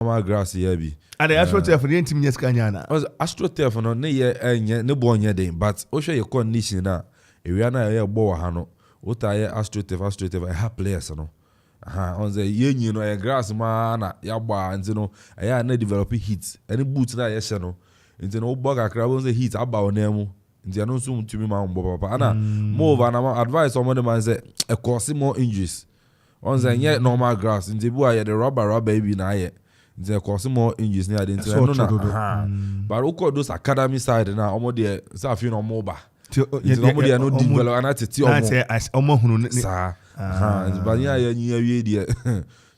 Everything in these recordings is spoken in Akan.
normal grass here be. And the AstroTurf for the team yes kanyana. Was AstroTurf no ne ye ne bo nye den, but o hwe ye condition na area na ye bo ha no. O ta ye AstroTurf ha players no. On the ye no ye grass ma na ya gba nti no ya na develop heat. Any boot na ye hye no. Nti no bo kakra bo say heat aba onemu. Nti ano nso mutumi ma mbo papa. Ana move na advice on man say e cause more injuries. On the ye normal grass nti bu aye the rubber baby na aye. Nti cause more injuries na dey nti no na. But uko those academy side na omo dey say afi no mo ba. Nti omo dey no develop na tete omo. Na say omo hunu sa. But ya ye awie dey.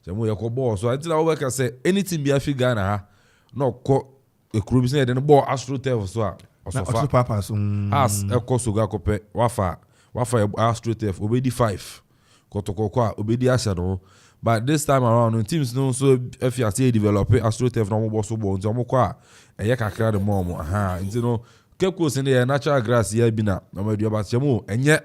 Jamo ye ko ball so until I work say anything be afi Ghana ha. No ko e kuro bi say dey no ball AstroTurf so a osofa papa so as e ko so ga kope wafa AstroTurf obedi 5 kotokoko a obedi asha no. But this time around, teams no so if you say develop AstroTurf no mo so bo nti omo kwa eye kakra de mo nti no Cape Coast in the natural grass here bi na no me do ba chemo enye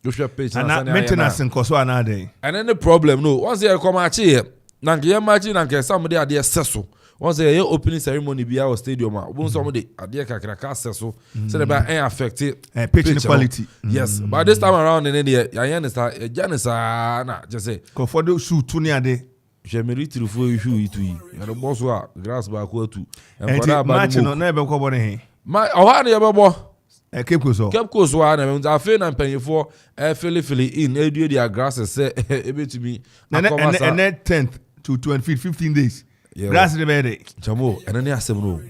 you share page na maintenance nko so anade. And then the problem no once you come achi here na nke match na nke some dey ade seso once you opening ceremony bi our stadium a some dey ade kakra ka seso so dey ba affect pitch quality. Yes, but this time around in the Janisa na just say ko for the shoot to near dey je mérite le fou you itu yi na bo so a grass ba ko atu en for that match no na be ko bo ne ma o ha na ye bo Cape Coast wa na me afi na mpanyefo fili in edu dia grass say ebetumi and 10th to 15 days grass the bed chamo enene asem no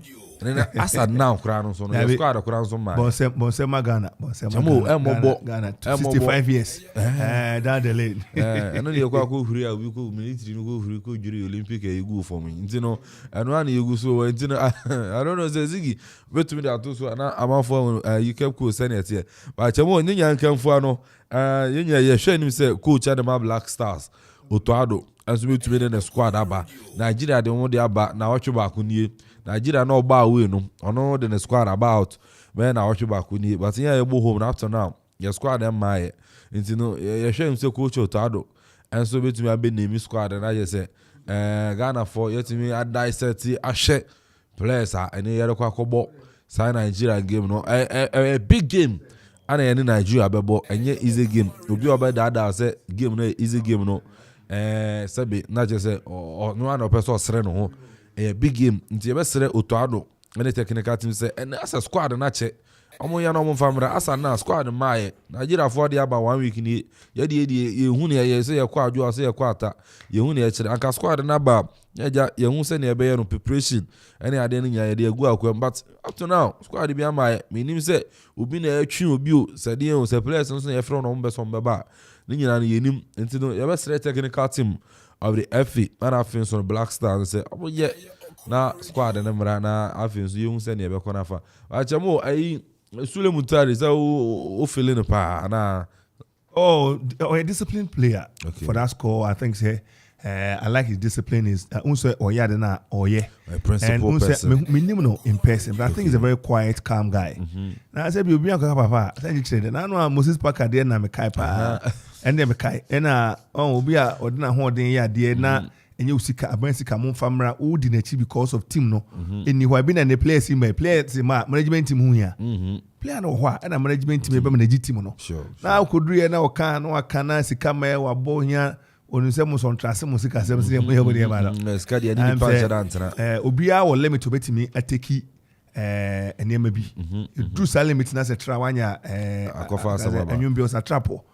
enene asa now kra no so no squad kra so ma bonse magana chamo Ghana 65 years down the lane enene ye kwa ko huri a we ko military no ko huri ko juri Olympic e go for me ntino eno an ye go so ntino I don't know say Ziggy betumi da to so na amafo you kept cool senate here but chamo nyanya nkamfo ano yenya ye hwe nim say coach Adama Black Stars Otoado aso betumi na squad aba Nigeria de won de aba na watch back nie Nigeria no ba away no ono de squad about when na watch back nie but here ebo home na after now your squad dem my ntino ye hwe nim say coach Otoado enso betumi abe name squad na je say Ghana for yetimi adai set ahwe players and here kwa kobo say Nigeria game no a big game and any Nigeria bebo enye easy game obi oba da say game no easy game no sabi na je say no an person sere no ho a big game nti be sere Otoado any technical team say and as a squad na che omo ya no mo famra asa na squad mae Nigeria for dey about 1 week ni ye dey hu ne ye say ye kwa adwo say ye kwa ata ye hu ne ye kire anka squad na ba ye hu say ne be ye no preparation any ade no nya ye dey agu akwam but up to now squad bi amae menim say obi na atwi obi o say dey o say players no ye front no be so mbeba ni nyina no yenim enti no ye be select technical team of the FA and Afinson Black Stars say obo ye na squad na mra na Afinson ye hu say ne be kona fa achamo ai Sule Mutari say o feeling pa na a disciplined player for that score I think say I like his discipline is unso oyade na oye a principal person minimum no in person but I think he's a very quiet calm guy na I say bi obi anka papa say you trade na no Moses Parker there na me kai pa and them kai na obi a odina ho den ya there na enye usika abansika mo famra wo di na chi because of team no eni who been and the players in my management team hu ya player no ho na management team be manage team no na koduru na o kan no aka na sika ma wa bo hia onu se mo son trase mo sika se mo se mo ye body ba no sika dia ni pa jadantna obi a wo limit obetimi ateki enema bi do sa limit na se tra wanya akofa asababa enwum bi o sa trapo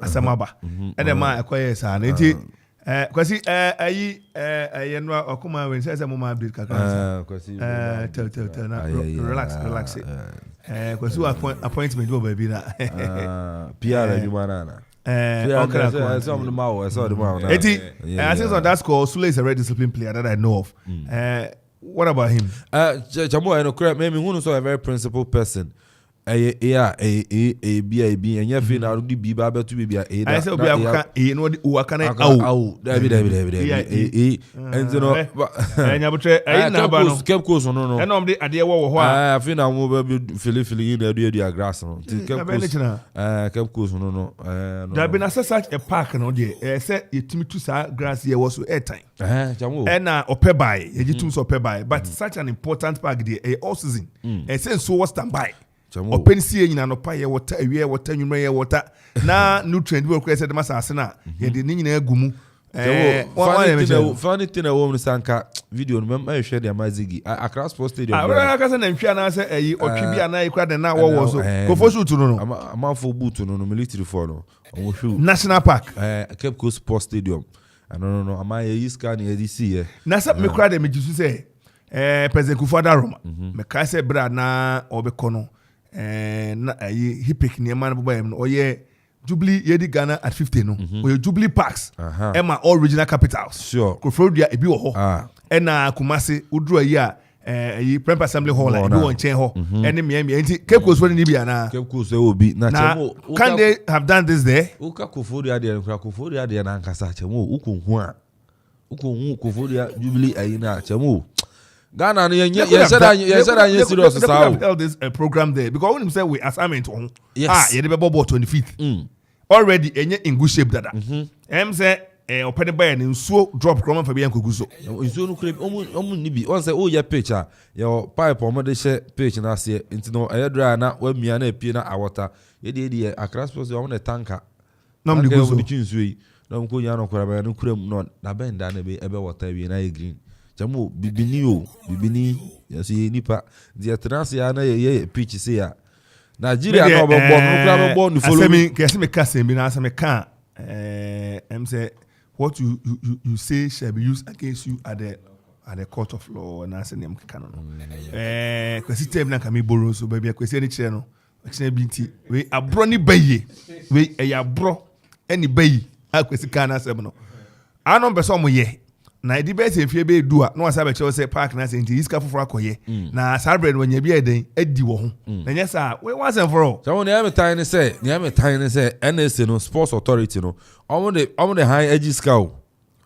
asamaba e dem ma ekoye sa na nti kwasi ayi no Okoman when say mo ma update kakra kwasi tell na relax kwasi appointment go baby na PR adwuma na okay, some of them I saw them now. I think on that score, Sule is a very disciplined player that I know of. What about him? Jamo, I know correct. Maybe who knows a very principled person. B and your fin out the B Baba to be I said, we are in what you can David, and you know, and you kept course on no. And the idea what I think I will be Philly in the grass. Kept course no. There have been such a park no there. Said you to me to grass here was airtime. And ope by, you too so by, but such an important park there, all season. And since so was stand by. Open see in an opaya water, water, you may water. Na nutrient work said the Massasana, yet the Nina Gumu. Funny thing a woman sanka video, remember I shared their Mazigi across post stadium. I can't and Fiana say, or Tribia and I cried and now was go for shoot to know. A month for boot to know military follow. National Park, Cape Coast Sports Stadium. I don't know, am I a scan here this year? Nasa me cried and me just say, President Kufada Roma, Mekase Brana or Becono. He pick near man or yeah, Jubilee Yedi Ghana at 15 no, or Jubilee Parks, Emma all regional capitals. Sure, Kofodia Ebiwo, and Kumasi Udru ya Prem Assembly Hall, and do on chain hall, and me, Cape Coast when Nibiana, Cape Coast will be now. Can they have done this there? Uka Kofodia and Krakofodia and Ankasacha, Uku Kofodia Jubilee Aina Chamu. Ghana, yes, serious. How held this program there because when you say we assignment on, you never bought 25th. Already, in good shape that. Say, open by and so drop common for being Kuguso. You crib only once your picture, your pipe or mother share page and I say, into no air dry now when me and a pina a water. You did a crash was on a tanker. No, the goes between Sui. Don't go yano crab and cream not. Na bend down a bit about water and I green. Jamu bibini yasi nipa dia transiana ye pitch say ya Nigeria no be born no follow me kesi me kase me na say me can em say what you say shall be used against you at the court of law na say nem keka no kwesi tem na ka me borrow so baby kwesi ni kire no kire bi nti we abro ni baye we abro any bayi akwesi kana say no anon be so mo ye na edi be se fie be du a no asa be che say park na say nti iska foforo akoye na celebrate when you be eden edi wo ho na nya sa we once and for all so when you time say NSA no sports authority no omo the high edge scout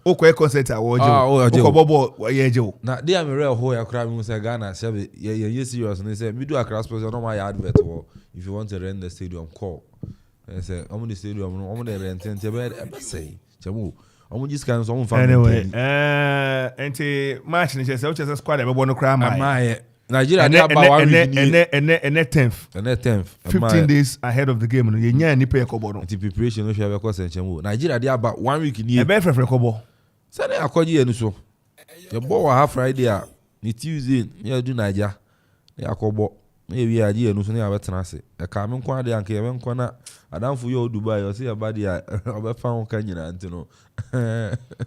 o ko concert award o ko bobo ye je o na dey am real ho ya kra me say Ghana say ye serious na say me do akra sports no my advert wo if you want to rent the stadium call and say omo the stadium no omo the rent be say chemu omo just can so family anyway enti match ni say o squad e be no cry my Nigeria dey about 1 week and 10th 15 days ahead of the game no ye nya ni pay kobo no enti preparation no sha be cause enchemu Nigeria dey about 1 week ni e be frefre kobo say na akoji enu so ye bo wa half Friday a ni Tuesday ye do Nigeria ya akobo na ewi aje enu so na abetena ase e ka me nkwa de anka ye nkwa na adamfo yo Dubai yo say abadi a obefa ho ka nyina nti no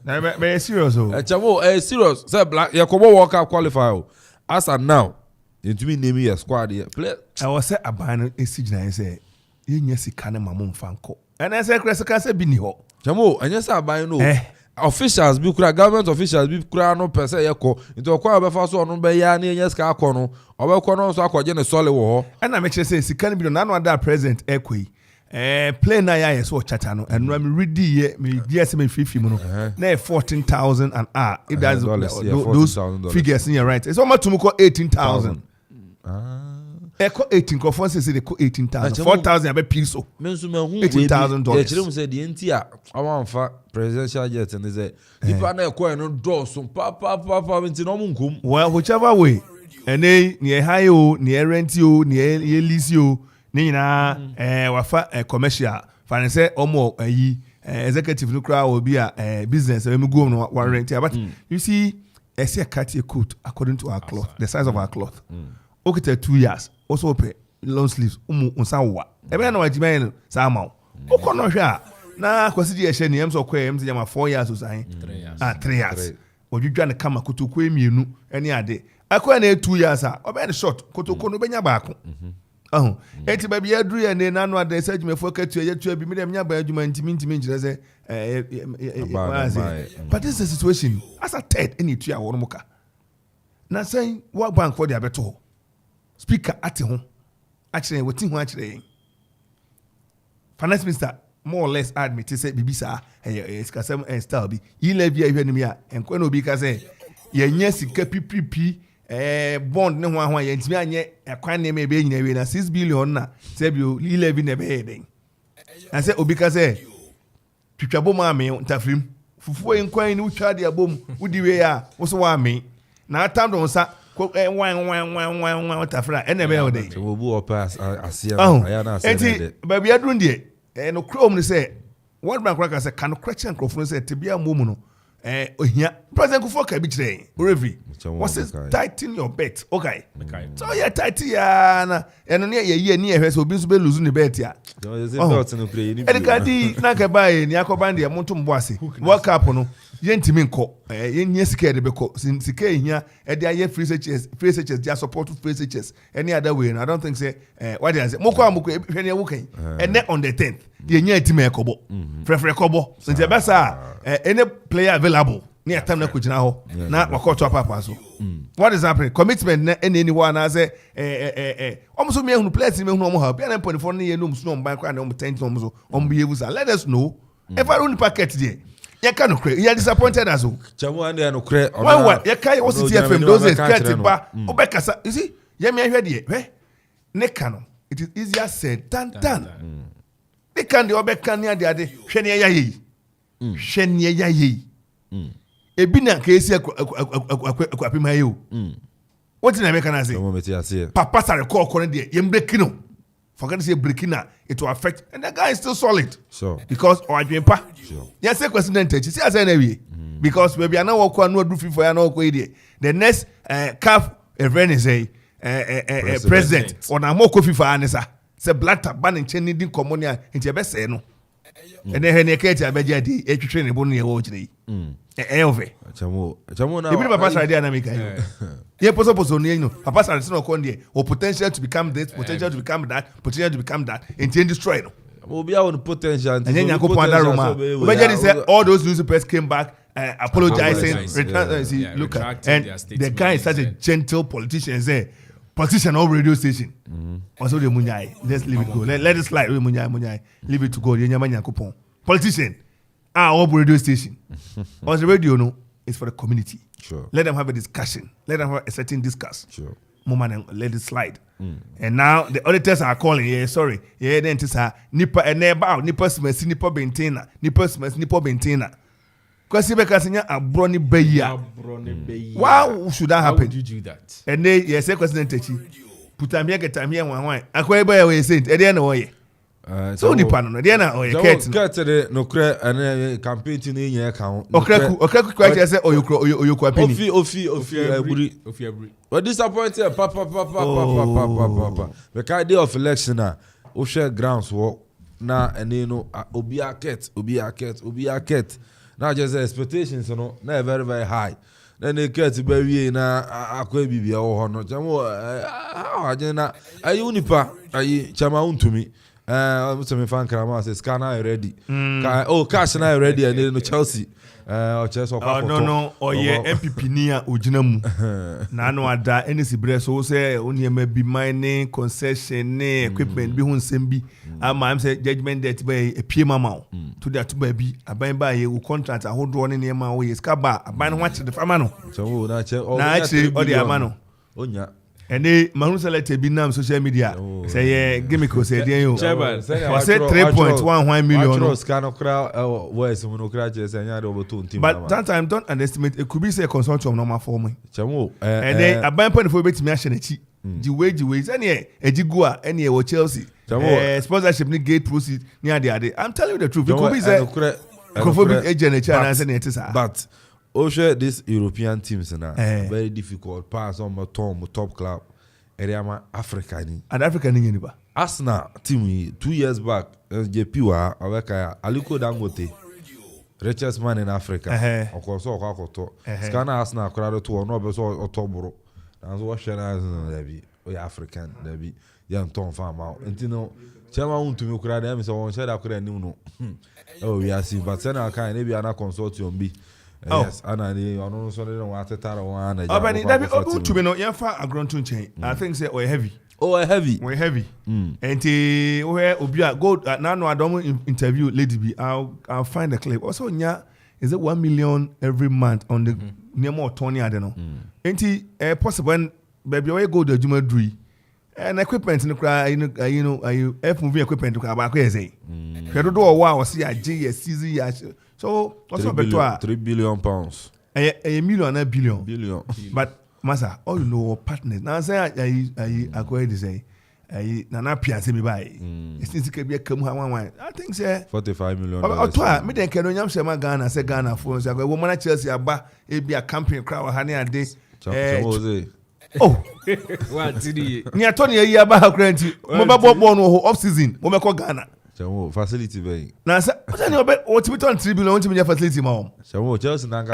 na be serious o chamo serious say black ye kobo World Cup qualify as and now into me name your squad here play I was say aban esigina say ye nya sika na mamon fanko and I say kresa say bi ni ho chamo anya say aban no officials bi kura government officials bi kura no pese ye ko into okwa obefa so no be ya na nya sika akọ no obekọ no so akọje ne sole wo ho and na me kire say sika ni bi no na that present ekoi play na ya so chacha no and me ready ye me DS me fifi mu no na 14,000 an hour if that's those figures in your right it's almost to call 18,000 Echo 18 conference say they call 18,000 4,000 abe piso $18,000 ye kire mu say the ntia awanfa presidential jet and say people na ekọ no draw so pa nti no mu nkom well whichever way ene ne high o ne rent o ne lease o ni nyina wafa commercial fa say omo executive no kra obi a business we go no wa rent but you see I say cut a coat according to our cloth the size of our cloth okay 2 years also pay long sleeves unsa wa e be na wa jima yin sa ma o ko no hwa na kwasi di ehye ni em so kwa em se jama 4 years osan 3 years odwudwa ne kama kotoko emienu ene ade akwa na 2 years a o be ne short kotoko no benya baako eti baby adru ya ne nanu ade se adwumefo katu yetu abi me nya ba adwuma ntimi ngire se but this is the situation as a third any tu ya wono muka na say World Bank for the abeto speaker ate ho actually what thing actually finance minister more or less admit say bibisa it's kasem and style be you live here me and when obi ka say ye sika pipipi bond ne ho ho ye ntimi anye ekwan ne me be nyina we na 6 billion na say bi you live in e be den and say obi ka say twitwabo ma me ntafrim fufuo enkwan ni utwa de abom udi we ya wo so wa me na atam don sa wan tafra ene be o dey so obu o pass asia aya na say enti ba bia dun de no chrome ni say what man crack say can question crofo say tebia momu no ohia president Kufuor ka bi kire reverie what's it tighten your bet okay so yeah tighten ya na eno ne ye ni ehwe so obi so be lose ni bet ya edikadi na ka bai ni akoban de monto mbo ase world cup no yentimi nko yenye sika de beko sika ehia e de aye free searches dia support free searches any other way and I don't think say what they say moko hwe ne wukan and on the 10th yenye etime ekobo frefre kobo so ntia besa any player available near time na kujina ho na wakoto papa so what is happening commitment na anyone na say omuso me ehunu players me ehunu omo ha bia na mponi ne ye no muso no mban kwa na omo 10 no muso omo be use let us know if I run packet there you can no you are disappointed as well chamu ande no kre one you can what city FM those is get ba obekasa you see ye me ahwe de ne kano it is easier said than done they can the obeka ne ade hwe ne ya yi hwe ne ya yi ebi na ka esi akwapima yi o what na make na say papa sare call corner there ye break no forget to say breaking na it will affect and the guy is still solid sure because or adwempa yes say president techi see as na we because we be na work no do free for ya na work there the next CAF event is a president or na more Kofi Ansong say black tap ban nchen ni din commonia nti be say no and then he ka ti abeja di etwetwe ne bo no ye wo gire ove chamo na even papa sare dey na make yeah poso no you papa sare no kon there or potential to become this potential to become that and then destroy no obi a on potential and then you go put that Roma we say all those newspapers came back apologizing look at and the guy is such a gentle politician say politician or radio station also the munyai let's leave it go let it slide we munyai leave it to go the nyama nyankopon politician or radio station on the radio no it's for the community sure let them have a discussion let them have a certain discuss sure moment and let it slide and now the auditors are calling then it is nipa eneba nipa smesi nipa bentena because if I say a brony beya why should that happen? How would you do that? And they say president techi put am here get am here one akwai boy we say e dey na oye so nipa no dey na oye ket no kre and campaign tin yin account okreku kwa say oyokro apini ofi but disappointed papa the kind of election na o share grounds work na and no obi aket now just expectations no na very very high then they get to be na akwa bibia wo ho no chamo agena ayi unipa ayi chama untumi so me fan krama say scanner ready cash na ready and no Chelsea Chelsea no oye MPP ni a ogina mu na no ada enisi bre so say oniema bi mining concession ne equipment bi hu nsem bi ama am say judgment that by epie mama to that ba bi aban ba ye wo contract ahodo ne niema wo ye ska ba aban ho ache de fama no so na che o de ama no onya ene manu select bi nam social media say gimmick say dey yo was say 3.1 million no scan kra voice mo kra che say nya de oboto ntim but that time don't underestimate it could be say consortium normal for me chamo and then aban pan for betimi ahye na chi the way say ejigu a ene e wo Chelsea sponsorship ni gate proceed ni ade I'm telling you the truth it could be say Kofi agent na say na tisa but share these European teams now very difficult pass on my top club area Africa ni and Africa ni ba Arsenal team 2 years back JP wa aweka Aliko Dangote richest man in Africa okoso okoto scan Arsenal krado to no be so otoboro na so share na David o African David yan ton fama ntino chama untumi krado am so won share da krado ni no oh we are see but na kan na bia na consortium bi yes anani ono so no wa tetara wa na David to me no yan fa agronto chen I think say o heavy Oh, heavy. We heavy. And where Obia go now I don't interview Lady B. I'll find the clip. Also, is it 1 million every month on the near more 20? I don't know. And possible when baby we go to Juma Dree and equipment in the cry, you know, F movie equipment to come back. Say, you don't do a wow, see a GSCZ. So what's up to 3 billion pounds. A million, a billion. But Masa, all you know, partners. Now say I go ahead to say, Nana Piazzi me buy. It's since it can be a come one. I think say 45 million. Or me then can you say my Ghana, say Ghana for say woman at Chelsea aba it be a camping crowd honey a day. Oh, what did he? Near Tony a year about granted. Mobile born off season. Mobile Ghana. Facility bay. Now, what to be on 3 billion to be a facility, mom. Chelsea Nanga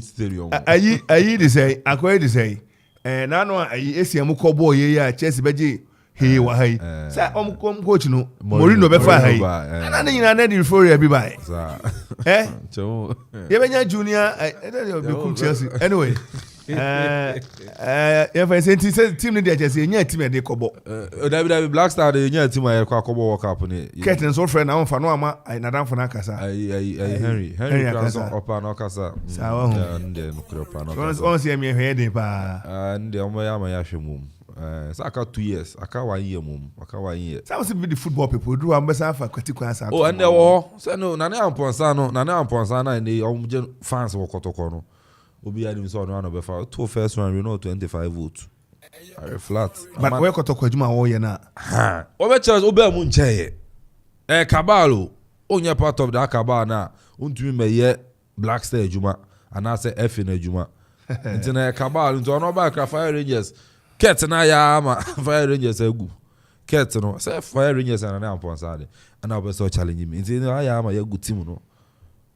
stadium. I to say, I go to say, and I know I see a muko boy, yeah, Chelsea Beji, he was hey. Say, coach, no, Morino Befa, and I think I need to refer everybody. Eh? Even Junior, I become Chelsea. Anyway. If I say team in the Chelsea, yeah, team at the Kobo. WWE Black Star, the yeah, team I call Kobo walk up on it. Curtains old friend, I'm for Noama, I Nadam for Nakasa. Henry Okoman Kasa. So, once I'm heading, and the Omayama Yashimum. Saka 2 years. I can't 1 year, mum. I can't 1 year. Sounds to be the football people do ambassador for critical answer. Oh, and there were so no, Nana Ponsana, and the fans were Kotokono. Obi had him so on over for 2 first round, you know, 25 votes. Flat. But where Kotokojuma or yana? Ha. Over Charles Ober Munche. Caballo. Only part of that cabana. Unto me yet Black Star Juma. And I say F in a Juma. It's in a cabal into an over Fire Rangers. Cats and I am Fire Rangers. Cats no say Fire Rangers and an Ponsade. And I was so challenging me. It's in I am a good team. No.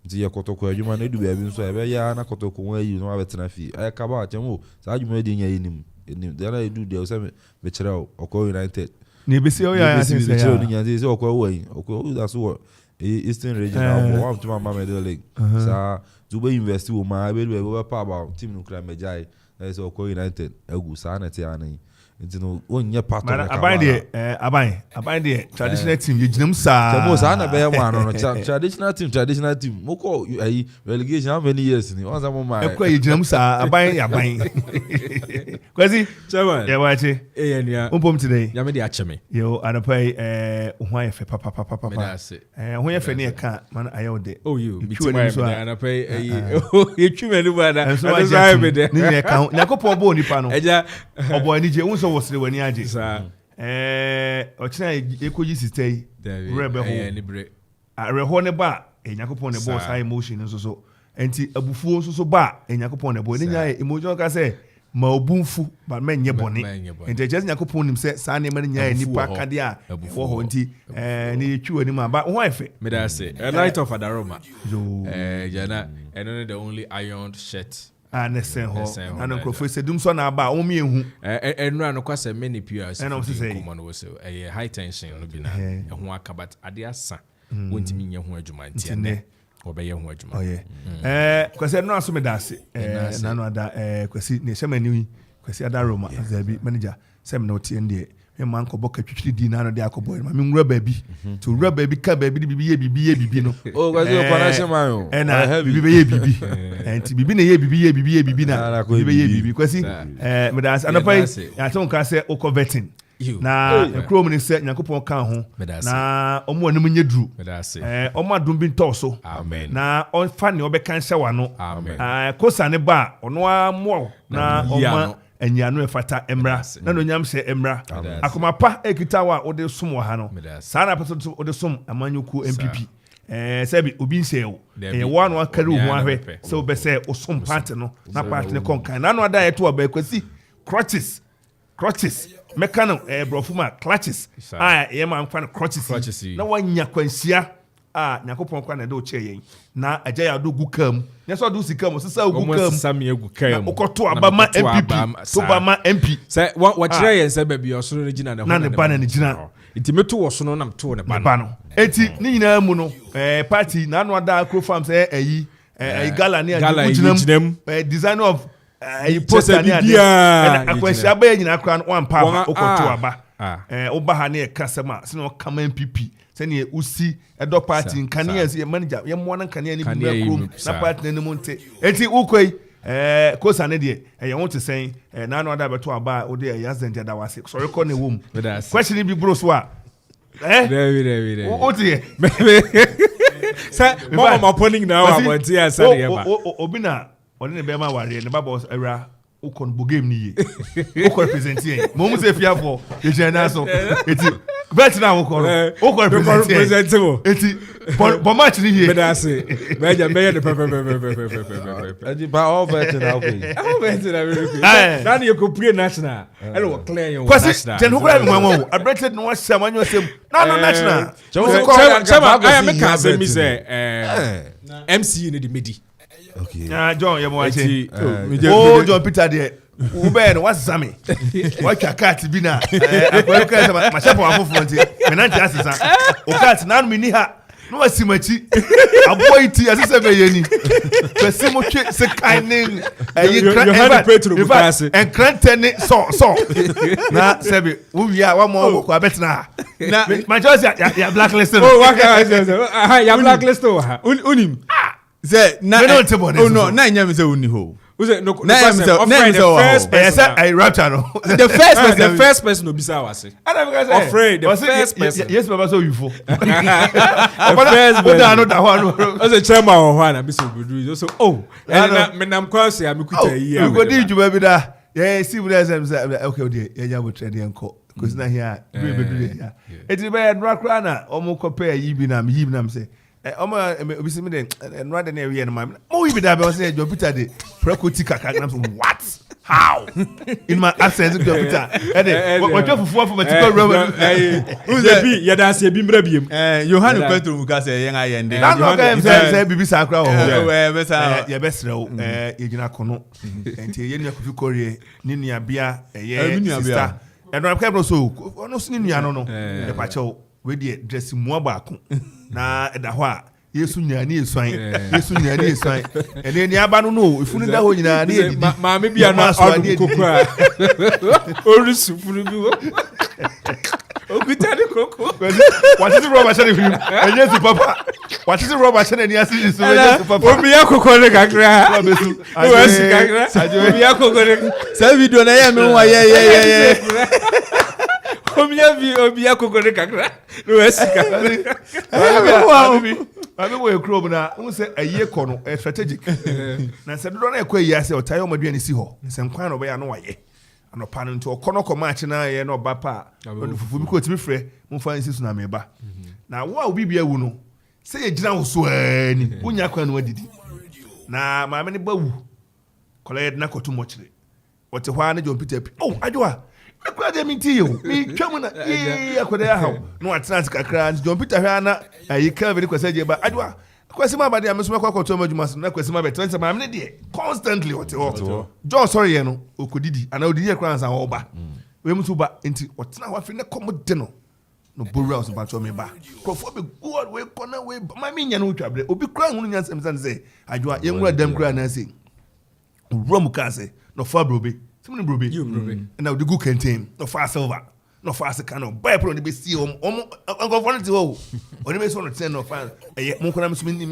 Nti ye kotoko adwuma na duba bi nso ebe ya na kotoko won ayi no abetena fi kaba achemo sa adwuma di nya enim de na edu de o se me kire Oko United ni be se o ya se se nya se Oko wen Oko da so Eastern region na one to mama medal league sa duba university wo ma be be pa about team no kra mejai na se Oko United egu sa na te anan nti no onye part of aban de traditional team you ginam sa temo sa na be yan no traditional team moko ayi relegation how many years ni once am my ekwa you ginam sa aban kwasi chairman yeah wachi enua umpom today ya me de acheme yo anapai ho ayefe papa me da se ho ayefe ne ka man ayo de oh you me anapai you twime ni ba da so me de ni ne ka yakopon bo nipa no eja obo ani je unso wosire wani aje ochina ekoji sister yi rebe ho ni bre reho ne ba yakopon ne bo sa emotion nso so enti abufuo nso so ba yakopon ne bo ni nya emotion ka say ma obunfu ba menye bone enti just yakopon nim say sa ne ma nya nipa kade a wo ho enti ni twi wani ma ba ho efe me da say a light of adaroma jana and the only ironed shirt nesen ho na nkrofo sedum so na aba o mi ehu enura no kwase many pure and I'm say common we say high tension no bi na ehu akabat ade asa wontimi nya hu adwuma ntia ne obeye hu adwuma kwase no aso me da ase na no ada kwasi ne shemani kwasi ada Roma azabi manager sem na otie ndie me man ko boka twitwiri di na no de akoboy ma me nwura baabi to nwura baabi ka baabi di bibi ye bibi no oh kwasi o kwana shema yo na bibi ye bibi enti bibi na ye bibi na bibi ye bibi kwasi me da ase anapai ya ton ka se o coveting na ekrom ni se Nyankopon kan ho na omo anum nye duru omo adum bi ntoso na on fa ne obeka nhyɛ wa no kosa ne ba ono amo na oma anyano efata emra na no nyam hye emra akoma pa ekita wa ode som wa ha no saa na peto ode som amanyoku MPP sebi obi nsew one one carry ho ahwe se obese osom party no na party ne konkan na no ada yeto aba kwasi crutches mekano brofuma clutches ye ma mfa no crutches na wanya kwansia Nyakopon kwa na de o che yen na agya ya do gu kam ne so do sika mo sesa gu kam sami egu kam okoto abama MPP to bama MP say what kire yen say baby osoro regina na ne ba na ne gina intimeto wosono na mto ne ba no eti ni nyina mu no party na no ada acro farm say ayi gala ni aginam design of poster ni ade akwansia ba nyina kra no one power okoto aba oba ha na kasama se no kama MPP se ne usi edo party nkania se manager ye mo na nkania ni bi krom na party na mu nte enti ukoi kosa ne de ye won te sen na no da beto aba o de yazende da wase sorry call ne wom question bi bro so a Very. o de say mama pulling now about here say ye ba obi na one ne be ma ware ne baba era ukon bo game ni ye ukon represent ye mo mu se fia for ye jena so eti bet na ukon represent eti bo match ni ye but I say meja the edi ba all bet na okay all bet na very na you go play national and we clear your national then who grab me I bet no was some anyo sem no national chama I am can say me say MC ni the midi. Okay. John, you want to John Peter there. Ube no what's Sammy? What cat be na? My shop of Fonte. Menanti asisa. O cat na me ni ha. No asimachi. Aboy ti asisa be yeni. Pesi mo twe se kainin. You had Petro Bukase. And krantene so. Na sebi wo wia wa mo ko abetna. Na my choice ya blacklist. Oh, what can I say? Ya blacklist unim. Say na oh no na nyam say uni ho who say no the first person I rapture no the first person obisa wase afraid the first person yes baba so you for the first person no da ho as a chairman of one abiso bedu so oh and me nam kwase amekuta yi we go di juba bi da see we say okay odi ya ja bo trade enko cause na here we bedu ya eti be no akra na omo kopay yi bi na say obisi me den rather than we no we be that be say John Peter de prekoti kaka na what how in my accent John Peter what you fufu for my room who's the be ya dance bi mra biem Yohane Petro muka say yen ayende na no ga say bibi sakra o we be sa ya besrew ye gina kono enti ye nua Kofi Korie ni nua bia ye sister no am so no so ni nua no e pa chew we dey dress mu abaako na da ho a Yesu nyani esuan ene ni aba no ifunu da ho nyina na edidi ma me bia na odu kokura orusu funu bi wo okuta de koko what is rubber shane film enye si papa what is rubber shane ni asi so enye si papa obi akoko ne kakra o asi kakra obi akoko ne sa video na ye me wa ye obi akoko ne kakra no asi kakra Abi we club na won say aye ko no strategic na se do na ekwa yi ase otaye o maduane si ho se nkwan no be ya no waye anopa no nti okono ko match na ye no ba pa no fufu bi ko timi frɛ mo fa nsi so na me ba na wo a obi bia wu no se ye gina wo so ani wonya kwan no adidi na ma me ne ba wu kole na ko to mo kire wote hwa na John Peter oh adwa ekwa de mi ti yo mi twam na akoda ya hawo no atena kakra John Peter hwa na ayi ka be kwasa je ba adwa kwasi ma ba de ameso kwa kwato madwuma so na kwasi ma be trense ma me de constantly wote ho John sorry ye no okodidi ana odidi e kran san wo ba we mu so ba enti otena wa fi ne komo de no buru house ba to me ba krofo be good we kona we ma me nya no twabre obi kran hunu nya nsem san say adwa ye nwura dam kran na say rom ka say no fa brobe Simon Brobe. You Brobe. And now the good contain. No far silver. No far second. Buy pro the be see I'm going to go. When you want to send no fan. Mon kana mini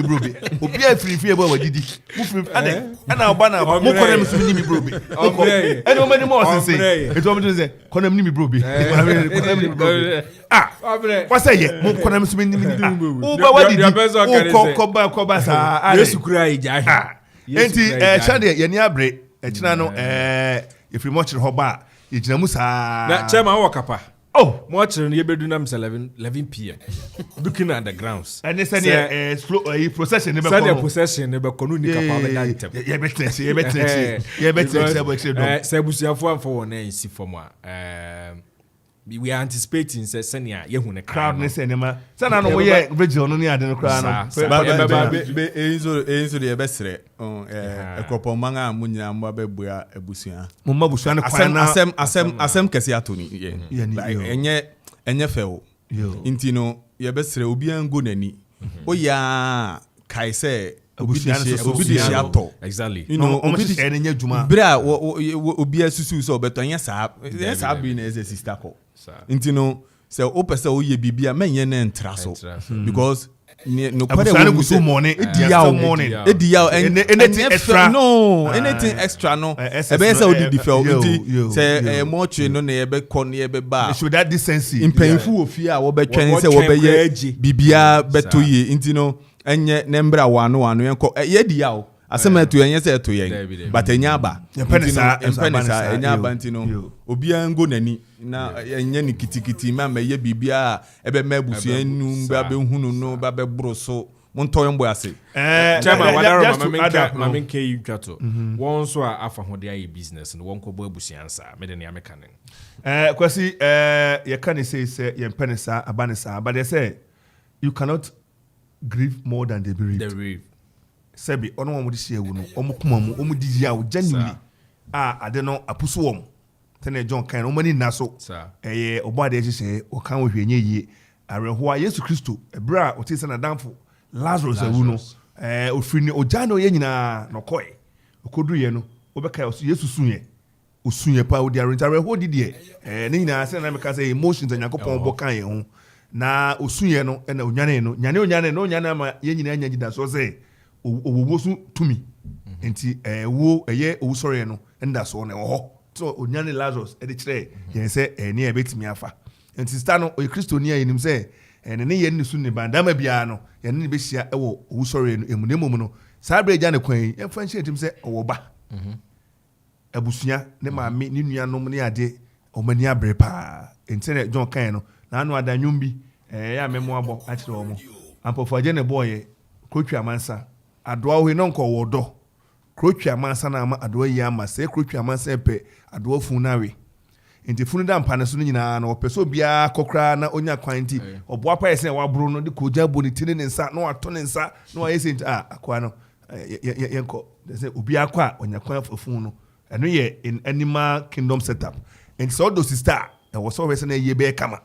Brobe. Obi a free about didi. Move and now banner. Mon kana mini Brobe. Okay. And no many more say. It want me to say kana mini Brobe. Ah. What's say? Mon kana mini Brobe. Uba what did? Koba sa. Yesu kura ija. Enti chande ye ni abre. Echina no if you watch hoba ejina musa na chairman wakapa oh watch no ye bedu na 11 pm looking at the grounds and they say slow procession never come procession never kono ni kapa be that time ye betre say busuafo amfo na isi form we are anticipating say senior ye hu ne crowd ne say nema sana no we vigil no ni ade no crowd no be enzo de besre ekropo manga munyina mba bebua ebusua mo mabusua ne kwan na asem kese atoni enye fewo intino ye besre obi ango nani oya kai say obi de hyɛ atɔ exactly you know obi de hyɛ ne nya dwuma bra obi asusu so obeto nya saa bi na eze sister call nti no sɛ o pɛ sɛ o yɛ bibia menye na ntra so because no kware go so morning edi yaw anything extra no anything extra no e be say o di feel nti sɛ mo twe no na ye be kɔ na ye be ba show that decency impanyinfu ofie a wo be twɛn sɛ wo be yɛ bibia beto ye nti no enye ne mbra wano yenkɔ ye di yaw asema to yenye sɛ to yen but enya aba penisa enya aba nti no obi ango nani na yenye ni kitikiti ma ye bibia ebe ma busua nu ba be hunu no ba be bro so monto yembo ase chama wadaro mama menke yi twato won so afa hode ayi business no won ko bo abusua nsa me de ne ameka ne kwasi ye kan say ye penisa abanisa but they say you cannot grieve more than the bereaved. Sebi ono mo di hye wu no omo kuma mu omo di ya o genuinely ade no apuso wom tene John kan omo ni na so obo ade hye o kan wo hwenye yie arehoa Yesu Kristo ebra o ti se na damfo Lazarus awu no ofiri ni ogya no ye nyina no koi okodu ye no obeka Yesu sunye pa o di arehoa di de ne nyina se na meka say emotions anyakopon bo kan ye ho na osunye no na onyane no nyane ma ye nyina anya gida so say owo so tumi enti wo eye owo sori no nda so na ho so onyane Lazarus e de kire ye se ne e betimi afa enti sta no o Kristo ni ayenim se ne ye ne su ne bandama bia no ye ne be hia e wo owo sori no emunemum no sa bra gya ne kwan e fa nhye tim se owo ba abusua ne maame ne nuanom ne ade o mani abre pa enti ne John kan no na anu adanwum bi ya memo abo a kire wo mo ampofo je ne boye krotwa amansa adoa ho no nko wodo krotwa amansa na ama adoa yi ama se krotwa amansa epe adoa fun nawe enti funu da mpa ne so nyina na opeso bia kokra na onya kwanti obo apa yese wa bro no de ko ja boni tine ne nsa no ato ne nsa no ayese enti akwa no yenko se obi akwa onya kwan fun no eno ye in animal kingdom setup enti so do sister e wo so wese na ye be kama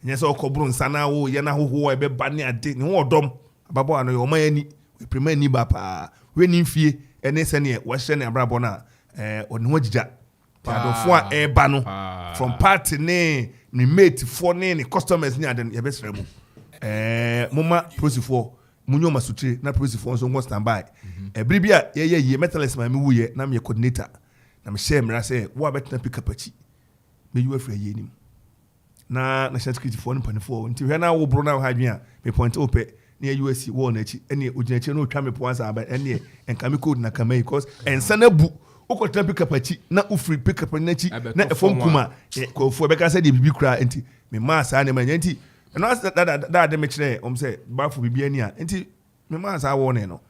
nyese okobru nsa na wo ye na hoho ebe ba ne ade ne ho odom ababo ano yo mayani we prema ni ba pa we ni mfie ene se ne wo hye ne abrabo na oni ho gija adofo a eba no from party ne mate for ne customers ni ade ye be sere mu moma prosifo munyo masutire na prosifo so ngo stand by bribia ye metalist ma me wuye na me coordinator na me share mra se wo abetna pick up achi me you afra ye nim na national security for no nti hwe na wo bro na ha dwen a me point ope na USC wo na chi ene oginachi na otwa me po ansa aba ene enkame code na kama because ensa na bu okotna pick up achi na ufree pick up na chi na efom kuma ko fu beka se de bibi kura enti me ma sa ne ma nti no da de me kire say bafu bibi ani a enti me ma sa wo ne no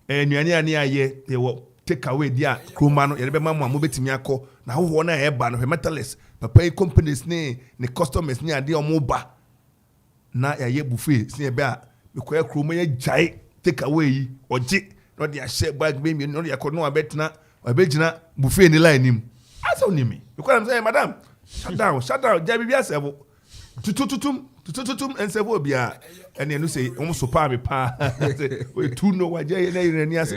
nuane ani aye e wo take away dia kroma no ye be ma mo betimi akọ na ho na e ba no metalist papa companies ne customers ne ade omo ba na ye buffet se be a me ko kroma ye jai take away yi oje no dia share bag be mi no dia ko no abetna abegina buffet ni line nim aso ni me ko am say madam shut down ja bibia sebo tututum ensebo bia ene no say omo so pa me pa we tu no wa je na ire ni ase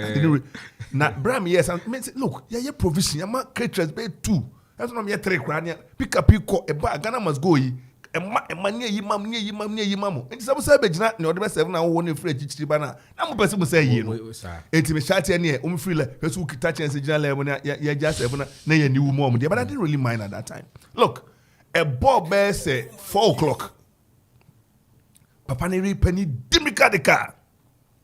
na bram yes and look ye provision am caterers be 2 that's no me 3 kra ne pick up e ba Ghana must go yi e ne yi mam enti sabo say be gina ne ode be 7 na wo ne free chichiri ba na mo pese mo say yi no enti me chat ne o mo free la pesu kita chance gina la mo na ya ja 7 na ye ni wu mo but I didn't really mind at that time. Look, a bob bear say 4 o'clock papa ne ri pani dimika de car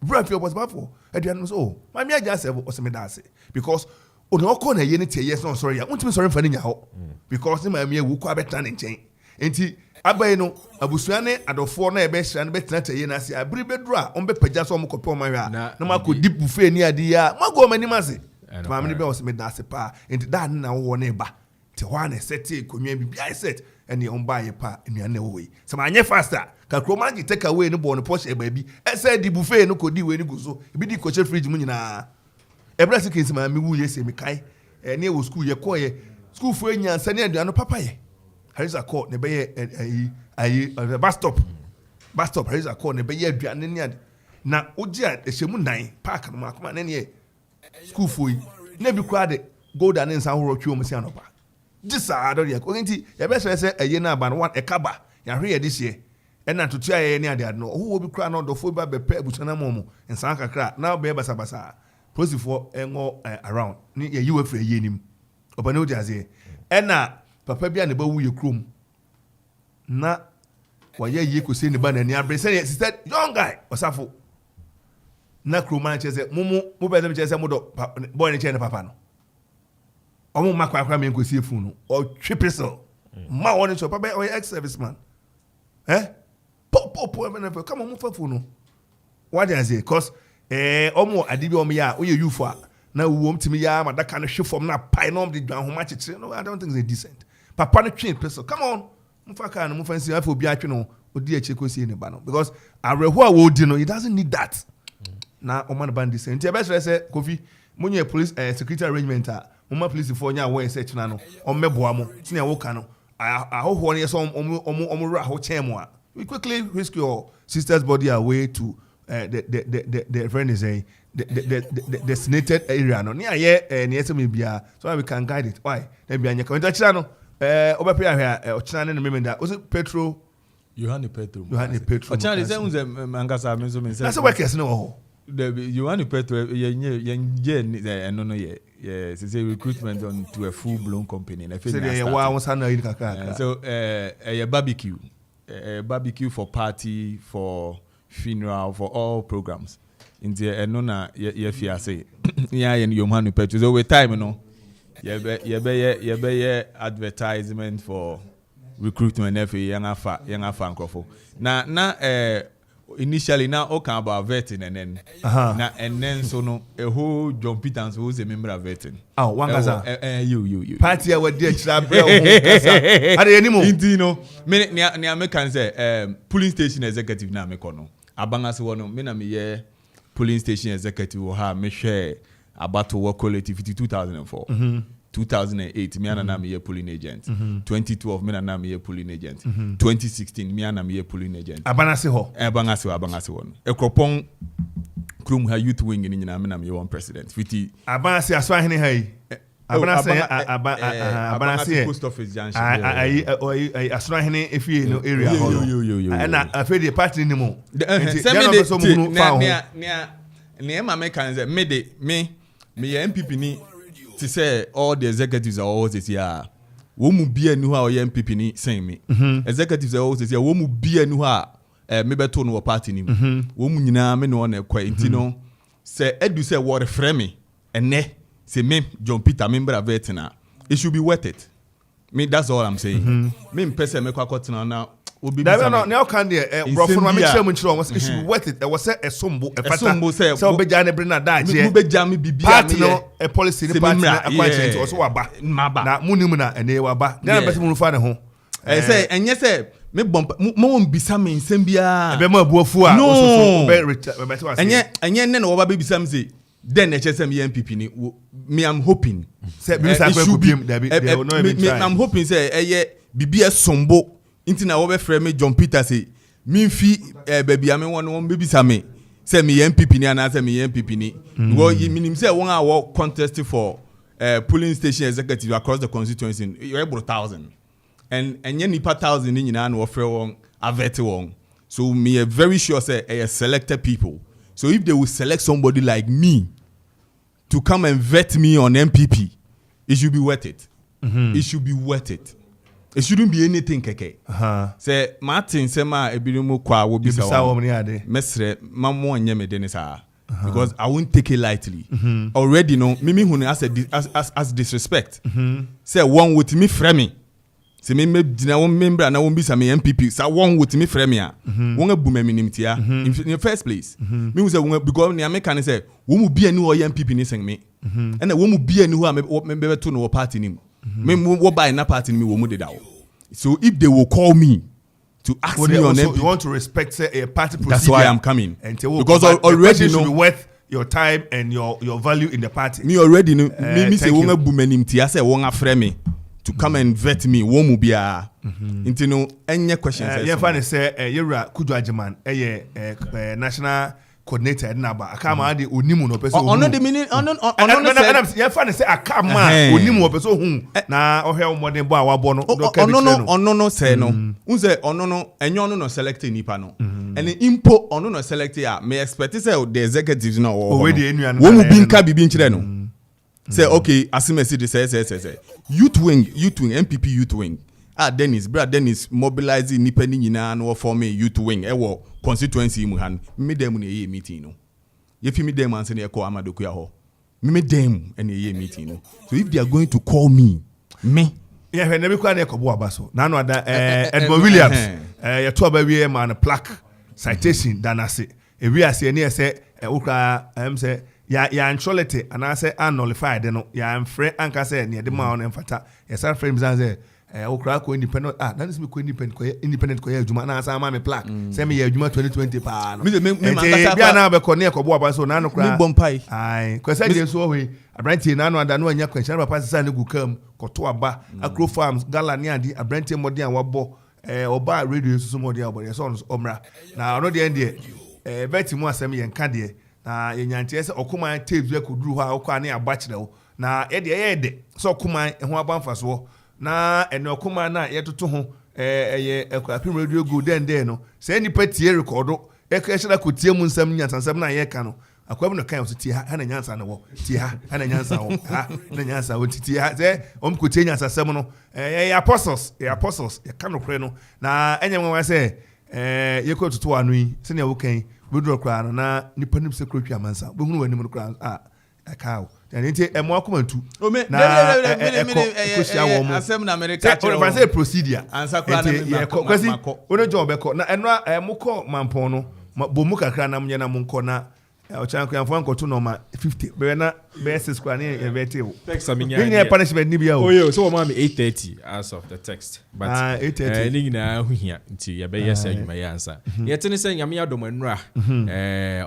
Rafi was Baffour and so my me just say o se me da say because o no ko na ye ne tie yes no sorry ya untimi sorry mfa ne nya ho because my me wu ko abeta ne nchen enti abai no abusua ne adofo na e be hira ne betena tie na ase abiri bedru a on be pagya so mo kopo ma hwa na ma ko deep buffet ni ade ya ma go mani ma se ma me be o se me da se pa enti da na wo ne ba te ho na set konwa bi I set ene on ba ye pa enuane wo yi se ma anye faster ka kroma gi take away no bon Porsche ba bi e say di buffet no ko di we ni go so e bi di ko che fridge mu nyina e bra se kesi ma me wu ye se me kai e ne wo school ye ko ye school fu enya nsa ne aduano papa ye Harisa call ne be ye bus stop Harisa call ne be ye aduane ne ade na ojia ehemu nan park no makoma na ne school foi na bi kwa de gold and nsa horo twa omusi anopa gisa ado ye ko nti ye be se eye na aba no one ekaba ya hwe ye this year na tutu aye ne ade no owo bi kwa no dofo ba be pe abusana momo nsa kakra na be basa prosifo engo around ni ye yiwe fre ye nim obane odi aze na papa bia ne ba wu ye krom na wa ye yi ko se ne ba na ni abre se sister young guy osafo na kroma chese mumu mu be dem chese mu do boy ne chene papa no omo makwa akwa me nkosi efu no o twipeso ma woni so papa o ex serviceman pop come on mu fafu no what dey say cause omo adibi omo ya o ye youth a na wo mtimi ya madaka no hwefom na pai no de dwan homa chechire no I don't think it's decent papa no twen peso come on mu fa ka no mu fancy afo bi atwe no odi achi kosi ne ba no because areho a wo di no he doesn't need that na oman ban decent e be say Kofi munye police security arrangement a mama police for nya wo search na no ommeboa mo tine wo ka no ahoho ne so omra ho chemu a we quickly rescue your sister's body away to the friend is saying the designated area no near here near some bia so we can guide it why there be anya ko ntachira no obepe ahia ochina ne memenda was it Petro Yohane Petro ochina ze unze mangasa menzo mense that's what workers no the Yohane Petro ye no say recruitment on to a full blown company na so they wa won sana yin kaka so barbecue for party, for funeral, for all programs. In the na ye fiase. Yeah, and Yohane Petro. So with time, you know, ye be advertisement for recruitment for young afa na initially now okay about vetting and then so no a whole John Peters who's a member of vetting. Oh, one Kasa. You. Party I would ditch that bro. Kasa. Are there any more? Indeed, no. Me ni American say polling station executive na me kono. Abanga se wono me na me ye polling station executive wo ha me share about to work collective 2004. 2008 me na me ye polling agent. 2012 me na me ye polling agent. 2016 me na me ye polling agent. Abanga se wono. Ekropon krum ha youth wing ni nyina me na me ye one president. Fiti Abanga se aso ahene hai. Abanga se post office junction. Aso ahene efie no area ho. Na afi the party ni mo. Ne ma me kan say me ye MPP ni to say all the executives are always here. Wo mu bia ni ho a ye MPP ni sen me. Executives are always here. Wo mu bia ni ho a me beto no party ni. Wo mu nyina me no na kwa enti no say edu say wo reframe me ene say me John Peter member of Vetina. It should be worth it. Me that's all I'm saying. Me person me kwa kotina na obi bi no now can there bro for make sure it should be worth it. It was a sombo a fata so obeja na bring na daje mu beja me bibia party no a policy ni party na akwanche also waba na munim na ene waba na person mu fa ne ho say enye say me bomb mo mbisa me nsem bia ebe ma abuafu a no enye ne na wo ba bibisa me say then HSM MPP ni me I'm hoping say I'm hoping say bibia sombo inti na wo be frame me John Peter say me fi baby ame won bibisa me say me MPP ni ana say me MPP ni wo minim say won a wo contest for polling station executive across the constituency you able 1,000 and yen nipa 1,000 ni nyina na wo frɛ won avert won so me very sure say selected people so if they will select somebody like me to come and vet me on MPP it should be worth it. It should be worth it. It shouldn't be anything keke. Say Martin say ma ebirumu kwa wo bisa wo ni ade. Mesre mamo anye me de sa because I won't take it lightly. Already no mimi hu as disrespect. Say one with me frame. Say me dina one member na one bisa me MPP. Say one with me frame a. Won abu me minimtia in the first place. Me hu say because ni American say wo mu bia ni o MPP ni sen me. And wo mu bia ni hu a me be to no party ni. Me wo buy na party me wo mu de dawo. So if they will call me to ask me on MP, you want to respect say, a party procedure. That's why I'm coming. And because already know worth your time and your value in the party. Me already know me say wonga bumenim ti say wonga frame me to come and vet me wo mu bia. Intino any questions yeah fan say yura kudu ajiman national coordinator na ba akama ade onimu no person ono de mini ono ya fa ne say akama onimu o person hu na ohwe modern bo a wabo no ono no say no unse ono no enyo ono no select nipa no and impo ono no select ya me expect say the executives no wo mu binka bibi nchire no say okay asimesi de say youth wing MPP youth wing Dennis mobilizing nipa ni nyina no form youth wing ewo constituency mu han me dem na eye meeting no ye fi me dem anse na ekọ amadoku ya ho me dem na eye meeting no so if they are going to call me yeah when we kwa na ekobo abaso na no ada Edmond Williams ya to ba wie man plaque citation danase e wi ase ne ese ukra say ya antrolete anase annullified no ya mfre anka say ne de ma on mfata ya sa frame say okra ko independent that is me ko independent ko ya adwuma na asa ma me plaque say me ya adwuma 2020 pa no me bia na be ko ne ko bo aba so na no kra me bompai ai ko say je so we abrantie na no ada no anya kwanhyia papa sesa ne gukam ko to aba agro farms gala ne ade abrantie modern wabo oba radio so modern abo so omra na no de ndie beti mu asem ye nka de na yenyantie se Okoman tapes we ko duru ha okwa ne aba kire wo na ye de so Okoman ho aba mfaso na ene Okoman na yetoto ho apim radio go den no se nipa tie recordo ehira ko tie mu nsam nyansansam na ye ka no akwam no kan so tie ha na nyansa na wo tie ha na nyansa wo ha na nyansa wo tie ha se ko tie nyansasam no apostles ye ka no kre no na enye nwa se ye ko toto anu yi se ne wo kan bodro kra no na nipa nim se kro twa mansa bo hunu wani mu kra akaw yani nti emo akomantu na asem na America chiro o say procedure ansa kra na kwasi ono job be ko na eno mukọ mampon no bo mu kakra na mnya na munko na ochan ko yanfo nkoto no ma 50 be na be 6 kwa ni evete wo text aminya ni punishment ni bia o yo so mo ma 8:30 as of the text but 8:30 ni na huhia nti ya be yes adwuma ya ansa yetene se nyame adom anura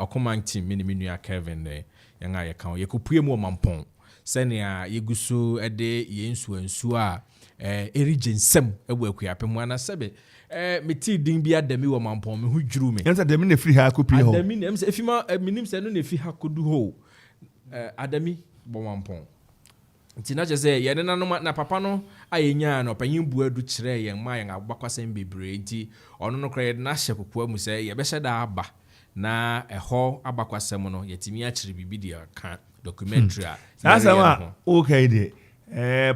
Okoman team mini nua Kevin yanga ye kan ye kopue mu mampon senia yeguso ede yensu a erigensem ebu akuapem ana sebe meti din bia demi wo mampon me hu dwuru me ensa demi ne free ha kopi ho ademi nem se efima minim se no ne fi ha kodu ho ademi bo mampon nti na jese ye na no na papa no ayenya na opanyin buadu kire ye ma ye abakwasem bebre nti ono no kra ye na hye kokwa mu se ye be hye da aba na eho abakwasem no yetimi a kire bibi dia ka documentary a sama okay de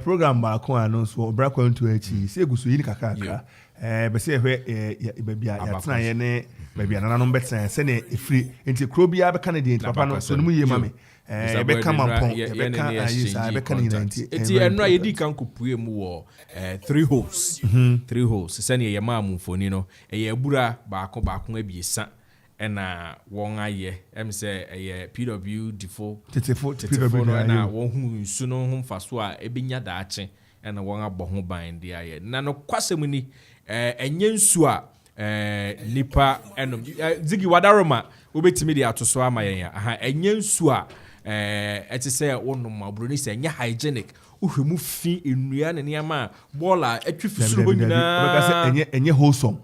program ba ko anu so bra kwantu achi se guso yi kakaka be se hwe baby ya tena ye ne baby na no betan se ne efri nti kro bia be Canadian papa no so no mu ye mame be ka mampon be ka ayisa be ka ni nanti eti enra ye di kan kopue mu wo 3 holes se ne ye ma amfoni no ye abura baako abiesa ena won aye say PW default na won hu nsu no hu mfaso a ebenya daache ena won abɔ ho ban de aye na no kwasem ni enye nsu a nipa enom zigi wadaroma obetimi de atoso ama yen aha enye nsu a eti say wonnom abroni say enye hygienic uhwemu fi enua ne niama bola atwi fisuro nyina obeka say enye wholesome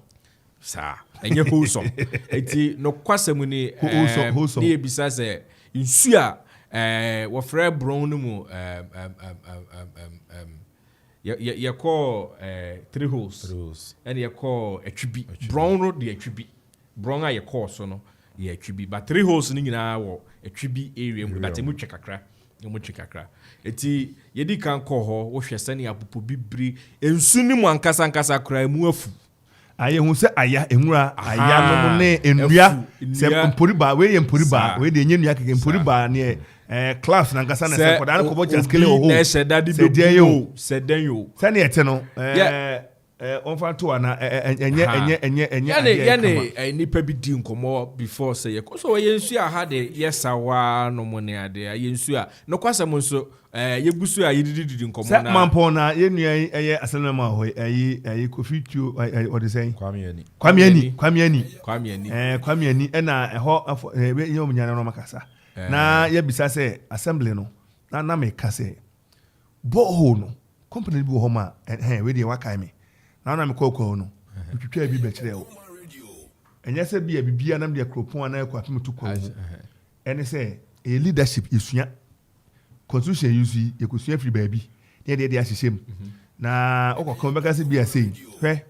sa enye wholesome eti no kwasem ni ni ebisa se nsu a wo frɛ brown no mu ye call 3 holes and ye call atwibi brown no de atwibi brown a ye call so no ye atwibi but 3 holes ni nyina wo atwibi area mu but emu twekakra eti ye di kan call ho wo hwɛ sane apopo bibiri ensu ni mu ankasa kra mu afu aye hu se aya enwura aya no ne enua se mporiba we ye mporiba we de enyenua keke mporiba ne class na ngasa na se koda na kobo jaskele o ho se de yo se den yo se ne ete no on fa to ana enye nipa bi di nkomo before say ye so we yensu a ha de yesawa no mo ne ade yensu a no kwasam nso yegusu a yididi nkomo na mampon na yenua eye asenema ho ayi Kofi Tio o de say Kwame ani na eho ye omunyana no makasa na ye bisa say assembly no na me kase boho no company bi ho ma we de wakai me na me kokko no twitwa bi be kire wo and yes be a bibia nam de kropon na kwapem to kwa and say a leadership isua constitution use you could see free baby there they ahyehyem na okoko beka se bia sei hwe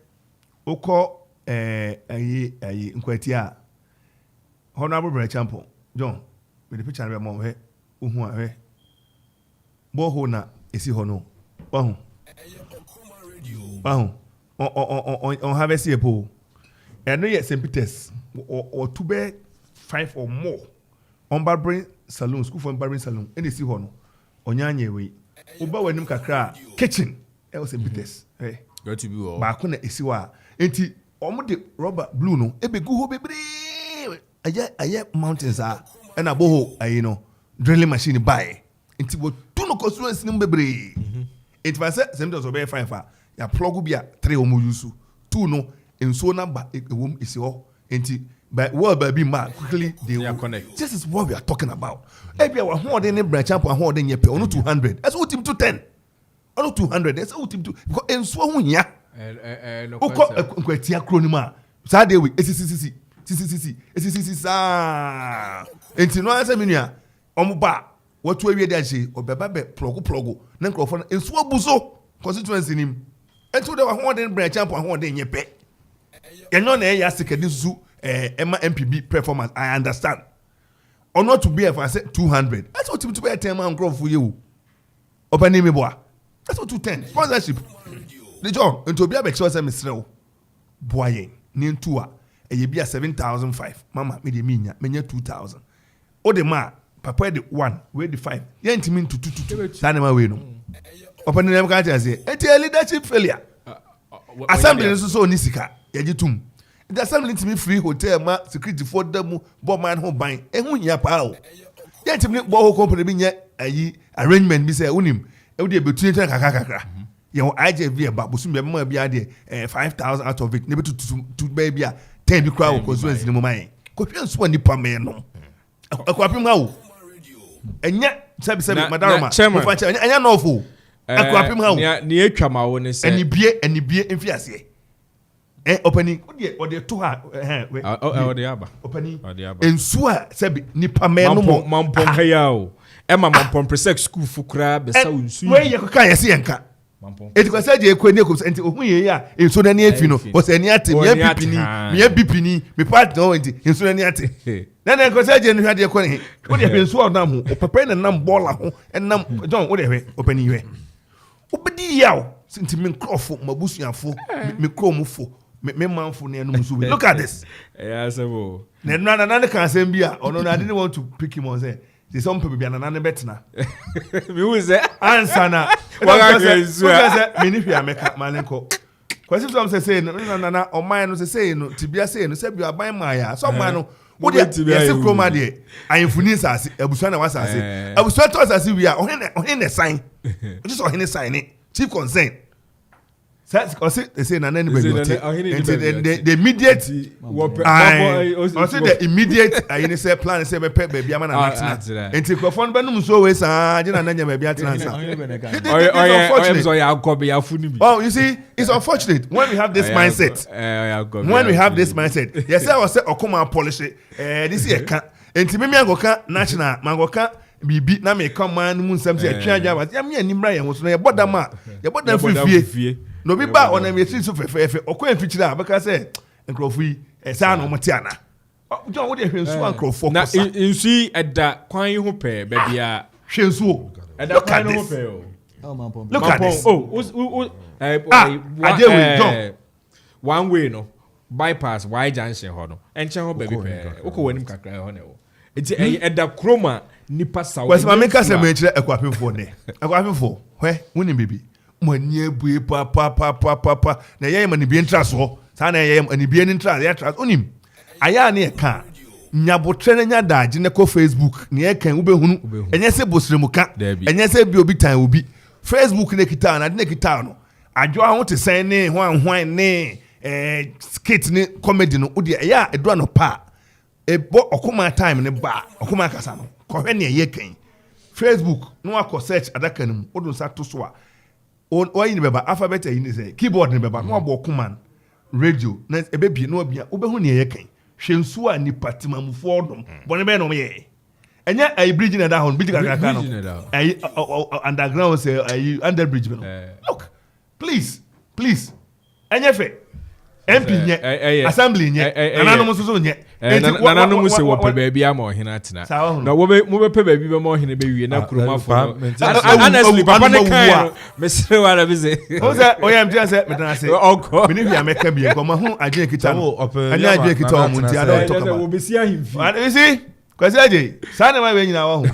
okọ ayi nkwati a honorable brother champion John with the picture na mo hwe ohu a hwe boho na esi ho no bahu on have a CFO and no yet St. Peter's or to be 5 or more on Barbary Saloon, school for Barbary Saloon, and they see hono on Yanye way. Uba when him kakra kitchen, else St. Peter's. Hey, got to be all. Bakuna isiwa. Enti, omo de rubber blue no, ebe guho bebre. Aye mountains are, and a boho, you know, drilling machine buy. Enti wo do no constituency no bebre. It was St. Peter's obey 5 ya plug be 3 omo yusu 2 no in so number wom is all enti by word by be man quickly they are connect. This is what we are talking about. Ebia wa ho den branch up ho den yepe ono 200 that's what team to 10 ono 200 that's what team to because en so ho nya uko nkwati acronym a saa dey we sisi sa enti no answer menua omo ba what we dey ache obeba be plug na nkrofo en so abuso constituency nim enti de wa ho den branch up ho den yepe yenyo na ya sekedi su Emma MPB performance I understand or not to be if I say 200 that's what to be a 10 man grow for you open me boy that's what 210 sponsorship the job and to be a big source Mr. boy near 2 e be a 7,005 mama me de minya menya 2,000 o de ma papa de 1 we de 5 ye ntimi to 2 that na we no open them can't say it leadership failure assembly so ni sika ye gitum the assembly to me free hotel ma security for them bo man ho ban ehu hia pa o ye ntimi bo ho company bi nya ayi arrangement bi say unim e de betu ntena kakakakra ye ho IJV e ba bosu me ma bi ade 5,000 out of it ne betu to baby a 10 bi kwa wo constituency ni mo man Kofi Ansong nipa me no akwapim ha o enya sabi madaroma mo fa enya no fo akwapim ha o ni atwa ma wo ne se enibie mfiase opening o de to ha o de aba opening ensu a sabi nipa me no mo mampon kaya o e ma mampon presex school fukra be sa unsu we ye ka ye se yenka eti kwa saje ekweni ko enti ohun ye ya ensu na ni afi no o se ni ate me bipini me part no enti ensu na ni ate na ko saje ni hwade ko ni o de ensu o nam ho o papa na nam bola ho enam John o de hwe opening hwe obedi yaw sinti me nkrofo mabusuafo me kromfo me manfo ne no musu look at this yeah sebo na kan asem bia ono na I didn't want to pick him on say they some people bia na betna me who say answer na say me ni hwia meka malenko kwasi some say na o man no say no tibia say no say bia ban man ya so man no wo de yes kroma de ayefuni sase abusua na wasase abusua to sase wi a ohene sign just ohene sign it chief concern they say na anybody the immediate the immediate I say plan say be baby am na natina enti crofon be no so we sa je na nya baby atina oh you see it's unfortunate when we have this mindset yes I was say Okoman polish this year can enti me agoka national mangoka bibi na me come man mu nsam say atwa agya ya me animra ye ho so na ye bodam a ye bodam fie no bi ba ona me tiri so fefefe okwa mfikyira abaka say nkrofo yi sa na omoti ana John wo de hwensu ankrofo na nsu eda kwan ho pe ba bia hwensu eda kwan ho pe o look at this John one way no bypass y junction ho no enche ho ba bi pe okọ wanim kakra ho ne wo enti eda kroma nipa sawo kwesi ma meka se me kire akwapemfo ne akwapemfo hwe woni bibi mani ebue pa na ye mani bi ntra so sa na ye mani bi ntra ya tra onim aya na ye ka nyabotre na nya daage ne ko Facebook ne ye kan ubehunu enye se bosremu ka enye se bi obi tan obi Facebook ne kita na de ne kita no adwo ho te sen ne hwan ne skit ne comedy no odi ya edo no pa ebo Okoman time ne ba Okoman Kasa no ko hwe ne ye kan Facebook no akọ search adaka nim odun sa to so a o yin beba alphabet yin say keyboard ne beba no abo Okoman radio na ebebie no bia obehu ne ye kan hwensu a nipa timamufo dom bone be no me enya a bridge na da hon bridge kakaka no underground say under bridge no look please enya fe MP nye assembly nye nananom so nye nananom se wo pe baabi ama ohina atena na wo be pe baabi be ma ohina be wie na kurumafo honestly papa ne kan me sere wara be say o say oyam tia say metana say me ni bia meka bia ko ma hu agye kita no anya agye kita o munti ada to kaba wo be si ahimfi you see kwasi agye sa na ma be nyina wa hu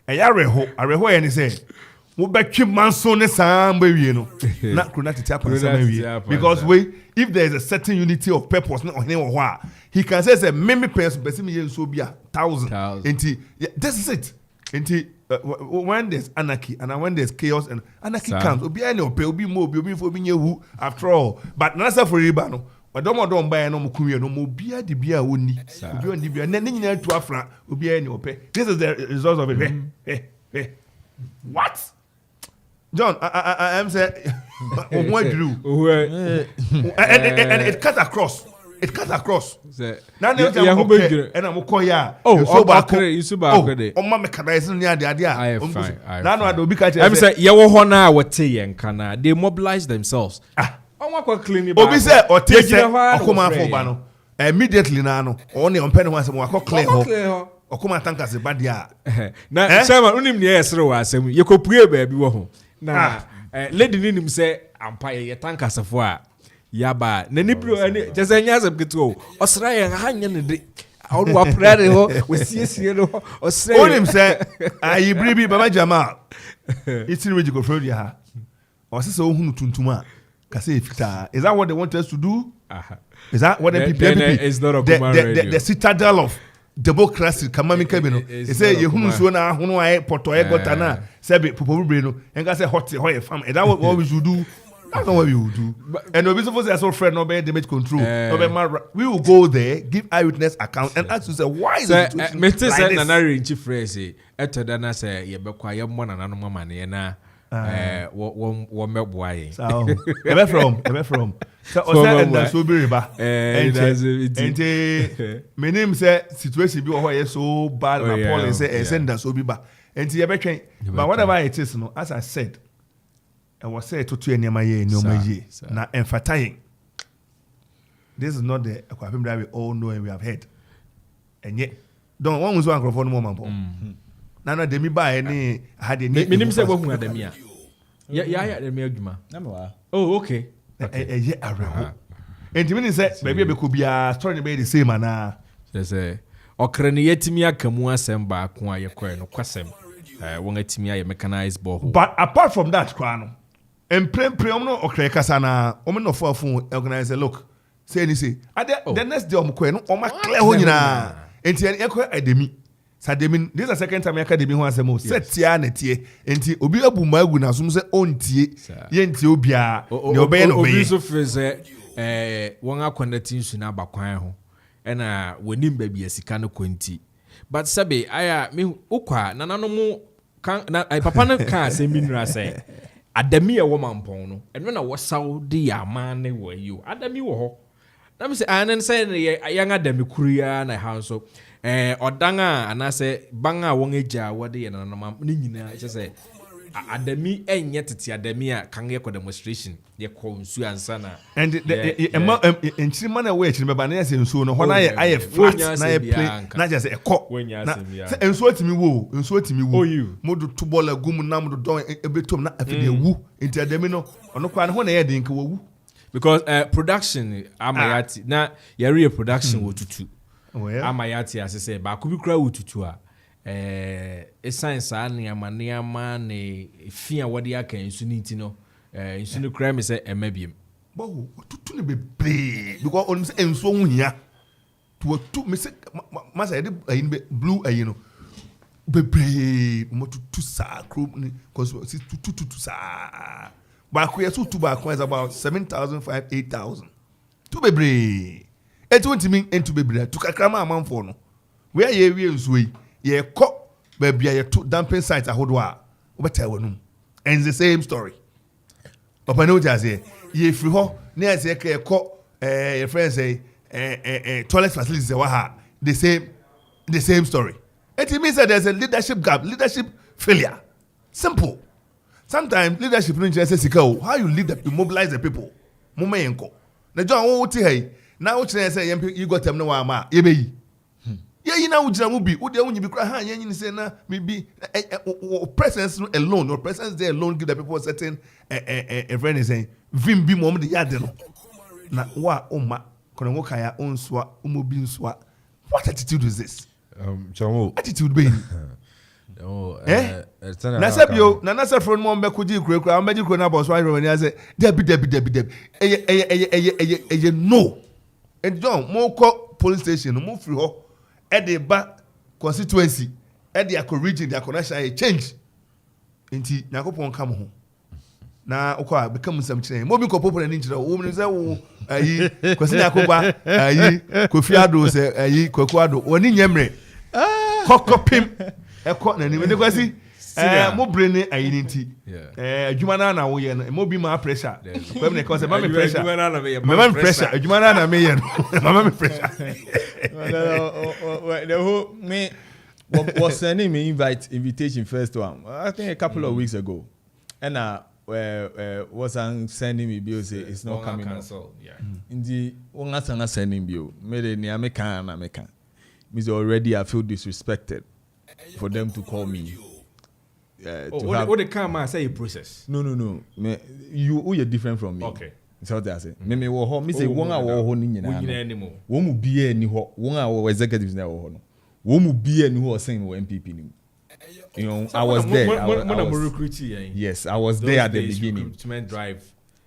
eya reho ye ni say wo betwe manso ne samba wie no na krona tete apansa ma wie because if there is a certain unity of purpose na ohene wo ho a he can say me person me yenso bia 1000 enti this is it enti when there's anarchy and when there's chaos and anarchy comes obi any ope obi mo obi fo obi nyewu after all but na say for riba no odom ba no mo kunwe no mo bia de bia oni obi oni bia na nyina tu afra obi any ope this is the result of it what John, I am saying, and it cuts across. It cuts across. Now they are okay, and I'm going ya. Oh, so back, you so back. Oh, my God, is near the idea. I am fine. Now I do because I'm saying, you wanna what say and kana they mobilize themselves. I want to clean it. Obi say or take Okoman for bano. Immediately now, only on penny once more. Clear. Okoman tanka se badia. Na chairman unim ne yesre wa asem ye kopue baabi wo ho. Na lady nim say ampa ye tanka sefo a yaba na ni pro ani jese nya asem keto osra ye hanya ne de awdu wa prade ho wasiesie no osra unim say ayi bribi baba jama itin reji go frodi ha osese ohunu tuntuma kase efita is that what they want us to do is that what the people is not a the citadel of democracy kamami kabino e say yehunu so na hono aye poto e gota na sebe popobre no enga say hot ho e fam and that what we should do that's not what we will do and we supposed to so friend no be damage control no be we will go there give eyewitness account and ask you say why is it me say na range phrase etoda na say ye be kwa ye mo na no mama ne na wo meboaye so ebe from so and so be riba and me name say situation bi ho so bad na Paul say send that so be ba and ye betwen but whatever it is no as I said I was say to enema ye na emphasizing this is not the equipment that we all know and we have heard and yet don't one was one for no moment na demi ba any had any minim say bohu ademi a ya ademi adwuma na me wa oh okay ye areho enti mean say baby be ko bia story be the same na say okre ne yetimi akamu asem ba ko aye kɔ no kwasem won atimi aye mechanized borehole but apart from that kwa no emprem no okre kasa na o me no for organize look say ni say the next day o mo kɔ no o ma clear ho nyina enti e kɔ ademi Sademin, this is the second time I can be one more set tianity, and Obi Abu Magu na some say on tea, Yenti Obia, your band Obi so phrase one up on the team soon about Quaho, and when him baby a Sicano Quinty. But Sabe, I me Uqua, Nanano can Papa can say Minra say, Adamia woman pono, and when I was Saudi, a man were you, Adami wo. Let me say, I then say a young Adami Korea and a house. Odanga anase banga won eja wode ye nanoma ni nyina che se adami enye tete adami a kan ye ko demonstration ye ko nsu ansa na and enchirima na we enchirima ba na ye se nsu no hona ye aye flat na ye play na je se ekọ na ensu atimi wo modu to bola gum na modu don ebetom na afide wu enti adami no ono kwa ne ho na ye de nka wu because production amayati na ye re production wo tutu amayati asese ba ku bi kura wututu a science aniama ne fia wode aka nsu ni nti no nsu ni kura me se emabiem bo tutu ne bebre because on say ensu hu hia to me se masa e de blue ayi no bebre mo tutu sa kro ni cause tutu sa ba ku yesu tu ba ku is about 7,500 8,000 to bebre it won't mean into baby to kakrama amanfo no where ye wie nsuo yi ye kɔ baby ye to dumping site ahodo a obeta wanum and the same story papa no just ye free ho na ye ka kɔ your friend say toilet facilities the same story. It means that there's a leadership gap, leadership failure. Simple. Sometimes leadership no just say how you lead you mobilize the people. Momenko. Na John wo ti hey. Na wo kire say you got them no wa ma ye be yi. Ye na wo jira mu bi, wo de wo nyi bi kra ha ye nyi say na me bi presence alone, or presence there alone give the people a certain a friend is saying vim bi mom de yade no. Na wa oma kono wo kaya onswa umobi nswa. What attitude is this? Chamo. Attitude be. Na sebio na se front mo mbeko ji kura o meji kura na boss why when say debi eye no. And John mo ko police station mo free ho e dey ba constituency e dey akọ region dey akọ national change nti Yakopon come ho na ukwa become some change mo bi ko popular ni njira wo mo say wo ayi kwasi Yakoba ayi Kofi Ado say ayi Kwaku Ado oni nyemre kokopim eko na ni me kwasi mo brain ayi ni nti adwuma na wo ye no mo bi ma pressure kwem ne cause ma me pressure me pressure adwuma na me ye no mama me pressure the whole me was sending me invitation first one I think a couple of weeks ago and was sending me bill say it's not coming cancel in the one sending bill me ni American me already I feel disrespected for them to call me what the come say you process no me you're different from me okay so what I say me wo ho me say won a wo ho ni nyina wo mu bia ni ho won a wo executives na wo ho no wo mu bia ni ho sen wo MPP ni you know I was there yes I was there at the beginning recruitment drive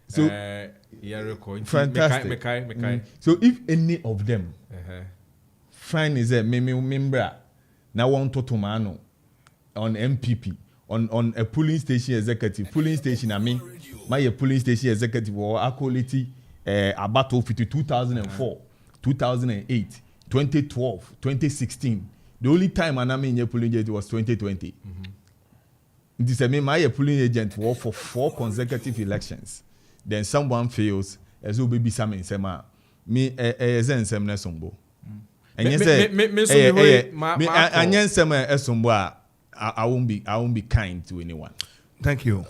so fantastic so if any of them fine is there me membra na won totomano on MPP on a polling station executive polling station I mean my polling station executive or quality about 2004 2008 2012 2016 the only time I mean your polling agent was 2020 this I mean my polling agent worked for 4 consecutive elections then someone fails as will be some in sema me zen semna sombo and yes me anyen sema esombo I won't be kind to anyone. Thank you. He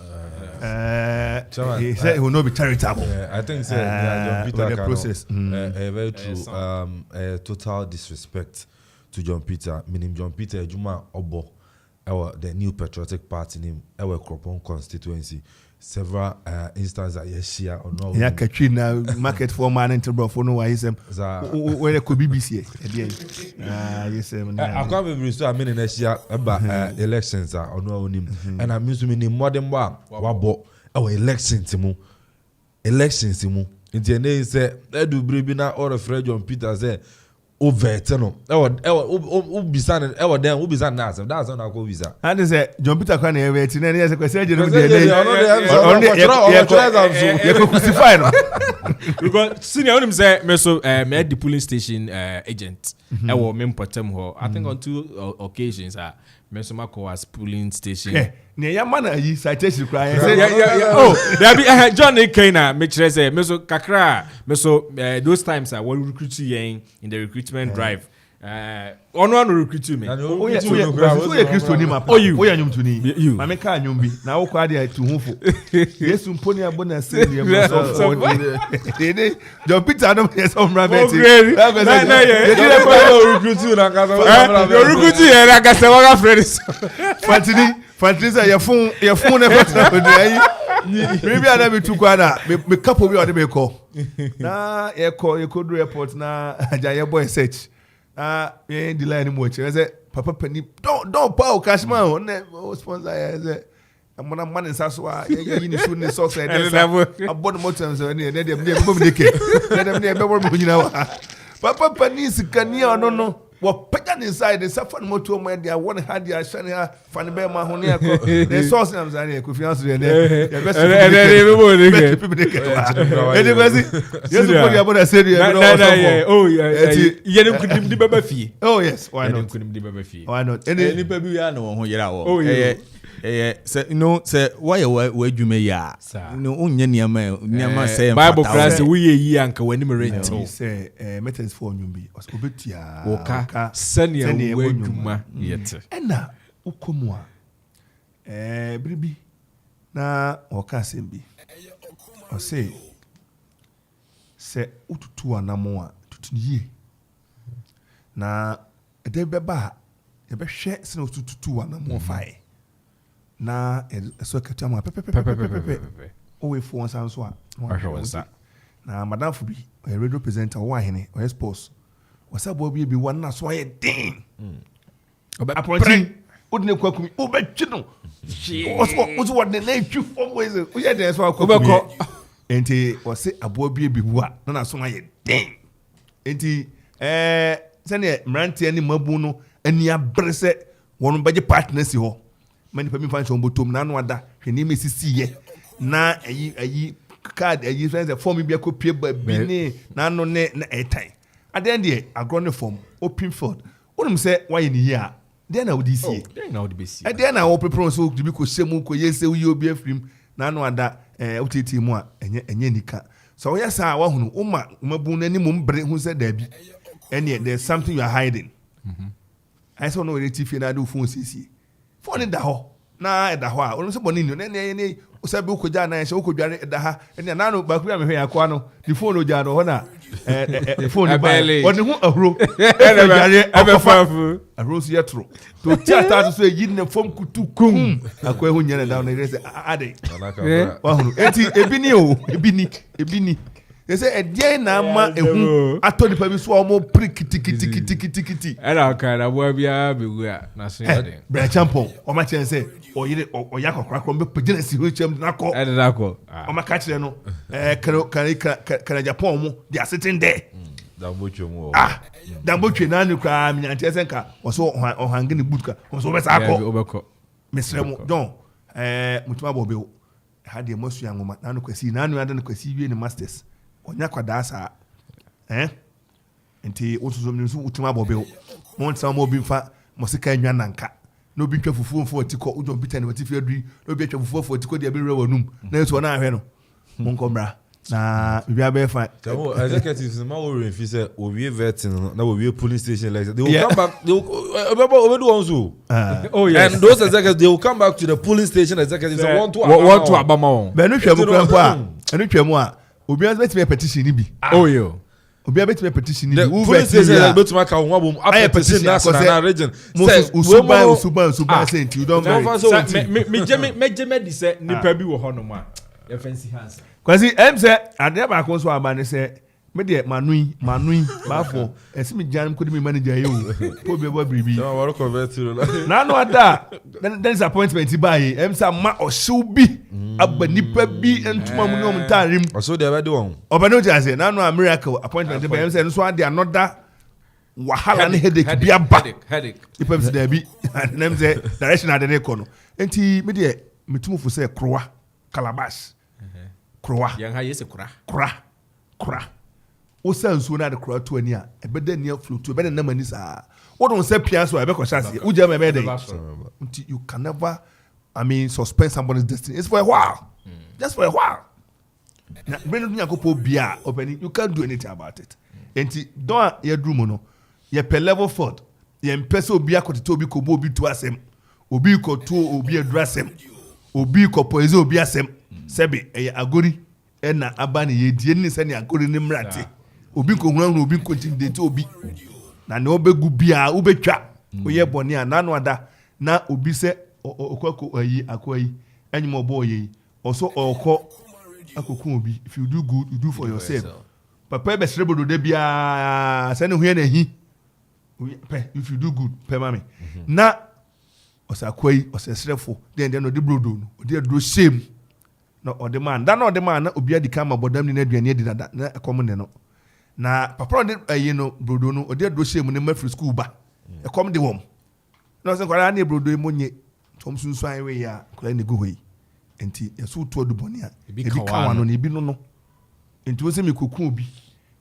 said he will not be charitable. I think John Peter the process. Very true. Total disrespect to John Peter. Meaning John Peter Juma Obo, the New Patriotic Party name, our Kropon constituency. Several instances that yes share or no. Yeah, Katrina market for man into for no why him. Where could BBC? Yes, I can't be so I mean next year about elections or no him. And I'm using in modern bar wabo our election timu. Elections timu. In the name say Edu Bribina or Fred John Peter say over no. Ubisan ever then Ubisan that's not our go visa. And say John Peter can ever tin any as question because senior him say me so me the polling station agent e wo me importem ho I think on 2 occasions me so mako as polling station ne ya man yi citation cry oh there be John Ekena me kire say me so kakra me so those times I will recruit you in the recruitment drive ono recruit me oh you Christo ni mapa oh you nyum tuni ma me ka nyum bi na wo kwa dia tu hufo yesu mponi abona say dem so dey John Peter no yes on rabbit na you recruit you na kasa you recruit you na kasa wa friends Fantini say your phone na dey maybe I never took one me couple we on the call na e call do airport na ajaye boy search the line anymore. I said, Papa Penny, don't power cash man. Sponsor, I said, I'm gonna man in Saswa. You should the sauce. I bought motor so near them Papa Penny is Kania, no. What pagan inside the Safan motor when they are one had their shania, Fanny Bear Mahonia, the sauce names are Kofi Ansong oh yes, why not? Why not? Any people we are no who you are. Oh yeah. say no say why we adwuma ya no onye niam say Bible class we yi anka wani merento say methods for nyumbi obetua woka sania we adwuma yete ena ukomu a bribi na woka sembi o say ututu anamo a tutunye na ede beba ebe hwe se na ututu anamo fae na so kata ma pepe o we fo onsa so a wonsa na madam fu bi radio presenter wo ahene o sports wasa bo bi wan na so aye den approaching odine kwakumi o be twi no o what the name twi for ways o ye den so akọ enti wase abo bi wa na so aye den enti sene mrantie ni mabu no ani abrese wonu beje partners ho mani pa mi fan so botom na no ada hwene mesisi ye na ayi card ayi friends form bi akopie ba bi ne na no ne na etai ade ndie agrone form open field wonum se why ni here dey na odi sie na odi besi ade na wo prepare so dibi ko shemu ko yese wi obi afrim na no ada otiti mu a enye nika so wo yesa wa hunu uma mabu na ni mu mbre hu se da bi ene there's something you are hiding I saw no relative na do phone sisi phone da ho na da ho a onu se boni ni ne o se bi ukoja na se ukodware da ha ene na no ba ku ya me hwe akwa no di phone oja no ho na phone ba oni hu ahuro ebe fafu ahuro si yetro to tiata so yi ne fom kutu kum akwa hu nyane da no ire ade wa hu enti ebini ese edie na ma ehu atoni pa bi so omo prikiti era ka na bo bia bewu a na so yade bra champion o ma chense o yire o yakokra kro mbe pagina si ho chem na ko ede na ko o ma ka kire no kan Japan mu they are sitting there dambochwe na ni kwa minyante senka o so o hangini butka o so be sa ko mesremo don mutuma bo be ha de mosu yango na no kwasi na no ade no kwasi wie ni masters onya kwadasa enti otuzo mnisu utima bobe mo nsa mo bi fa mo sika nwa nanka no bi twa fufu mfo otiko ujo Peter ne wati fi adui no bi twa fufu otiko de bi rewa num na yeso na ahwe no mo nkomra na bi abe fa tamo executives ma wo refi say owie vetting na owie police station like they will come back they will do onzo oh yes and those executives they will come back to the police station executives want to abama won be no twemu krampo a enu twemu a obi a bet me petition ni bi oh yo obi a bet me petition ni bi who police station bet me ka won bom petition national region say usuba say you don't me di say nipa bi wo hono ma ya fancy hands kwasi say ade ba ko so abane say me de manui bafo esi mi jan ko di mi manager ye o po be bo bribi na waro convert na no ada then disappointment buy say ma o bi abba nipa bi entuma mu no mtarim so dey be won obano jase na no miracle appointment be say so ade another wahala ne headache bi aba headache ipa bi da bi nem say direction ade ne ko no enti me de metumu fo say krowa calabash krowa yan ha yese kra o sanso na de kra to ani a ebeda ne float ebeda na mani sa wo don say pia so ebe ko chase wo je me be dey you can never suspend somebody's destiny. It's for a while. Just for a while. Now, when you go bia opening, you can't do anything about it. Enti don't ye dream no. Ye per level 4. Ye mpese obi akotito obi ko bo obi to asem. Obi ko to obi adrasem. Obi ko poezi obi asem. Sebe eye agori na abani ye die ni se ni agori ni mrate. Obi ko hunu obi ko intimidate obi. Na ne obegu bia obetwa. Oye boni a na no ada na obi se okoko ayi akoyi anyimo obo yi also oko akokun obi if you do good you do for yourself papa be serebodo de bia se ne hu na hi if you do good pe mame na osakoyi oseserefo den no de brodo no de dro shame na ode man na obi adi kama bodam ni na aduane adi na ekom ne no na papa de ayi no brodo no ode dro shame ne mafri school ba ekom de wom na se kwara na brodo emonye tom sunsu anwe ya kwara ne go yi enti yeso to do boni a ebi kawa no ne bi no enti wo se me kokun obi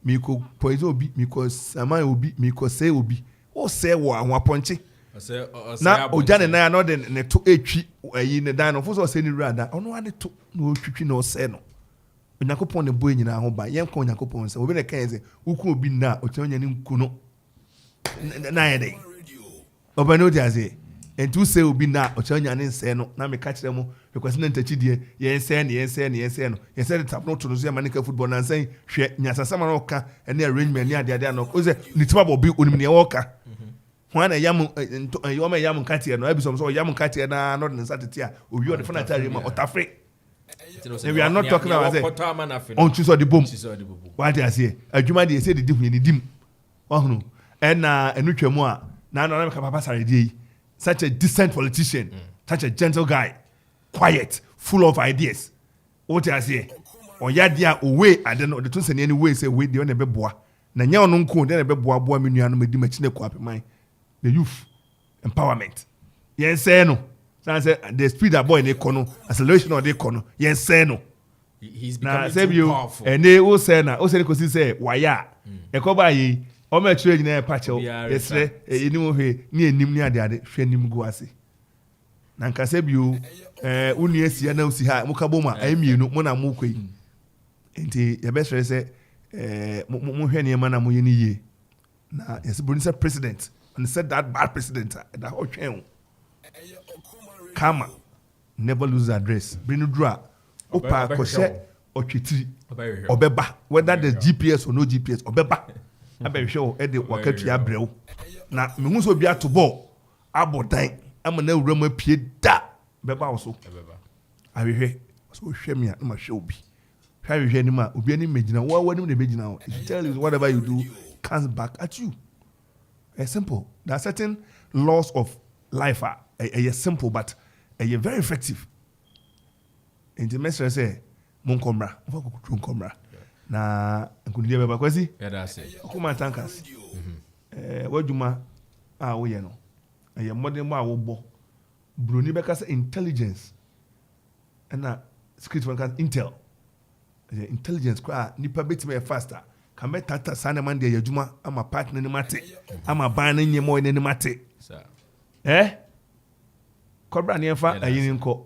me ko poison obi me ko saman obi me ko say obi o say wo ahun aponche na ogya ne nan no de ne to etwi ayi ne dan no fo so se ni rada ono ade to no twitwi no se no Onyankopon ne boy nyina ho ba yen ko Onyankopon se obi ne kan se wuku obi na o chen nyane nku no na yede obano dia ze entu se obi na o chen nyane nse no na me ka kire mo because na ntachidie yen se no yen se the tap no to no so America football na nsen hwe nyasasama no ka ene arrangement ni ade no o se ni tiba bobi onim ne woka Juana yam yoma yam katia no ebisom so yam katia na no den satete a obi o de fana tare ma otafre. We are not talking about on choose the boom. What I say adwuma de say de hu ni dim. Ohunu na enu twemu a na no ka papa sare dey such a decent politician, such a gentle guy, quiet, full of ideas. What I say oya dia owe ade no de to se ne any way say we de na be boa. Na nya ono nko de na be boa boa menu anu medi machi na ko apeman. The youth empowerment. Yes, say no. Say the speed that boy in the corner, acceleration of the corner. Yes, say no. He's becoming too powerful. And they all say na. All say because he say waya. E ko ba yi. O me try na patch o. Yes, eni mo he ni enim ni ade ade hwe nim go ase. Na nka say bi o unu esi na usi ha mo ka boma amienu mo na mo kwai. Enti ye be sure say mo hwe ne ma na mo ye ni ye. Na yes Brunisa president. And said that bad president that whole chain Kama never lose address. Bring dra opa koshe otwitiri obeba whether there's GPS or no GPS obeba abehwe e de wakatu ya brew na me hu so bia to ball abodan ama na wura ma pie da beba wo so abehwe so hwe me a na ma hwe obi hwe ni ma obi ani megina wo wani me megina wo tell you whatever you do comes back at you. It's simple. There are certain laws of life are simple, but very effective. In the message say, "Munkomra, munkomra." Na nkundi baba kwesi. Yeah, that's it. Okoman Kasa. Wajuma we no. Modern ma wo bo. Bruni beka say intelligence. Na secret one kan intel. Intelligence kwa nipa betime faster. Kame tata sana man de yadwuma ama partner ni mate ama ban na nyemo ni mate kobra ne fa ayin nko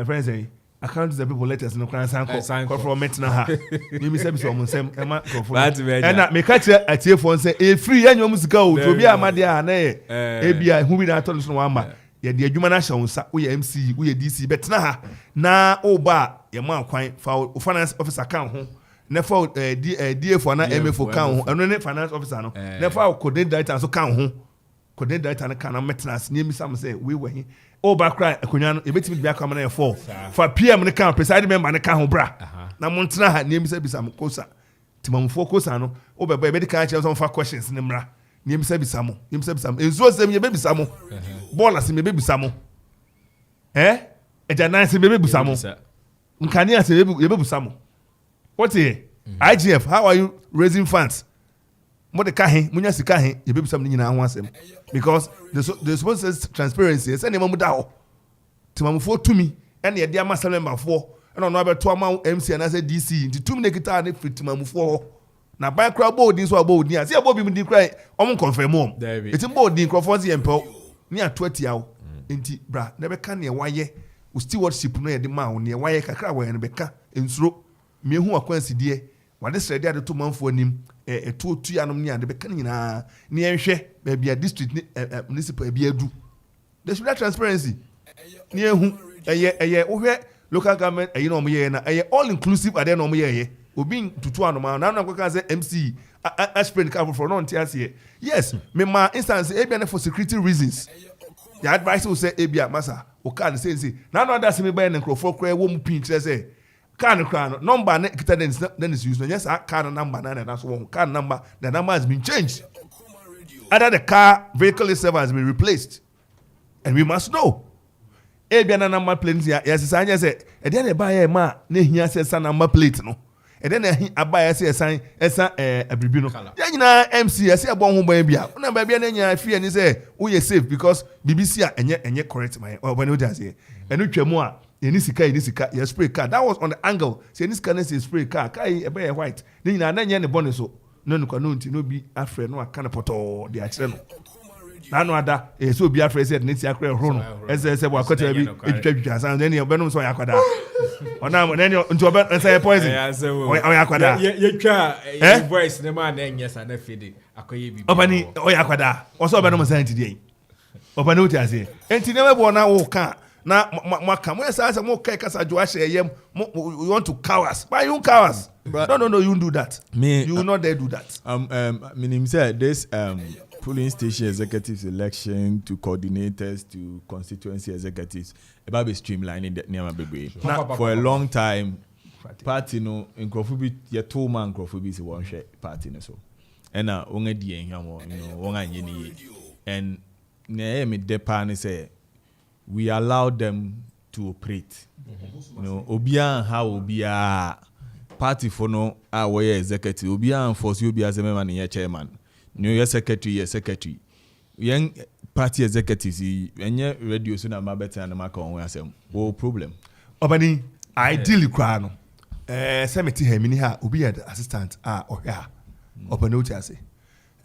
friends I can't the people letters no kran sanko from metina ha mi se bi so mo nsem e ma for na me ka kire atie fo nse e free yanyo musika o to bi amade a na e bia hu bi na to so no ama ye de adwuma na hye wonsa wo ye MC wo ye DC betina ha na o ba ye ma kwan fa finance officer kan ho nefa DF na MFO kan ho eno ne finance officer no nefa coordinate director so kan ho coordinate director na kan na maintenance ne mi sam say we were o ba cry akonya no ebetimi bia ka na e4 fa PM ne kan presiding member ne kan ho bra na montena ha ne mi say bisam kosa timamfo kosa no o beba e be kan cha so fa questions ne mra ne mi say bisam enzo sem ye be bisam ball as me be bisam eja nan se be bisam nkani as ye be bisam. What here? IGF, how are you raising funds? What the kahin, munya si kahin, you be something in our answer. Because the supposed says transparency, it's any moment out. Timamfo to me, and the dear master member 4, and on about 2 amount MC and I said DC, into 2 minute guitar and fit Timamfo. Now, by crowd board, this was board near. See a Bobby with cry, I'm confirm mom. It's a board in Crawford and Paul near 20 hours. Inti, bra, never can near why ye, who still worship near the mound near why kakra and Becca in throat. Me hu akwansi die wade srede ade to manfo anim to anom ni ade beka nyina ni enhwe ba bia district municipal bia adu there should be transparency ni ehu eye ohwe local government no mo ye na all inclusive ade no mo ye obi tutu anom na na kwaka say MC aspirant cover for no ntiase yes me ma instance e bia na for security reasons the advice will say e bia masa o kan say na no that me buy na crofo kra wo mu pin kire say can number then is used. Yes, car number and that's one car number. The number has been changed. Either the car vehicle itself has been replaced, and we must know. Ebiana number plate here. Yes, I say. And then buy a ma. Ne here says number plate no. And then I buy a sign. Esa a bribino. Yeah, you know MC. I say a bon baby. Una baby na nya free and say we are safe because BBC enye correct my. When you just say. And you twemo Yenisika, you spray car. That was on the angle. Say this can say spray car. Kai a white. Then you know, so no be afraid. No, I can't put all the actual. na no ada so bia frɛ sɛ ne ti akra horo no ɛsɛ wakɔtɛ bi etwitwa san then you benom so yakwada ona mo then nti obe say poison yakwada yetwa voice ne ma na enye sa na fede akoye bi obani yakwada oso obenom san ti dey obani uti ase enti ne mebo na wo ka na maka mo say say mo kai kasa jo ahye yem you want to cowards why you cowards no you do that you will not dare do that meaning say this polling station executives election to coordinators to constituency executives about be streamlining the near baby for a long time party no nkrofo bi ye two man nkrofo bi se won hwe party no so and na onga die hwa mo won anye ni and na me depa ne say we allow them to operate obia how obia party for no we executive obia force obia se me man ye chairman New secretary. Young party executives, any radio soon am better and mark on asem. No problem. Obani, ideally crano. Semeti hemini ha ubi assistant or ya. Open no say.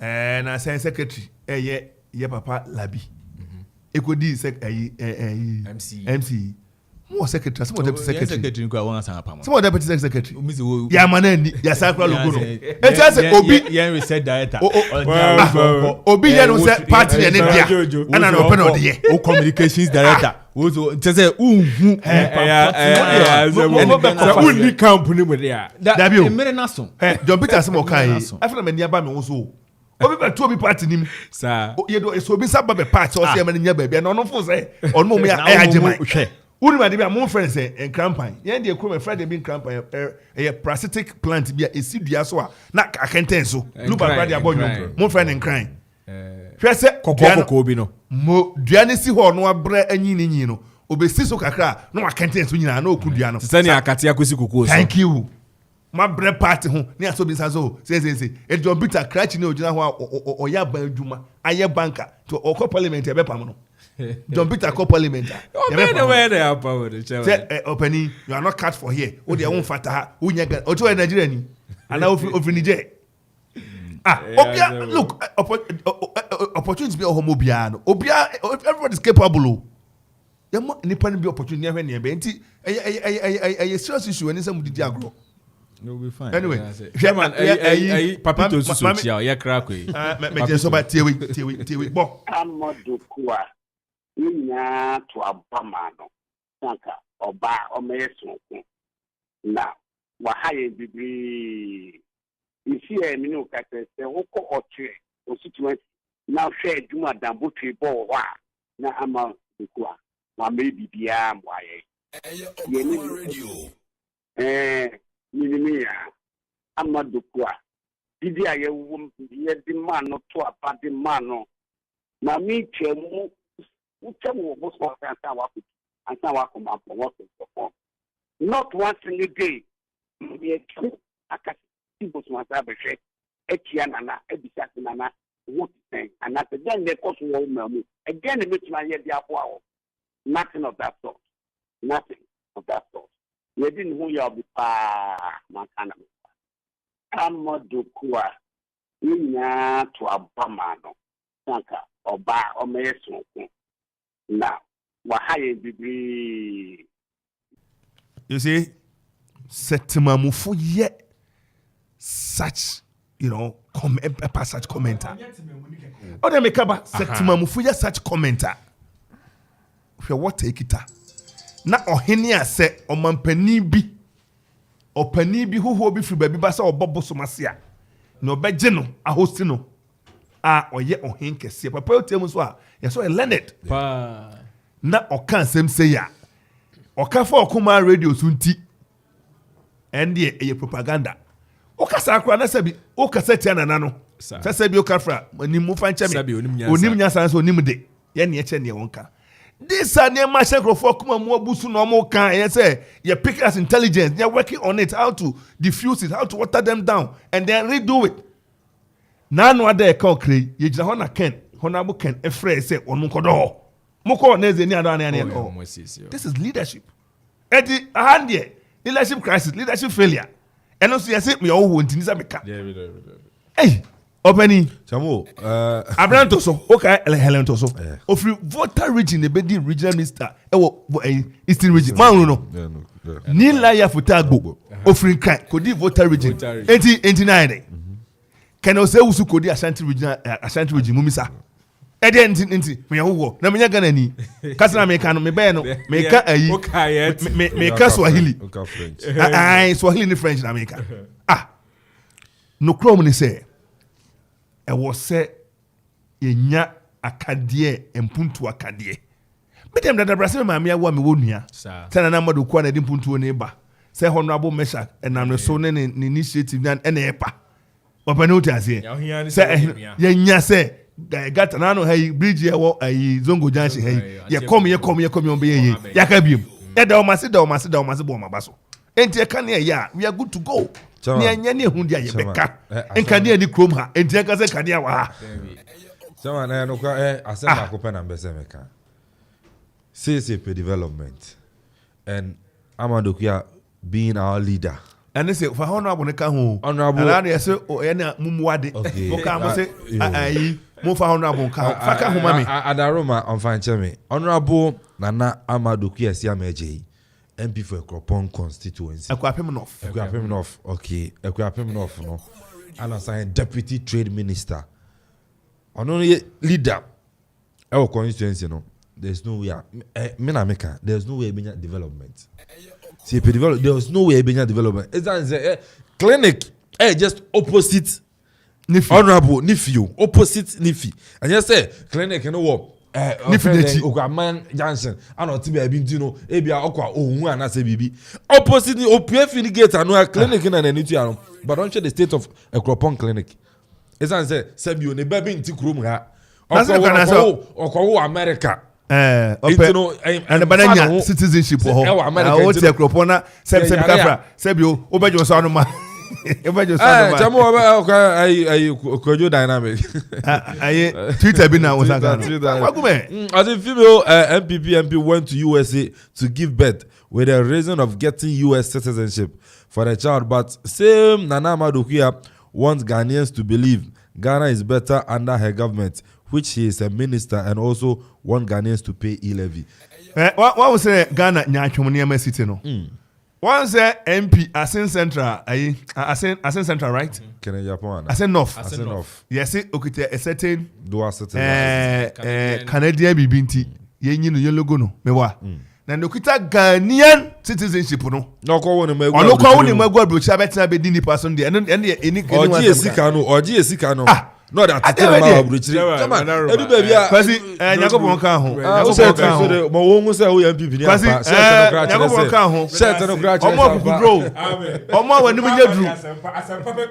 And I say secretary, ye papa labi. Ekodi MC. More secretary, some deputy secretary. Some deputy secretary. Ya maneni, ya sakra logo. It says Obi. Yeah, said director. Obi ya no say party ya dia. Ana no open on the o communications director. O say unni company with there. That be mere naso. John Peter some kai. I feel me nearby me also. Obi be to obi party nim. Sir. Ye do so obi sabba be party o say me nya ba bia no fo say on mo me ajema. Uni ma de bia mo friends en crampan. Yen de ekro me friend de bin crampan a parasitic plant bia esidua so a na akenten so. Lupa brother abonyo. Mo friend en cran. Hwe se kokoko bi no. Mo duane si ho no abre anyi ni no. Obesi so kakra na wakenten so nyina na okudua no. Sani akate akosi kokoko so. Thank you. My bread party ho ni aso bi so say e John Peter Cratch ni ogina ho oya ban adwuma aye banker to okọ parliament e be pam no. John Peter call parliament. Where they are power the chair. Say opening you are not cut for here. O de won fata ha. O nya o to Nigeria ni. Ana ofri Niger. Obia look opportunity be homo bia no. Obia everybody is capable. Yamo nipa ni be opportunity ahwe ne be nti eye serious issue ani sam didi agro. You'll be fine. Anyway, Chairman, Papito Susuchia, ya crackwe. Me just about tiwi bo. Amadukua. Ina to abamano. Sanka oba omeso. Na wa haye bibri. Isi e minu kate se hoko otre constituency. Na share duma dambo tribo wa na amadukua. Ma me bibia mwaye. Okoman Radio. Minimia Amadukua. Didi aye di mano to apadi mano. Na mi chemu uchemu boss wa ansa wa kuma for what is perform. Not once in a day. Me chu akasi boss wa sa behwe etia nana ebisa nana what thing and at then they cost wo mamu. Again me tuma ye dia boa. Nothing of that sort. Nothing of that sort. We didn't know you be makana. Amadukua. Ina to abamano. Sanka oba omeso. Now, wahaye bibri. You see, Setimamufu yet such, such commenter. Oh, they make up Setimamufu yet such commenter. What take it? Na ohini ase omampani bi opani bi huhu obi firi baby ba se obobo somasia na obeje no ahosti no oye ohin kese papa otem so ye so learned Pa na oka nsem se ya oka fa Okoman radio sunti ende ye propaganda oka sa akra na sabi oka setia nana no sabi oka fra ni mu fa nchame onim nyasa so onim de ye ne eche ne wonka. This are near my for Kuma Busu normal kind. Yes, you pick as intelligence. They're working on it, how to diffuse it, how to water them down, and then redo it. Now, no other concrete. You just want to Ken, Honorable Ken, a phrase say, on Mukodo. Moko This is leadership. Eddie, a hand here. Leadership crisis, leadership failure. And also, I said, me all want in Zabeka. Hey, Opening. Chamo, Abranto so. Okay, Helen to so. Ofri voter region the bedi regional minister. Eastern region. Man no. Ni la ya futagbo. Ofri kan kodi voter region. 89. Can I say usu kodi Ashanti region mumisa. Ede enti me yawo na me nya Ghana ni. Kasa na me kan no me be no. Me ka ayi. Me ka Swahili. Ai Swahili ni French na me ka. No chrome ni say e was say yenya akadie empuntu akadie. Betem da brase ma me awa me wonua. Say na madu kwa na di mpuntu ne ba. Say honorable Mesha enam so ne initiative na e pa. Opa no tiase. Say yenya say gata na no hey bridge e wo ayi zongo janshi hey. Ye come on be ye. Yaka biem. E da o mase bo ma baso. Enti e kan ya we are good to go. Ni anya ne hu dia ye beka enka ne ani krom ha enti aka se kania wa ha Chama na no kwa asema akopa na mbese meka CCP development and Amadokia being our leader and say for honorable ne ka hu honorable and I say o ye na mumuade mo ka mo say ayi mo fa honorable ka fa ka hu mami adaroma on fan cheme honorable Nana Amadokia si ameje MP for Okoman constituency. Ekwapem North. Okay. Ekwapem North no. And assign deputy trade minister. Only leader. Our constituency no. There's no way. There's no way being development. See, there's no way being development. It's that clinic. Just opposite. Nifi. Honorable Nifi. Opposite Nifi. And just say clinic. You know what? Okoman Johnson ano ti be bi ntino e bia okwa ohun anase bibi opposite ni opie finigate anu clinic na na nitu anu but don't share the state of Okoman clinic esan say bi oni ba bi nti krom ha okwa America ntino and bananya citizenship ho o ti Okoman na se bi kafra se bi o bejo so anu ma Chamo I Kojo dynamic. Twitter be now. As a female MP went to USA to give birth with the reason of getting US citizenship for the child, but same Nana Amadokia wants Ghanaians to believe Ghana is better under her government, which she is a minister, and also want Ghanaians to pay e-levy. What was Ghana Nyachomoniama City no? Once MP Asen Central, Asen Central, right? Can Japan? Asen North. Asen North. Yes, okay, a certain certain Canadian Bibinti, Yen logo no, mewa. Na nokita Ghanaian citizenship no. No ko woni magwa. Ono ko woni magwa bro cha betina be dini person there. And any Oji esika no. No that ma abruchiri. Come on. Edu baby a. Kwasi Nyakopon kan ho. So mo won say wo MPP ni apa. Kwasi Nyakopon kan ho. Shirt no kra che. Omo kukudro. Omo wanum nyadru.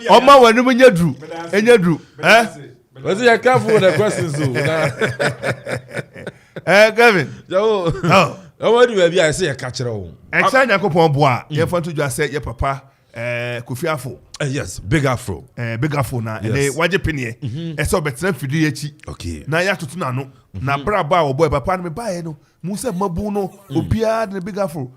Omo wanum nyadru. Enyadru. Was you careful with the questions so. Kevin. Yo. Omo di baby I say e ka kire wo. Echa Nyakopon boa. Ye fanto dwa say ye papa Kofi Afo. Yes, Big Afro. Big Afro na ele waje penie. So betre fidi echi. Okay. Na ya tutu na no. Na bra ba wo boy papa me ba ye no. Mu se mabu no obia de Big Afro.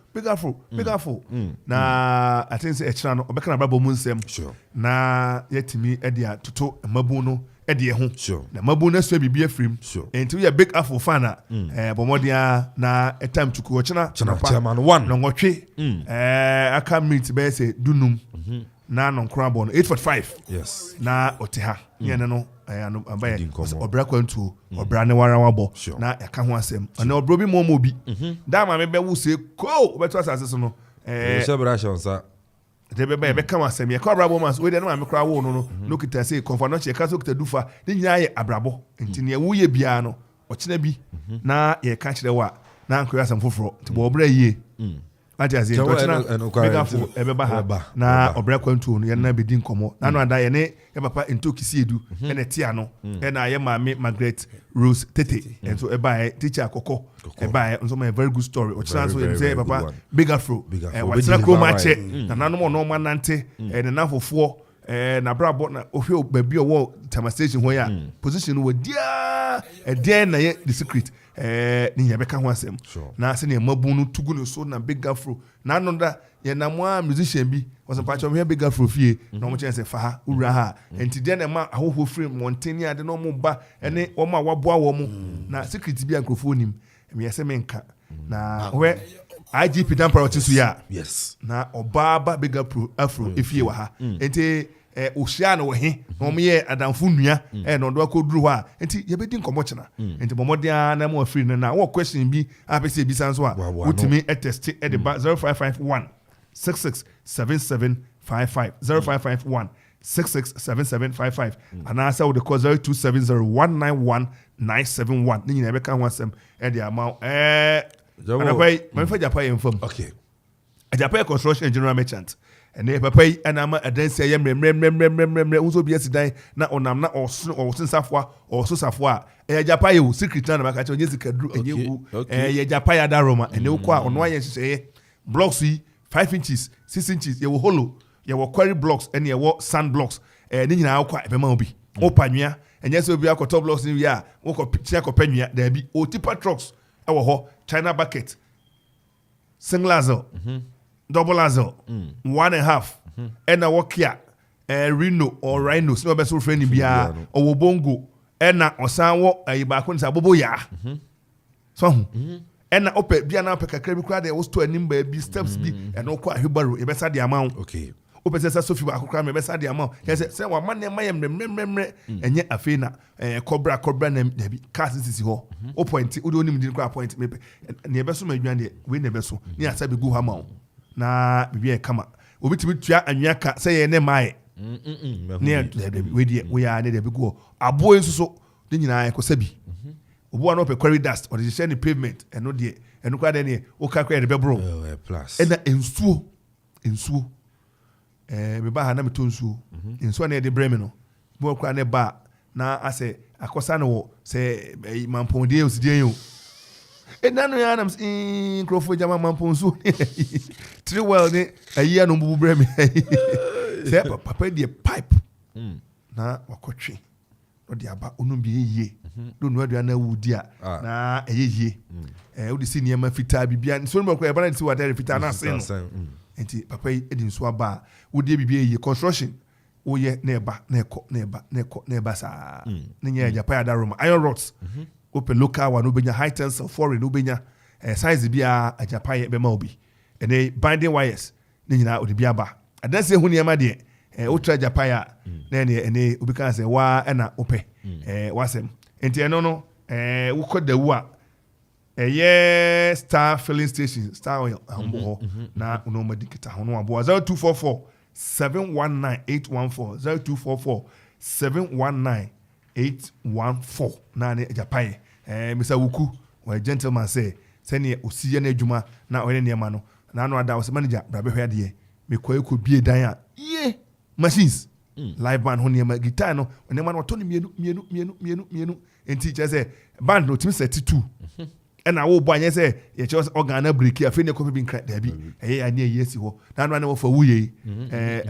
Na I think say echira no obeka na bra bo mu nsem. Sure. Na yetimi e dia tutu mabu no e de ho. Sure. Na mabu no so bibia frame. Sure. Enti we Big Afro fan na bomodia na etam tuku wo china chairman 1. No ngotwe. Aka meet be say dunum. Na non crabon 845. Yes. Na oteha. Yene no anu abaye obra kwantu obra ne wara wabo na yaka ho asem. Na obro bi mo bi. Da ma me be wo se ko obeto asase so no. Shebra shonsa. De be ka asem ye ko abrabo mas we de no ma me kra wo no no kita say confirm no che ka so kita dufa. Ni nya ye abrabo. Enti ne wo ye bia no. Ochina bi na ye ka kire wa na anko asem foforo. Ti bo obra yie. Ajazi megafo ebeba ha na obra kwantu no ye na bedi nkomo na no ada ye ne ye papa entokisi edu ene tia no e na ye maame Margaret Rose Tete enso eba e teacher akoko eba e nso my very good story o chira so ye say papa Big Afro wa chira ko ma che na nanom no ma nante e ne nafofo na brabo na ohwe baby o tama station ho ya position wo dia na den na ye the secret ni ya beka ho asem na se ne mabu no tugu no so na big afro na no da ye na mo musician bi was pa cho me big afro fie na mo chense fa ha ura ha enti den na ma ahoho frame montani ade no mo ba ene wo ma waboa wo mo na secret bi ankrofo nim me yese me nka na we IGP dan priority so ya yes na obaba big afro efie wa ha enti ohyia no he no me ye adamfo nua no do akoduru ho a enti ye bedi nkomo chena enti bomodia na mo afiri na wo question bi apese bi san so a utimi test e de 0551 667755 0551 667755 and answer with the call 0270191971 ni nyina be kan ho asem e de ama anapai manfa japa yemfam okay Japan construction general merchant and they papa and ama adanse ye mremremremremremre unso bi asidan na onam na osun safwa oso safwa Japan you secret na maka che sikadru enyewu ye Japan ya daroma and they ko a ono aye hye blocks 5 inches 6 inches ye wo hollow ye wo quarry blocks and ye wo sand blocks ni nyina akwa ebe ma obi opanwia enye se obi akọ blocks ni wi a wo ko tia ko panwia da bi o tipa trucks e wo ho China bucket single azo double azo 1.5 and a wakia Reno or Rhino so be so friend bia o bongo na osan wo ayiba ko nsa bobo ya so na ope bia na ope kakra bi kra de wo sto anim ba bi steps bi and okwa ahibaro e be sa de amount okay ope se Sophie ba akokra me be sa de amount se wa man ne mayem mremremre enye afi na cobra na bi cars sisi ho o point o do onim din kra point me ne be so madwan de we ne be so ni asa be gu ha ma na bibia kama obitimi tua anwaka se ye ne mai ne we die we ya ne de be go abo enso de nyina ekosa bi obo na ope quarry dust or the share pavement eno de eno kwa de ne o ka kwa de be bro plus ena ensuo me ba ha na meto ensuo na de breme no bo kwa ne ba na ase akosa no se mampon de osidie yo enano ya nam crofo jama mamponso tri well ni ayi anu bubu breme se papa de pipe na wakotwe no de aba onum bi yie do no adua na wudi a na eyeye odi si niam fita bibia so no kwa eba na ti wadare fita na se no enti papa edi nso aba wodi bibia yie construction oye na eba na eba sa na nya Japan Daroma iron rods open local one ubenya high tensile foreign ubenya size bia Japan be ma obi ene binding wires ni nyina odi bia ba adanse hu niam de ultra Japan na ene obi kan say wa na ope wasem enti eno no wo kɔ da wu a Star filling station Star oil ambo na uno madikita ho no abo 0244 719814 0244 719814 na ne Japan Mr. Wuku or gentleman say send osiye na adwuma na oyɛ nneɛma no na no ada was manager brabehwe ade me ko bie dan a ye machines live band ho nneɛma guitar no nneɛma no to ne mienu enti che say band no team 32 na wo bo anya say ye che organ na break afi ne ko bi nkra da bi ani yesi ho na no wo fa wuye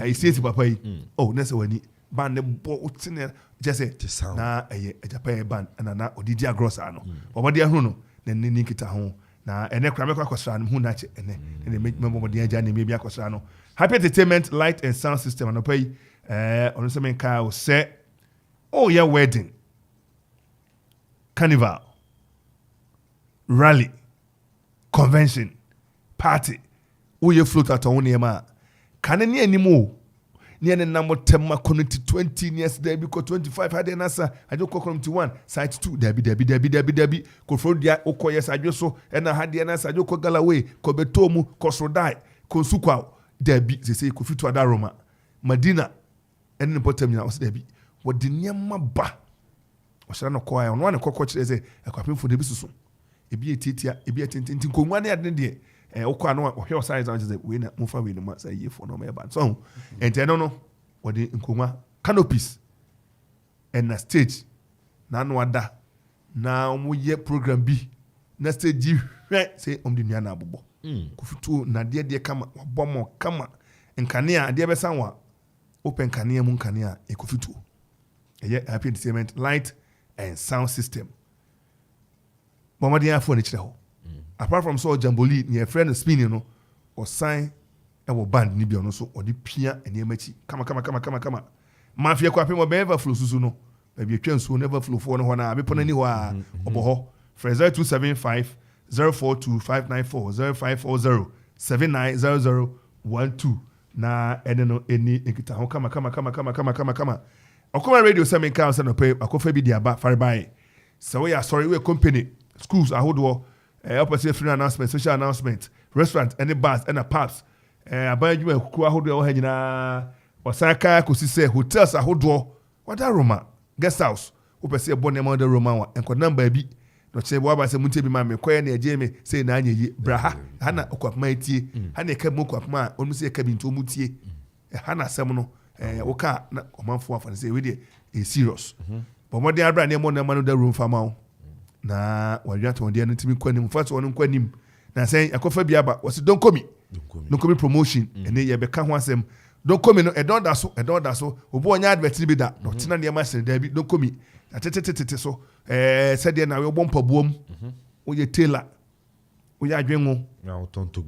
ai sesi papa yi oh na se wani band ne bo utine je say na Japan band na odidi agrosa no obodi ahunu no na ni kita ho na ene kra me kwa kwasra no hu na che ene membo modi aja na me bia kwasra no Happy Entertainment Light and Sound System no pay on se men ka o se oh yeah wedding carnival rally convention party wo ye float at on niema kan ne animo ne ne nam temma community 20 years there because 25 had an answer ajoko community 1 site 2 dabi ko frodia okoyes adwoso e na had an answer ajoko galaway ko betomu ko srodai ko sukwa dabi se ko fitu adaroma madina en ne potem nyina os dabi wodi niema ba o sha no ko ayo no ne kokko kire se akwapemfo dabi susu ebi etitia ebi atintin konwa ne ade de okwa no o hwe size on just we na mufa we no ma say ye for no me ba so ente no wodi nkonwa canopies and na stage na no ada na omo ye program bi na stage hwe say omdi nua na abobo kufutu na de kama wabomo kama nkania de be sanwa open nkania mu nkania ekufutu eye Happy Entertainment Light and Sound System Mama dia phone chire apart from so jamboree near friend spinning no or sign band ni bi ono so odi pia ene machi kama mafia kwa pe mo be ever flow susu no be atwa so never flow for no ho na be pona ni ho a obo ho Fraser 275 042 594 0540 790012 na ene no eni ekita ho kama Okoman radio se men kan se no pe akofa bi dia ba fare bai so we are sorry we company schools ahodo opposite free announcement social announcement restaurant any bars and pubs abanjuma kuku ahodo ho nyina osaka kosi se hotels ahodo wada Roma guest house opposite bonne mo de Roma wa enko number bi no che bo aba se munte bi ma me koye na eje me se na anya yi braha hana okwapma tie hana ka mu kwapma onu se ka bi nto mu tie hana asem no woka na omanfo afa say we dey serious but mo dey abra na mo na manu da room fama na wadwa to dey ntimi kwanim fa so no kwanim na say akofa bia ba wose don komi promotion ene ye be ka ho asem don komi no e don da so obo onya advert bi da no tina ne ma sen da bi don komi atetete so said dey na we bompa buom wo ye tailor wo ya adwenwo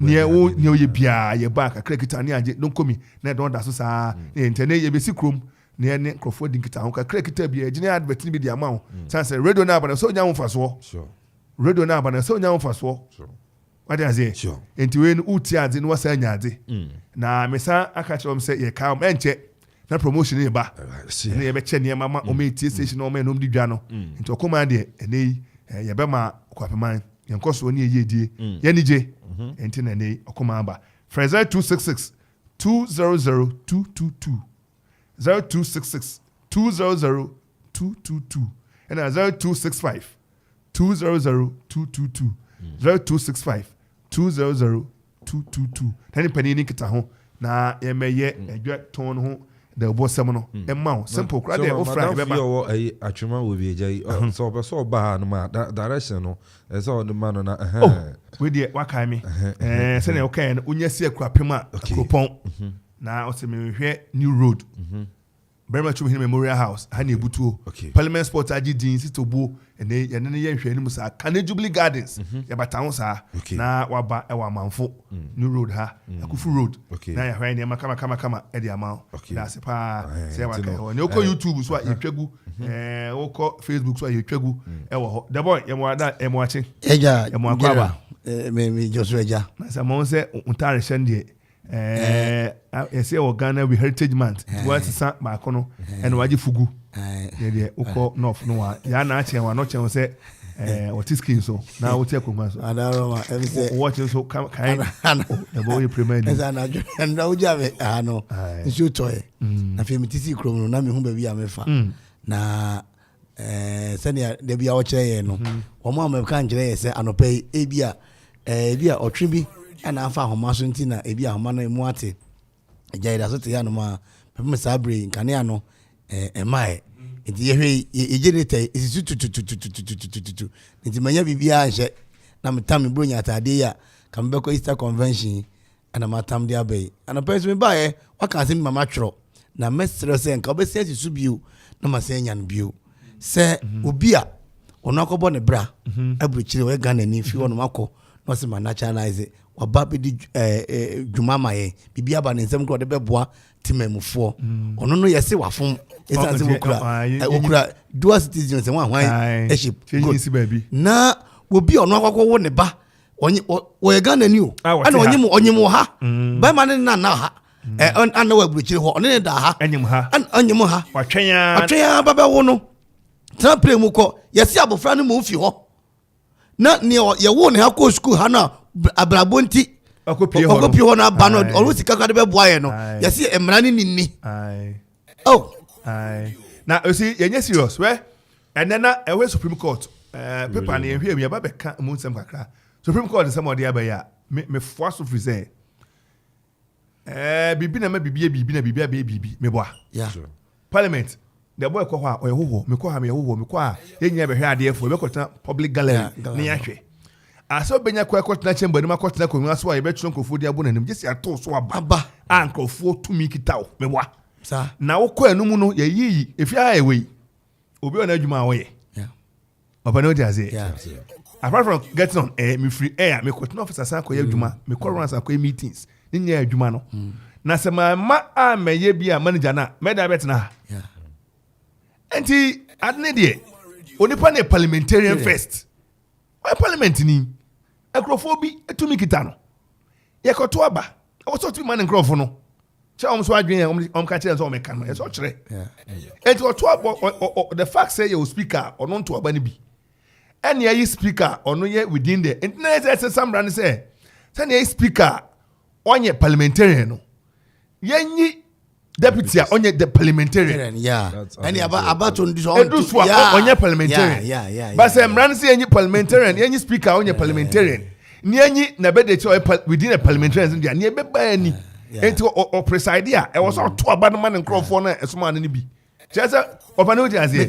ne wo ne ye bia ye ba ka krekita ne age don komi na don da so saa ntene ye be sikrom ne ne krofo din kita ho ka krekita bia ejine advert bi dia ma ho sanse radio na abana so nya ho faso sure radio na abana so nya ho faso sure what is it sure enti we no uti ade no wasa nya ade na mesa aka chom se ye ka enche na promotion e ba ne ye be che ne mama o me tie station o me no di dwa no enti Okoman de ene ye be ma kwapeman yenkoso ni eyedie yenije enti na ne Okoman ba Fraser 266 200 222 0266 200 222 and 0265 200 222 0265 200 222 tani pani ni kita ho na ye meye edwa ton ho da obo sem no emma simple kra de ofra be ba yo atwema wo bi ejai so be so ba no ma direction no so the man na we dey wakai me se na okay no unya si akurapema akropon na o se me hwe new road very much in Memorial House hani ebutuo Parliament Sports agidin sitobo ene ye ne ye hwe ni musa Kane Jubilee Gardens ya batawo sa na waba e wa manfo new road ha akufu road na ya hwe ni kama e di amount na se pa se wa ka ne ko YouTube so a yetwagu wo Facebook so a yetwagu e wo ho the boy ye mo ada e mo achi eja e mo akwaba me Joshua eja na se mo se untare shende ese o Ghana we heritage month what sa ba kono and waji fugu ye uko north no wa ya na ache wa no che se otiskin so na wo te akoma so adaroma em say watch so kai the boy premier ni esa na jo na uja me no nsu toy na fe mitisi krom no na me hu ba wi amefa na senia de bia wo kire ye no o mo ameka nkire ye se anopai ebia otwibi ana afa homa so ntina ebi ahoma no emu ate ejaida so te ya no ma pem sabre nkane ya no emae nti ye hwe ejenete isisu tutututututututu nti manya bibia anhye na metam bronya atade ya kambeko Easter convention ana matam dia bay ana person me bae waka se mama twro na mestre se nka obesi asisu bio na masenya no bio se obi a ono akobo ne bra abruchire we Ghana ni fi wono makọ no se ma naturalize waba bi di dwumama ye bibia ba ne nsem ko de beboa timamufo ono no yesi wafom esanse wokura dual citizen se wan eship na obi ono akwakwo wo ne ba wo Ghana ni o ana onyim ha ba ma ne na ha ana wa buruchire ho ne da ha anyim ha watwen baba wo no tra mu ko yesi abofra no mu fi ho na ne ye wo ne ha ko school ha na abrabonti okopie ho na ba no olusi kaka de beboa ye no yesi emrani ni na you see yenye serious we enena ewe Supreme Court paper na ehwe mi aba be ka mu nsem kakra Supreme Court nsem ode aba ya me force free say bibi na ma bibi me boa Parliament the boy ko ha oyehoho me ko ha yenya be hwe ade fo be ko tena public gallery ne ya hwe aso benya ko tena chamber ni ma ko tena ko nwa so ye be tron kofo di abo nanim jesi ato so aba ankofo tumi kitawo me boa sa na wo ko anu mu no ye yi efi ha ewe obi ona adwuma wo ye oba no dia ze apart from getting on air me free air me question officer san ko ye adwuma me call runs and ko meetings ni nya adwuma no na se ma a me ye bia manager na me da bet na Yeah. enti adne de onipa na parliamentarian first why parliament ni akrofobi etumi kita no ye ko to aba o so to man nkrofo no che om so adwen om ka che so o me kan no ye so kire enti o to aba the fact say you speaker or non to aba ni bi ene ye speaker ono ye within the internet say some brand say ye speaker onye parliamentarian no yenyi deputy onye the parliamentarian Yeah. And about to do onye parliamentarian. Yeah. But say brand say yenyi parliamentarian yenyi speaker onye parliamentarian ni yenyi na be de within the parliamentarians ndia ni be ba ani enti o preside a e was to aba no man nkrofo na esoma no bi just opano di azie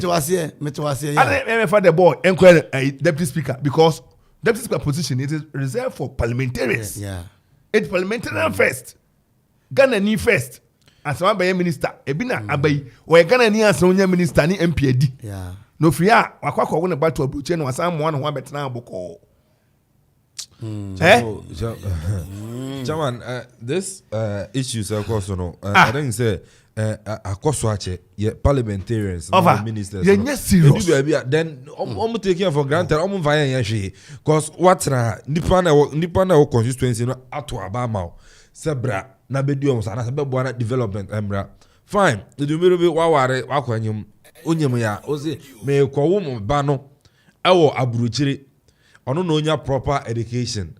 Metewase and me for the boy enquire deputy speaker because deputy speaker position it is reserved for parliamentarians. Yeah. It's parliamentarian first. Ghana ni first. As one by minister, ebina abai. We Ghana ni as one minister ni MPD. Yeah. No fear. Wakwako wona ba to abuche no asam mo ho abetena aboko. Chairman, this issues of course no. I think say akoso ye parliamentarians and ministers. You're serious. Then taking for granted via yashi because what nipa na constituency no ato abama sebra na bedium sana sebebo na development emra fine the do be waware wakwanyum onyem ya ozi me kowo mo ba no ewo aburuchiri ono no onya proper education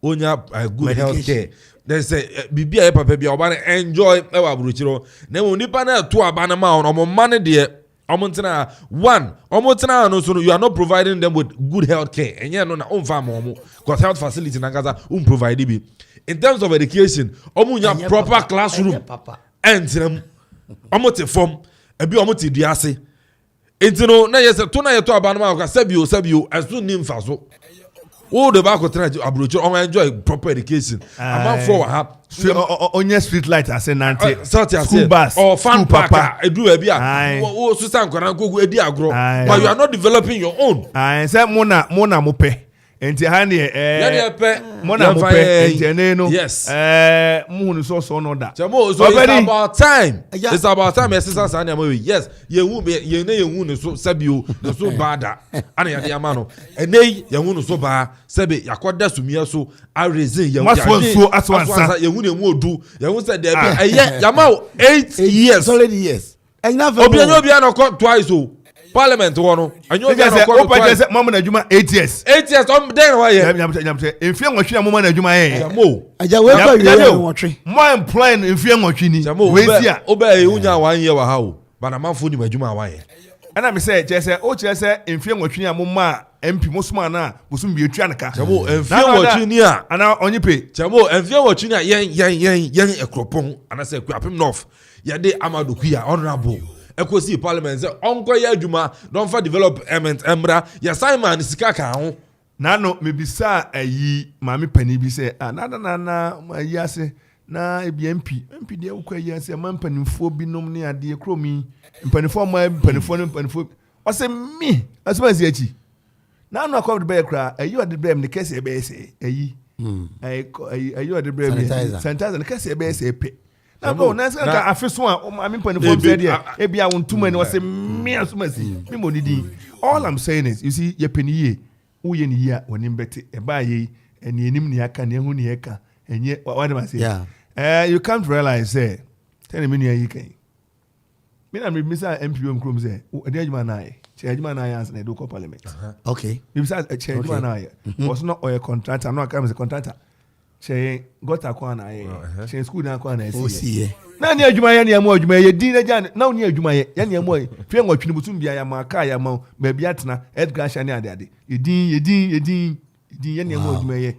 onya good health care. They say bibia e papa bia oba enjoy e wa buruchiro na mo nipa na to aba na ma on man de omontina one omontina no so you are not providing them with good health care enye no na onfa mo because health facility na gaza provide bi in terms of education omunya proper classroom and omote form ebi omote duase entino na yes to na ye to aba na ma sabio asu nim fa so. Oh, the back of the approach, enjoy proper education. I'm for onye street light I say nante school bus or fan park. I do a beer. Oh, Susan Koranko, Eddie Agro. But you are not developing your own. I said Mona Mope. Enti hani mona mope enti no yes muhunu so no da chamo so it's about time it's about time exercise and yes ye hu no so sabio no so bada ana ya de no enei ye hu no so ba sabe yakoda sumia so arezin ye hu aswansa ye hu ne mu odu ye hu say there be eye yama 8 years already yes obi no come twice o Parliament one anyo ga no ko pa je mama na adwuma 8 years then why ye nyamte enfie nwotwe na mama na adwuma ye mo aja we pa we nwotwe mo employing enfie nwotwe ni we sia oba e unya 1 year wa ha o bana manfo ni adwuma wa ye ana me say je say o che say enfie nwotwe a mama MP mosuma na bosum bi etua nka chamo enfie nwotwe ni a ana onyipe chamo enfie nwotwe ni a yen ekropon ana say kwapem north ye de amadoku ya honorable Equity Parliament say onko ya adwuma don fa development emra ya Simon sika ka ho na no me bisa ayi maami pani bi say na ayi ase na MP de ukwa ayi ase ma mpanimfo binom ne ade kromi mpanimfo ma mpanimfo o say me asoma si achi na no akwa de be kra ayi o de brem ne kese e be say ayi ayi o de brem sanitizer ne kese e be say pe na bro na say ka afeso a maami mpanimfo be there e bia wontuma ne o say me asoma si me monidi all I'm saying is you see ye peniye uye ni ya woni mbete e ba ye eni enim ni aka ne hu ni eka enye what am I say you can't realize say tell me ni kan me na me misa MPM krom say e dey adwuma na ye che adwuma na ye ans na do ko parliament okay me misa che adwuma na ye was not oil contractor no aka me contractor che gota kwa na ye che school na kwa na ye osie na ni adwuma ye na mo adwuma ye din na jan na ni adwuma ye ya ni mo fie nwotwe butum bia ya ma ka ya ma ba bia tena Edgar Shani ade yedin ye ni mo adwuma ye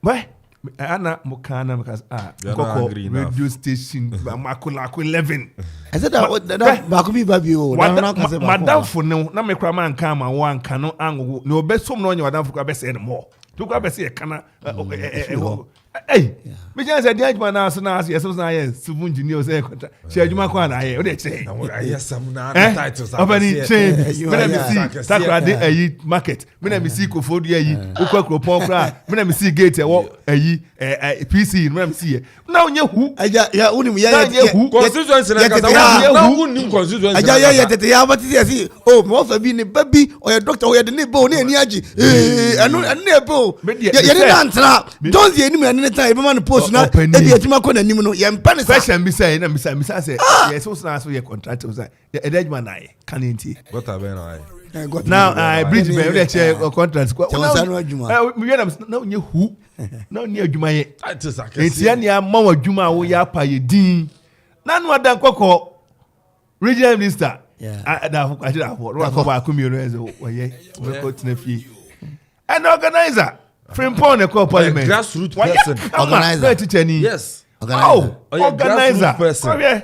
ba ana mukana because koko radio station makula 11 I said that ba ko bi ba bi o na ka se ba madam fo ne na me kra man kan ma wo anka no anwo ne obesom no onye madam fo kwa be say no more to kwa be say kana Hey, me just said the adwuma na so na yes so na yes civil engineer say contract. She adwuma kwa na aye. O dey say. I hear some na titles. Opening chain. Me na me see Sakrade ayi market. Me na me see Kofodu ayi. Okwa Kropon kra. Me na me see gate e wo ayi PC me na me see. Na onye hu. Ya unim ya Constituency na kasa na unim constituency. Ya tete ya but see oh me want be ni baby or your doctor or your ne bo ne ani agi. Anu ne bo. Ya ni antra. Don't see any anytime be man post na e bi atima ko na nim no ye mpa ne sa. Question be say na me say yes so na so ye contract so say e adwuma na ye kan nti. What have been I? Now I bridge me we check contract. Me na onye hu. Na onye adwuma ye. Titles are Enti ya ne ama wadwuma wo ya pa ye din. Na no adan kokko regional minister. Yeah. Da for kwaje da for. Ro ko ba akumi no ezo oye. We ko tena fie. An organizer. Frimpon e call parliament. Grassroots person. Organizer. Yes. Organizer. Person.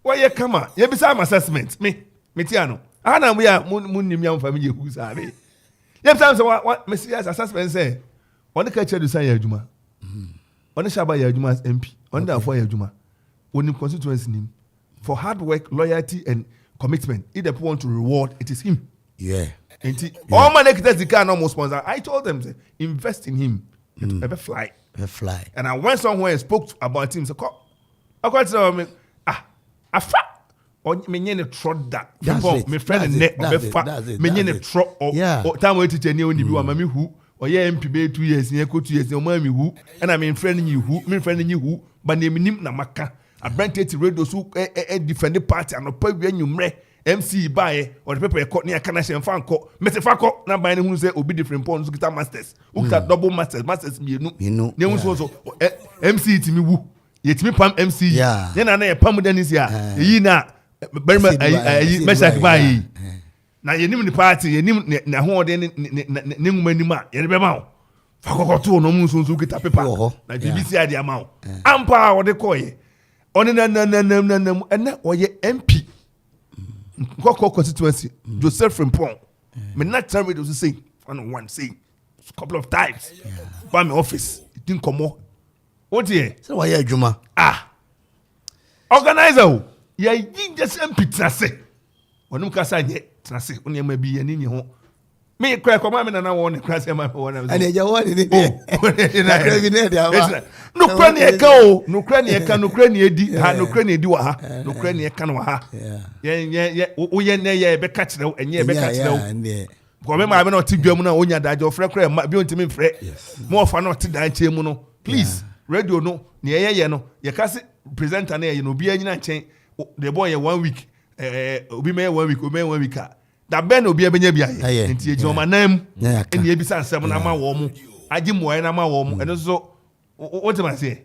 Why you come on? You be some assessment. Me tiano. Ana we are munim yam family who sabe. You be some what me see as assessment say. On the culture do say adwuma. On the shaba adwuma as MP. On the for adwuma. On constituency nim. For hard work, loyalty and commitment. If they want to reward, it is him. Yeah. All my nectars the can almost sponsor. I told them say, invest in him. Ever fly. And I went somewhere and spoke about him. So I got to me I or me nyene trod that. Me friend net be fa. Me nyene trod or time we teach any oni bi wa mami hu. Or ye MP be 2 years, ye ko 2 years, o mami hu. And I mean friend you hu, me friend you hu, but name nim na maka. I brand it radio so defend the party and no pay we nyumre. MC buy or the paper cut near Canadian fan cut. Mr. Fako, now buying who say obi different points, guitar masters, who got double masters, you know, also MC to me woo. Yet me pam MC, yeah, then I pam Dennis ya, ye na, Berma, I measure by. Now you name the party, you name na who then name manima, you remember. Fako to no moon soon to get a paper, like BBC idea amount. Ampa or the coy. On and that or ye MP. Koko constituency, Joseph Frimpong. Me not tell me to say one say a couple of times. By my office, it didn't come more. What ye? So why you Juma? Organizer, ya yin just MP trase. Onum kasa ye trase. Onye me bi ye ni ho. Me cry come me na won crash my one. And you want it. No crane e ka o, no crane e ka, no crane e di, ha no crane e di wa ha, no crane e ka no ha. Ye o ye na ye be catch na enye be catch na. Ko me ma be no ti dwam na onya daje o frɛ kra bi ontimi frɛ. Mo fa no ti dan che mu no. Please, radio no, ne ye no, ye ka se presenter na ye no bi anyina nchen. The boy 1 week. Obi me 1 week, obi me 1 week. Da ben obi ebenya bia ye nti eji oma nam eni ebisa nsem na ma wo mu agi moye na ma wo mu eno so what am I say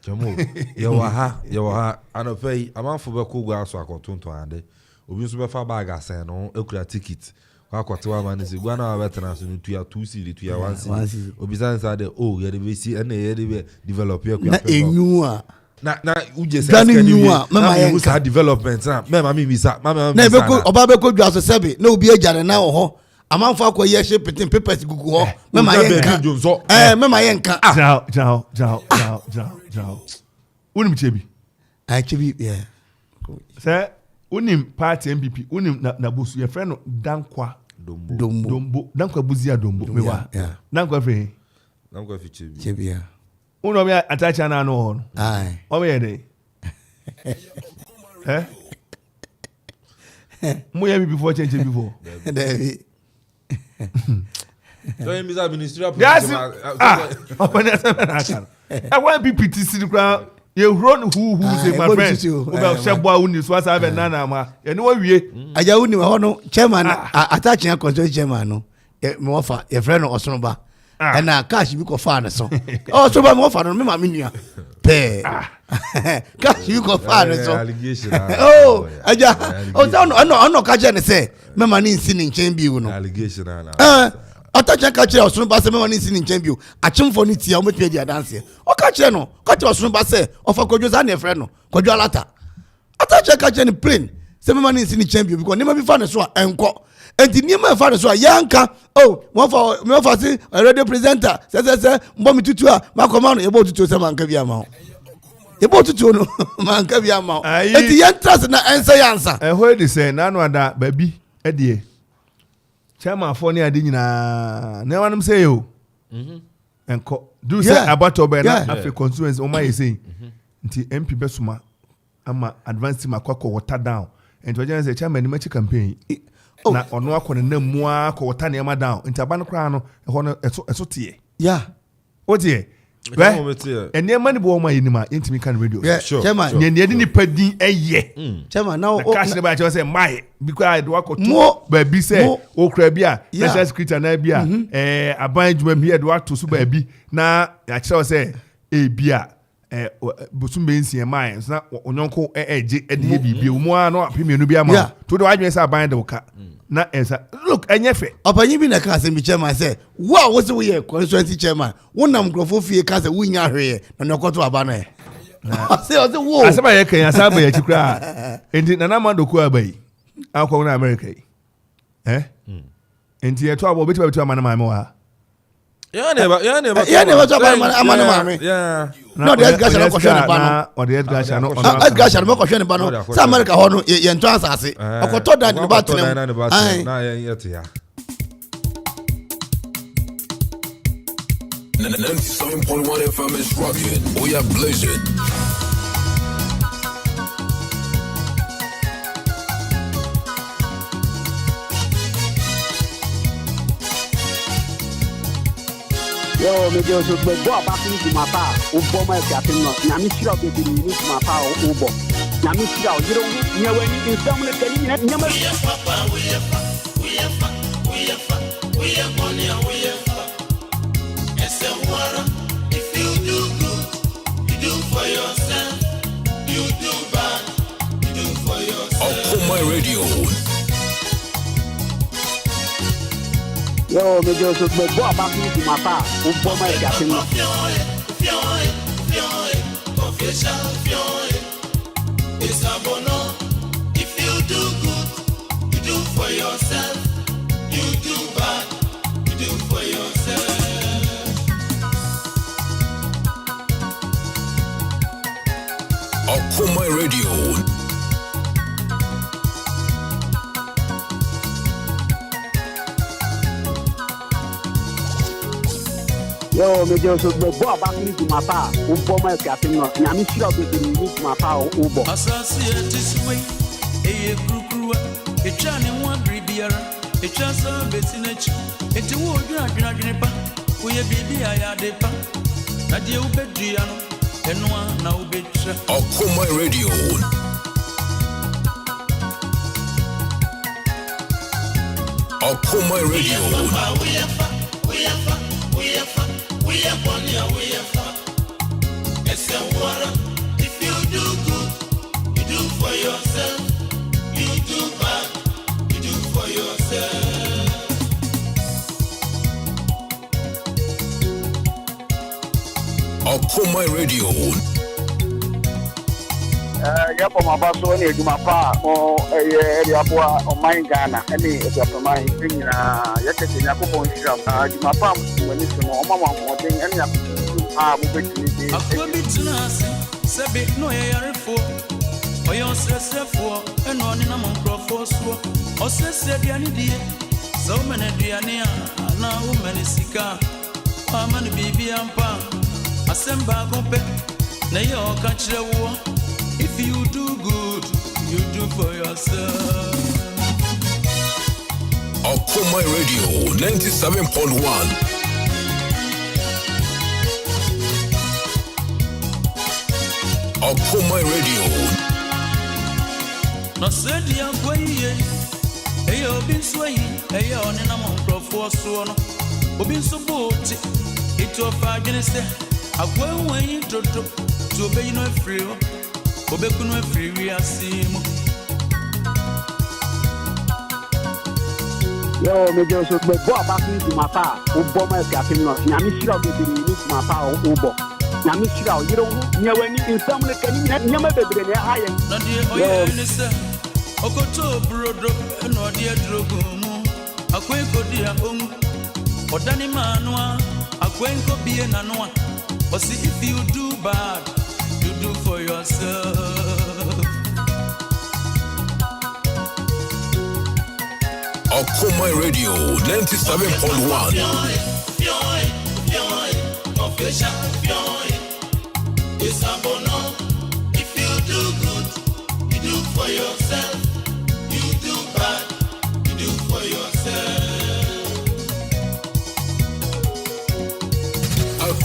Jamo ye wa ha anofai amanfo be ko gwa so akotonto ade obi nso be fa bag asen no ekura ticket kwa akotewa man se gwa na wa betena so no tuya 2 cedi tuya 1 cedi obi san sa de ye de be si ene ye de be develop ye kwa na enua na uje se nyua mama ye sa development na mama mi bisa mama na be ko oba be ko dwa so sebe na obi ejare na wo ho amanfo akoye shipping papers gugu ho mama ye nka mama ye nka Jao unim chebi chebi yeah say unim party MPP unim na bosu ye friend no dankwa dombo dankwa buzia dombo mewa dankwa free dankwa fi chebi yeah uno me atacha na no ho ai o me dey mo ye before change before David so him is a ministerial open that I want PPTC kra you run who say my friend about shebo uni so asa be na ma ye no wie aja uni ho no chairman attaching control chairman no me offer your friend no Osonoba and cash bi ko fa na so so ba me offer no me ma me nua pe cash bi ko fa na so aja no ka je ne say me ma ni nsi ni nchen bi wo no allegation na Atacha ka kire Osonoba se me ma ni nsi ni nchen bi wo achimfo ni tia o metia dia dance o ka kire no ka kire Osonoba se ofa kodwo za na e friend no kodwo alata Atacha ka kire ni plain Say me man in champion because never be fan so enko. Enti niema fa so yanka oh me for say a radio presenter say mbo me tutu a makoma no ebo tutu say manka bia ma ebo tutu no manka bia ma enti yan trust na answer Where they say na no ada baby e de chairman for ne ade nyina na wanam say yo enko do say about obe na afi constituency o ma you say nti MP besuma ama advance team akwa water down enti wajen say chairman ni machi campaign na ono akọ na mu akọ water na down enti aba no kra no ho no eso tie o tie ene ni bo ma yinima intimi kan radio chairman ne ni padin eye chairman now o cash ba che say mai because I do akọ ba bi say o kra bi a national secretary na bi a aban juma bi e do ato so ba bi na ya kire say e bi a busum be nsie mai na onyonko eje e de bi mu a no apemienu bi ama to do adwen say aban de woka na esa look enyefe opanyi bi na ka say mi chairman say wo wo say we here constituency chairman wonam grofo fie ka say wunya hweye na nokoto aba na say wo asaba ye kan asaba ye chikra enti nana mandoku abai akọ na America enti ye to abo betu amana mama wa Yeah, never to amana mama no the guys are not question ba no the guys are not guys are not question ba no say America ho no ye nto asase akoto dan ni ba tene na yete ya 97.1 FM is rocking. We are blazing. Yo, me just go back into my power. Ubo my captain no. Na mi shira be be ni my power ubo. Na mi shira o jiro nya wani in some le kali nya nya ma. We are money we are. If you do good, you do for yourself. You do bad, you do for yourself. Okoman Radio. Yo, me just go back into my power. Ubo my captain no. It's a bono. If you do good, you do for yourself. You do bad, you do for yourself. Okoman Radio. Yo, me just go back into my power. Ubo my captain no. Na mi shira be be ni my power ubo. Associate this way. Eye krukruwa. Echa ni mwa bribiara. Echa sa betinachi. Eti wo dwuna pa. Wo ye bibi ayade pa. Na die ubedua no. Enwa na ubetra. Okoman Radio. Okoman Radio. We are money, we are far. It's a water. If you do good, you do for yourself. You do bad, you do for yourself. Okoman Radio. Yeah, for my boss, when you do my part, or area boy, or mine Ghana, any of your mind, bring Yakati Yakobo shop, my farm, when it's no mama, or thing, any of you I could be to us, Sabi, no air for, or your sister for, and on in a month for so, or said the idea. So many Diania, now many sika, how many baby and pa, assemble compet, nay, or catch the war. If you do good, you do for yourself. Okoman Radio 97.1. Okoman Radio. No said ya way, ayo been swaying, ayo on in a month for so no. Obin so boat, it to a fagginess. I go away to obey no free. Obekuno free we are seeing. Yo, me just go back into my power. Ubo my captain no. Na mi shira be be ni my power ubo. Na mi shira o jiro nya wani in some le kani nya ma be be na haye. Na die oye ni se Okoto brodo eno dia drogumu akwenko dia ongu odani manwa akwenko bie nanwa osi if you do bad you do for yourself. Okoman Radio 97.1. It's a bono. If you do good, you do for yourself. You do bad, you do for yourself.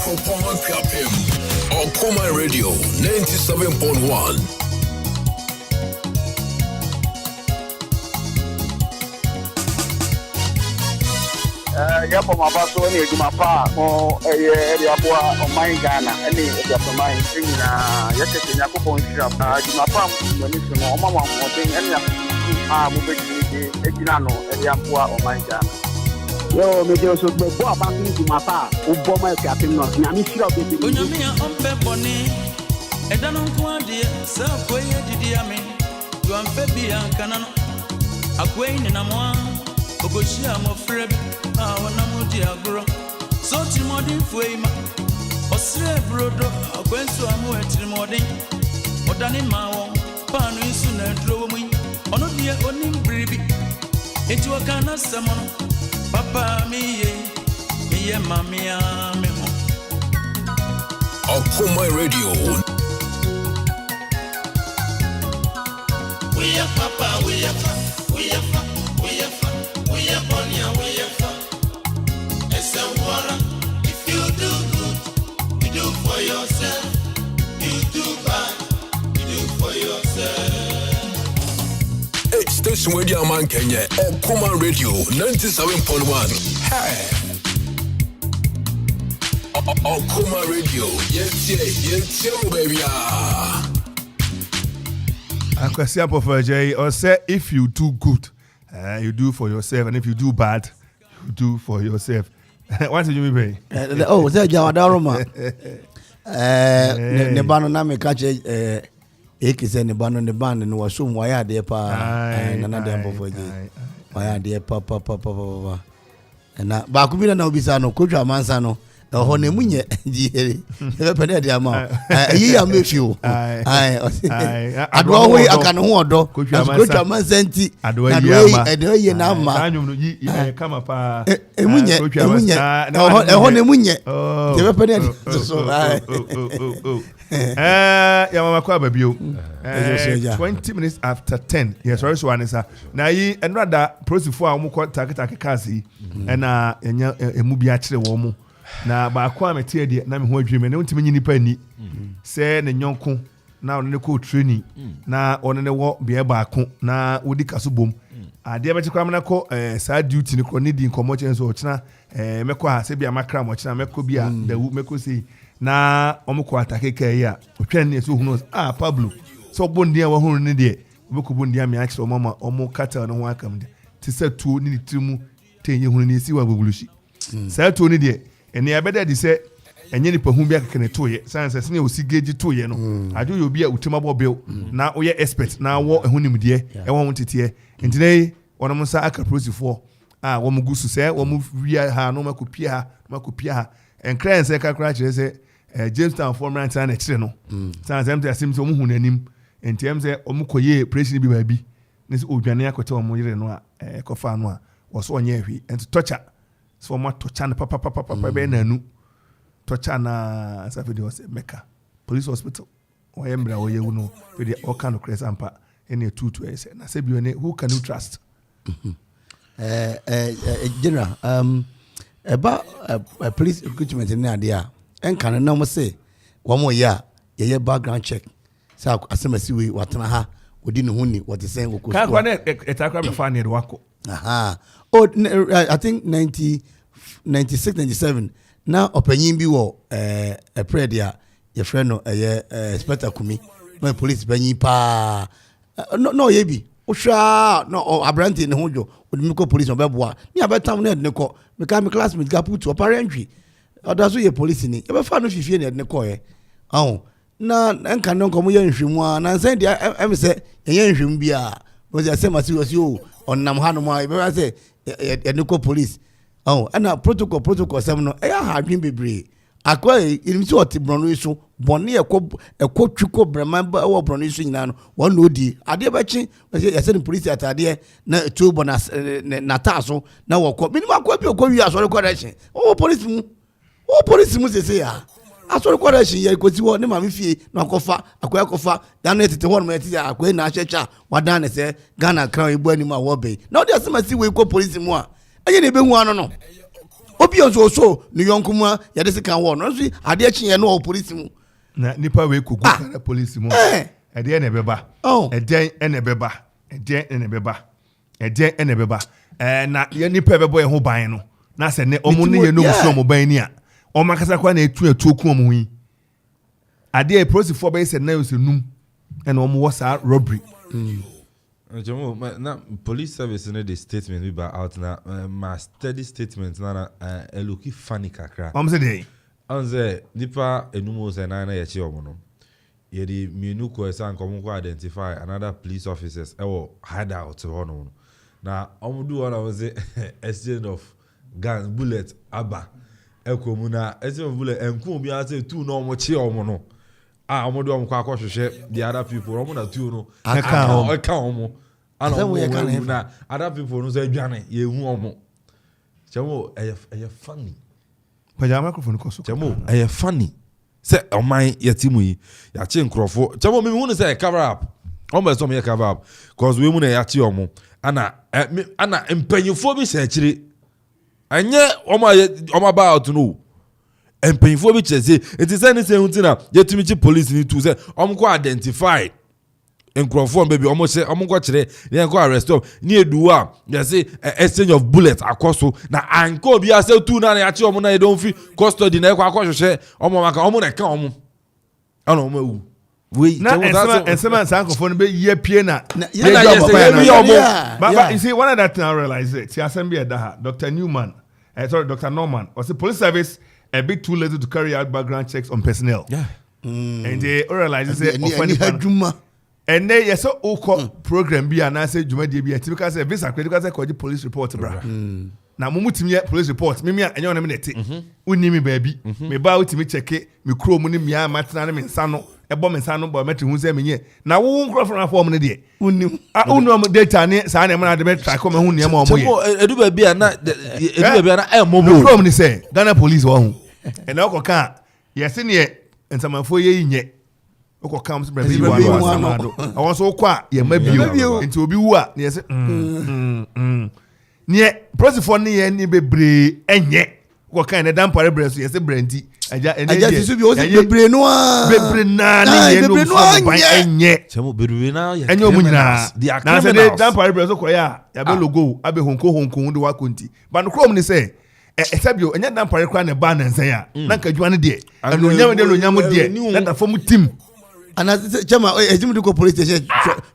Okoman Kasa. Okoman Radio 97.1. Yapo mabaso ni edumapa mo ediaboa oman Ghana ene ediapoman na yake nyakopon hira edumapa mo ni se mo mama mo den ene mo be egina no ediaboa oman Ghana yo me je so gbe bo abaso edumapa ubo ma ke atin no na mi hira obi onyame a ompe boni edano nko ade sa koye didi ame do ampe bia kana no akwai ni na mo ogoshia mo frebe wana mudi agro so timodin fuema osre brodo akwenso amu etimodin odani mawo panu isu na drowo mu ono die onim bribi enti wakana samono papa miye mamia memo Okoman Radio. We are papa, we are fa, we are fa, we are fa, we are bonia, we are fa. If you do good, you do for yourself. You do bad, you do for yourself. Hey, station radio man Kenya. Okoman Radio 97.1. Hey. Okoman Radio. Yes, baby. Akwasi Apofajay or say if you do good, you do for yourself, and if you do bad, you do for yourself. What did you mean? Oh, say Jawadaroma. Nebano na me kache ekise nebano nebano no wasum waya de pa na de Apofajay. Waya de pa. Na ba ku bi na obisa no Kofi Amansa no ho ne munye diere e pe de ama yi ya mefiu adwo we aka no ho odo Kofi Amansa nti adwo yi na ama anyum no yi kama pa munye ho ne munye te pe de so ya mama kwa babio 20 minutes after 10 yes sorry so anisa na yi enrada prosifo a omko taketake kasi na enya emu bia kire wo mu na ba kwa metie de na me ho adwime na untimi nyini pa ni se ne nyonko na one ne ko training na one ne wo bia ba ko na wodi kaso bom ade be chekwa na ko sa duty ne ko ne di nkomo chen so ochina meko ha se bia makra mo ochina meko bia dawu meko sei na omko atake kai ya otwan ne so hunu Pablo so bondia wa hunu ne de obeko bondia me akse omama omo kata no ho akam de ti se tuo ni trimu tenye hunu ne si wa bobulushi sa tuo ni de ene abeda di se enye ni pahun bia keke ne toye sanse se ne osigage toye no ajo yo bia utimabo bill na oye expert na wo ehunimde e won tete entine wonom sa aka prosifo wo mugusu se wo mu wia ha no makopia ha enkran se kakra kire se Jamestown former anti na kire no sanse mte asim se wo mu hunanim entiem se wo mu koye pressure bi ba bi ne se odwane akote wo mu yire no a kofa no a wo so onye ahwi ent torture so ma torture na papa be na anu torture na safe de meka police hospital o yembra o yewu no fe de o kan crest ampa ene tutu ese na se bi one who can you trust general about police recruitment in area en kan na mo say wo mo ya ye background check sa asemasi we watana ha odi ne huni what is saying ko ka kwa na etakra be fa ne wako oh I think 96 97 na opanyin bi wo a predia your friend no inspector kumi no police panyin pa no ye bi o sha no abranti ne hojo odimi ko police obeboa ni abetam na ne ko me ka me classmate ga put apparently odaso ye police ni e be fa no fifie ne ko ye na enka no ko mo ye nhwemu a na nsan dia em se ye nhwemu bia was the same as you on Namhanoma. I say a nuclear police. Oh, and a protocol seminal. I have been be. Akwa inimsi oti bronu so boni ekotwiko bremamba wo bronu so nyina no won no di ade bachi ya se police atade na tubo na taso na wokọ minimum akwa bi okọ wi asori correction police mu sese ya asori correction ye kosi wo ne ma me fie na akọfa dan na tete won ma tete akwa na ahyecha wadan ne se Ghana crown ebu anim a wo be na odi asema si we ko police mu a enye na ebe hu ano no obi so ni yonkuma ya desi kan wo no so ade achi ye no police mu na nipa we kugu kana police mu ede na beba ede na beba na ye nipa bebo ye ho ban no na se ne omo ne ye no muso mo ban ni a o makasa kwa na etu ku omo yi ade e police for be se na yo se num na omo wo sa robbery na police service in the statement we ba out na my steady statement na eloki funny kakra say dey say nipa enumo say na ye che omo no ye di menu ko esan ko mo identify another police officers hideout ho no na omo do one say exchange of guns bullet aba ekomu na exchange of bullet enku obi say two no omo che omo no omo do omo kwa hwehwe the other people omo na two no aka omo na other people no say dwane ye hu omo chemo eye funny paja microphone ko so chemo eye funny say oman yetimu yi ya che nkrofo chemo me hu no say cover up omo so me cover up cause we mu na ya che omo ana empanyifo bi se chire anye omo ba out no empanyifo bi che say it is anything huntina yetimi chi police ni to say omo ko identify nkrofo baby almost say omo go kire they go arrest up ni eduwa they say exchange of bullets akoso na anko bi say two na ya chi omo na don fi custody na ekwa akohwehwe omo maka omo na ka omo ana omo ewu we na ensema sankofo no be ye pie na baba you see one of that thing I realize it see assembly da Dr. Newman Dr. Norman was the police service a bit too lazy to carry out background checks on personnel and they realize say offending and then yes so program bi and say dwumadi bi typical say visa critical say call the police report bra na mumutimi police report me enyo na me nete unimi baabi me ba utimi checke me kro mu ni mia matena na me nsa no ebo me nsa no bo meti hu say menye na wo nkro from form ne de unim unum data ne sa na me na de me track me hu ne ma omo ye edu baabi na edu baabi na e mobo kro mu ni say Ghana police wo hu and na okoka yes ne nsamafo ye nye oko comes brother you are I want so kwa ye mabio nti obi wu a ne say ne prosifo ne ye ni bebre enye oko kan ne dampare breso ye say brandi aja tisu bi o si bebre no a bebre na ne ye no ban enye chemo bebre na ye enye omunyina na say ne dampare breso ko ya be logo abe honko de wa konti ba no krom ni say esabio enye dampare kwa ne ba na nsan ya na kadwuma ne de anu nyam de lo nyam de na da fom team and as chama ejimu ko police station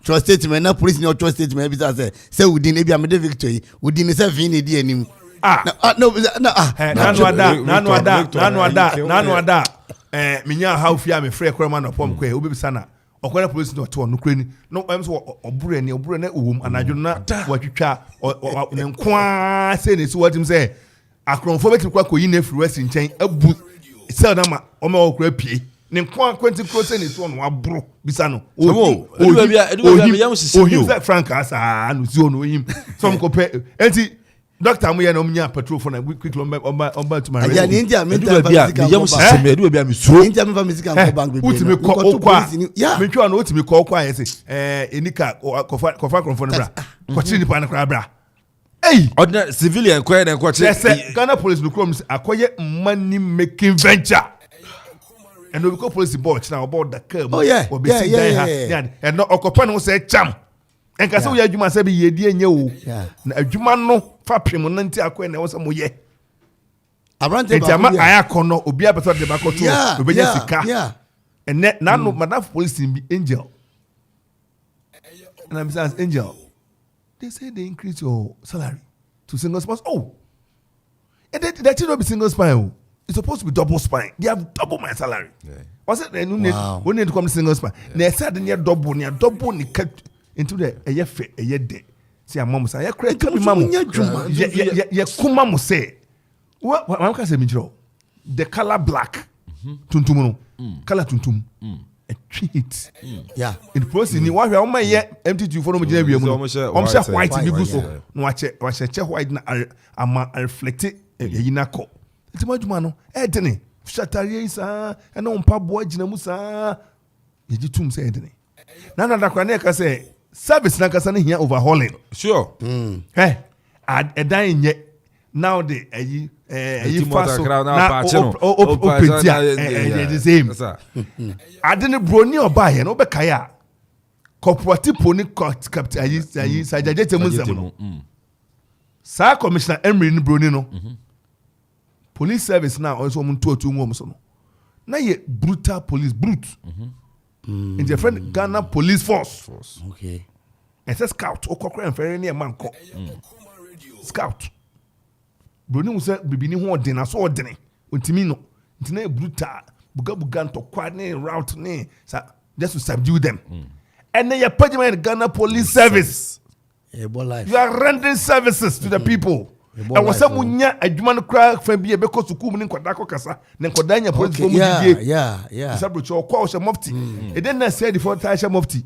trust statement na police no trust statement bi say within e bi am de victory within say fin e di anim nanu ada minya haufia me free kwema no pom kwa obi bisa na okwara police no to no krani no em so obure na owum anadwo na watwitwa ne nkwa say ne so watim say akronfo betim kwa koyi na free west nchen abu sell na ma o ma okra pie ne nkwa kwenti cross ne so no abro bisa no edu yam sisi Frank asa no si ono him some ko pe enti doctor mo ye na omnya patrol for na quick on to my ya ni India me yam sisi me edu bia me suro India me fa music and bank be utimi ko kwa me twa na utimi ko kwa ye say enika kofa konfo bra ko chiri ni pa na kra bra hey ordinary civilian ko na ko chiri Ghana police no krom akoye money making venture and we go police board now about the curb or be see there and no okopa no say cham en ka say we adwuma say be yedi enye o na adwuma no fa pem no nti akoye na wo say mo ye abrante ba ma ayakono obi abeto de bakoto obenya sika and na no madam police be angel and I'm saying angel they say they increase your salary to single spouse and that should not be single spouse. It's supposed to be double spine. They have double my salary. Was it? When they come to single spine, they said they double, ni into the ɛyɛ fɛ ɛyɛ dɛ si ama mo sa yɛ kura ɛka mi ma mo yɛ kuma mo sɛ wɔn ka sɛ mi kyerɛ the colour black tuntum no colour tuntum ɛtwi hit in process ni wahwɛ wɔn ma yɛ MT2 fɔ no mo gyina wiem no wɔn hyɛ white bi gu so na wahyɛ kyɛ white na ama reflect ɛyi na kɔ nti mo adwuma no ɛdini shatari yi saa ɛna wɔn mpaboa gyina mu saa yɛgye tum sɛ ɛdini na dakora ne yɛka sɛ service na kasa ne hia overhauling sure ɛdan nyɛ now the ɛyi fa so na opeti a ɛyɛ the same ade ne broni ɔbaa yɛ no wobɛkae a corporate poni captain ayi sajagye temu nsɛm no saa commissioner Emery ne broni no police service na ɔnso ɔmo ntoɔto mu ɔmo so no na yɛ brutal police brute in the friend Ghana Police Force okay ɛsɛ scout okɔkora mfɛre ne ɛma nkɔ scout broni mu sɛ bibini ho ɔden na so ɔdene ontimi no ntina yɛ brutal buga ntɔkwa ne route ne sa just to subdue them and then your pagement in Ghana Police Service you are rendering services to the people and was some munya adwuma no kra fa bi e be ko suku mu ne nkoda ko kasa ne nkoda nya police mu die sabro cho kwa o mufti e den na say the for tasha mufti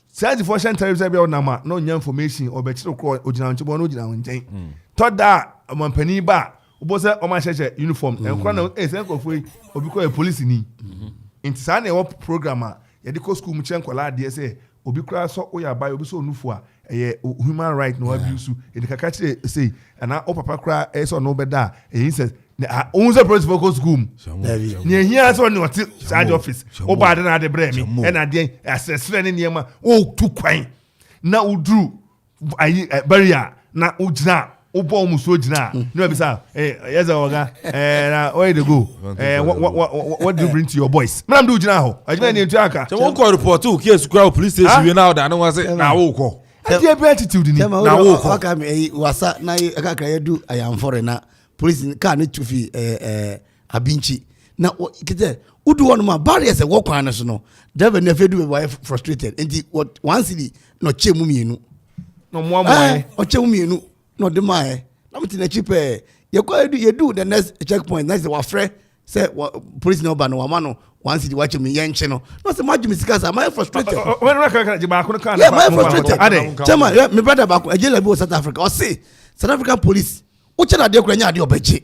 say the for shan tariff be na ma no nya information o be kire ko ogina nchebo no ogina nchen to da amampani ba obo say o ma hyehyɛ uniform e kra na e say nkofo obi ko e police ni nti sa na e wo program a ye de ko school mu kire nkola ade say obi kra so o ya ba obi so onufu a human right no abuse e de kaka kire say ana o papa kra e so no beda e says on the police focus school near here so no charge office o ba de na de bre me e na de assess ne niam o tu kwan na o dru ayi barrier na o gina o bo mu so gina no be say yes oga na where they go what do you bring to your boys madam do gina ho ajima ni ntu aka so won call report o case kwa police station we now da no wa say na wo ko e be attitude ni na wo ko aka me wasa na aka kra yedu ayam for na police car ne tufi abinchi na kete udu won ma barriers e wo kwan ne so no driver na fedu be frustrated enti one city no chemu mienu no mo o chemu mienu no de mai na mti na chipe ye do the next checkpoint next wa frɛ say police no ba no wa no one city watch me yenche no say majumi sikasa am I frustrated when raka jiba ko kan yeah am frustrated chama me brother ba ko ejela bi South Africa o say South African police o chena de kura nya de obeje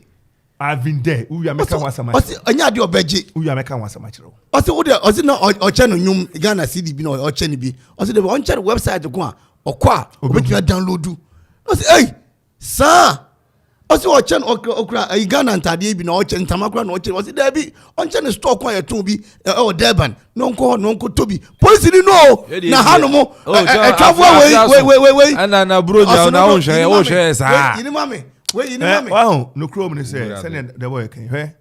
I've been there uya meka wasama o say anya de obeje uya meka wasama kire o say o say no o che no nyum Ghana CDB no o che ni bi o say de on che website ko a okọ a obetwa download o say hey sir o say o che okra Ghana ntade bi na o che ntamakra na o che o say there bi on che ne store ko yeton bi o Durban no nko tobi police ni no na hanu mo travel way na bro na o hwe sa yini mame wow no chrome ni say send the boy kan hwe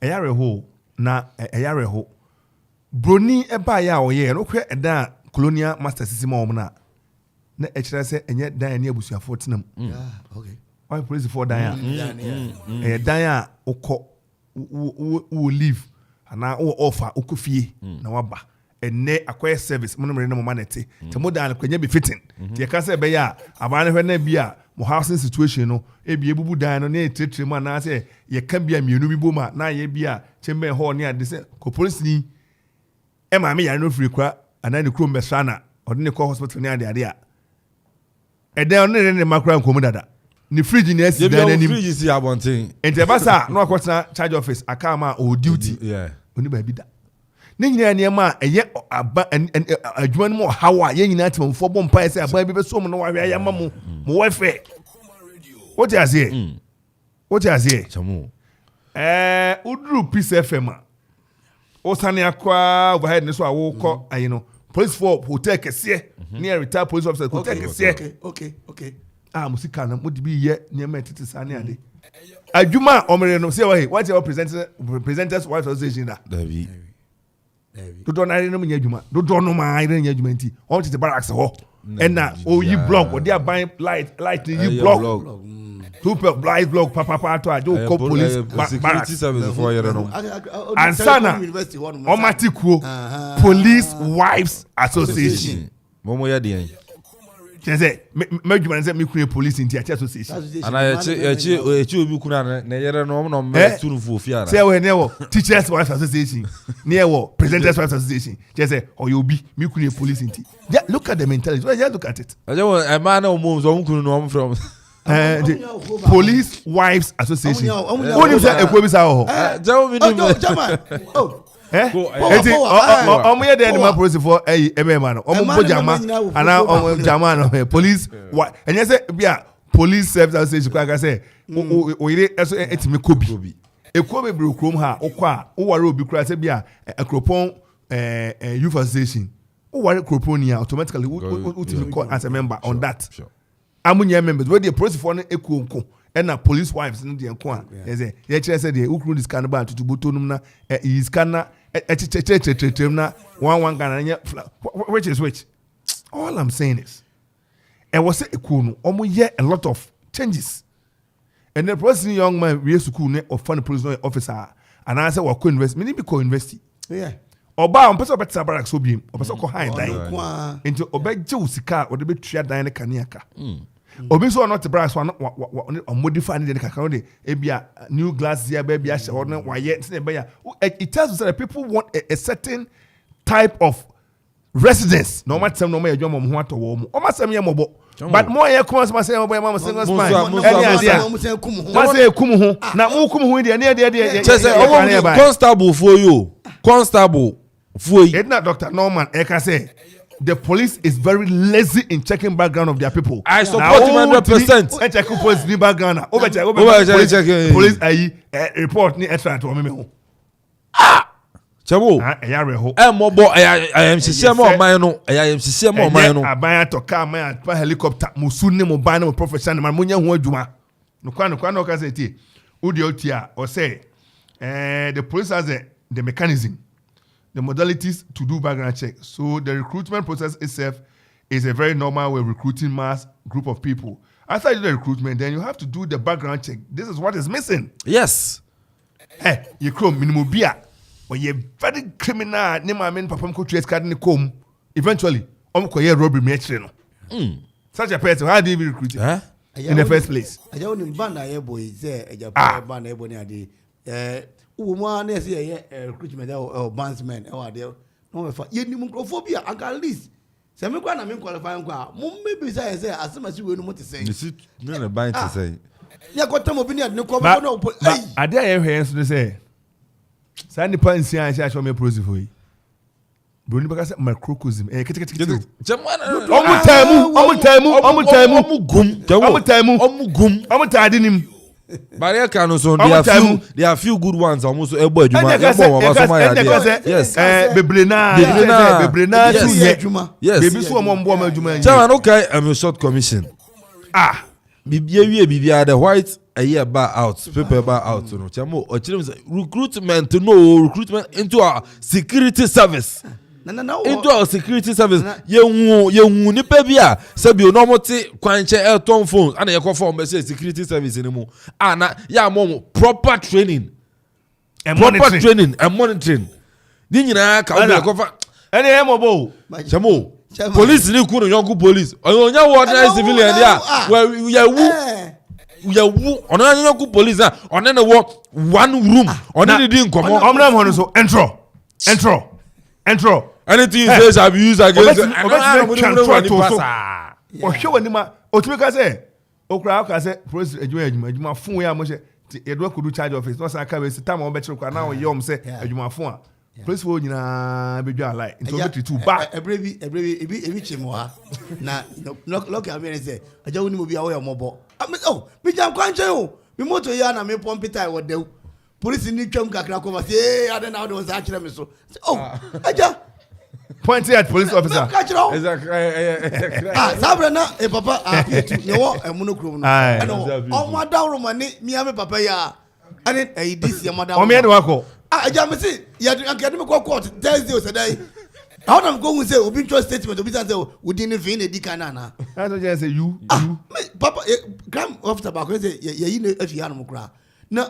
eyare ho na eyare ho broni eba ya oye no hwe eda colonial master system o na na ekire say enye dan ne abusuafo tenam okay why police for dan dan ukọ wo leave ana wo offer ukofie na waba enne akwai service mo no mo manete te mo dan kwanya be fitting te ka say be ya abane hwe na bia mo housing situation no e bia bubu dan no na etetre mu na say ye ka bia mienu bi boma na ye bia chembe ho ne ade say ko police ni e ma me ya no free kwa ana ne krom be sana odine ko hospital ne ade ade a e dan no ne makra nkomu dada ni fridge ni esi dan anim fridge si abonten ente basa no akwotena charge office akama o duty oni ba bi da ne nyina ne ma eye adwuma no mo hawa ye nyina temfo bom pa ese aba bi be so mo no wahwe ya ma mo wefe what you say chamu udru peace fm o sane akwa overhead ne so awokọ ayi no police for hotel kese near retired police officer hotel kese okay musika na mudi bi ye nyema tete sane ade adwuma omere no say what you presenters wife association da David dodo na no nya adwuma dodo no ma ire nya adwuma nti on tete barracks ho ena o yi block o dia buy light yi block super blind block papa to ajo ko police security service for you no ansana omatikuo police wives association Momo ya dey. Say me say me create police in the association. And I echi obi kuna na yere no me turu fu fiara. Say we near teachers wives association, near presenters wives association. Just say you be me create police in the. Look at the mentality. Just look at it. I just a man no mo so kunu no from the Police Wives Association. Who you say ekwo bi sa ho? Jawo mi ni. German. Oh. Omo ye dey animal police for man. Omo bojama ana German police. And you say bia police service association kwa say o ire eso etimi kobi. Ekobi bro krom ha okwa o ware obi kura say bia akropon youth association. O ware kropon ni automatically we call as a member on that. Amunya members where the police for eku nko na police wives no dey nko a say ye kire say the ukru this can ba tutu botonum na is can na na one Ghana which all I'm saying is I was say eku no omo ye a lot of changes and the person young man we school ne of fund police officer and I say we co invest me be co invest oba on person better barracks obi o person ko high die into obeje usika o de betua dan ne kaniaka obi so not brass one modify the kakao de ebia new glass here baby a share no waye it tells us that people want a certain type of residence no matter no matter adwuma mo ho atowo mo o masem ye mobo but more ye come say mobo mama single spine say kum ho na mo kum ho de ne constable for you constable for you it's not Dr. Norman Eka say the police is very lazy in checking background of their people. I support him 100%. I check police ni background. Police ayi report ni extra to me. Chabo. Mobo I am sise mo man no. I am sise mo man no. Aban to car man pa helicopter musu ni mo ban no professional man munya ho adwuma. No kwa no ka say tie. Udi otia or say the police has the mechanism, the modalities to do background check. So the recruitment process itself is a very normal way of recruiting mass group of people. After you do the recruitment, then you have to do the background check. This is what is missing. Yes. Hey, you come minimum beer. When you're very criminal, name I mean perform co trace card in the comb. Eventually, robbery matching. Such a person, how do you recruit in the first place? I don't know band boy say a band ebony woman is a recruitment or bandsman or there. No, you need microphobia. I got at least. Some I mean qualifying. Maybe say as soon as you will know what to say. You see, no bind to say. Yeah, got some opinion. No, I dare hear to say. Sandy Pants, I shall show me a prosy for you. Bruni because microcosm. Barrier can so there are few good ones almost a boy yes baby so okay I'm a short commission bibia the white a year bar out paper bar out no chamo recruitment into our security service into our security service you nipa bia sabi no mote kwanche elton phone and your phone be security service anymore na ya mom proper training and monitoring din nyina ka o be kofa ene e mobo chamo police ni ku no yonku police onya ordinary civilian dia ya wu ona yonku police ona na wo one room ona ni din komo omna mo so entro anything you say shall be used against you. Ohwe wanima otumi ka say okura ka say police adwuma fun ya mo she edo akudu charge office no say ka we sit time on be kire kwa na o yom say adwuma fun a police wo nyina bedwa alai into be tu ba ebi chimo ha na look am say aja woni mo bi awo yomobo bi jam kwanche o bi moto ya na me pompita wo dew police ni twam kakra ko say ade na wo say akire me so aja pointing at police officer. Sabra na papa no monokrom no. O madawro mani mi ame papa ya. Ani this ya madawro. O me de wako. Aja me say ya academic court Thursday o say how am go say obi trust statement obi say we didn't fin e dika na. That's what you say you. Papa gram officer ba ko say ya yi na afia no kra. Na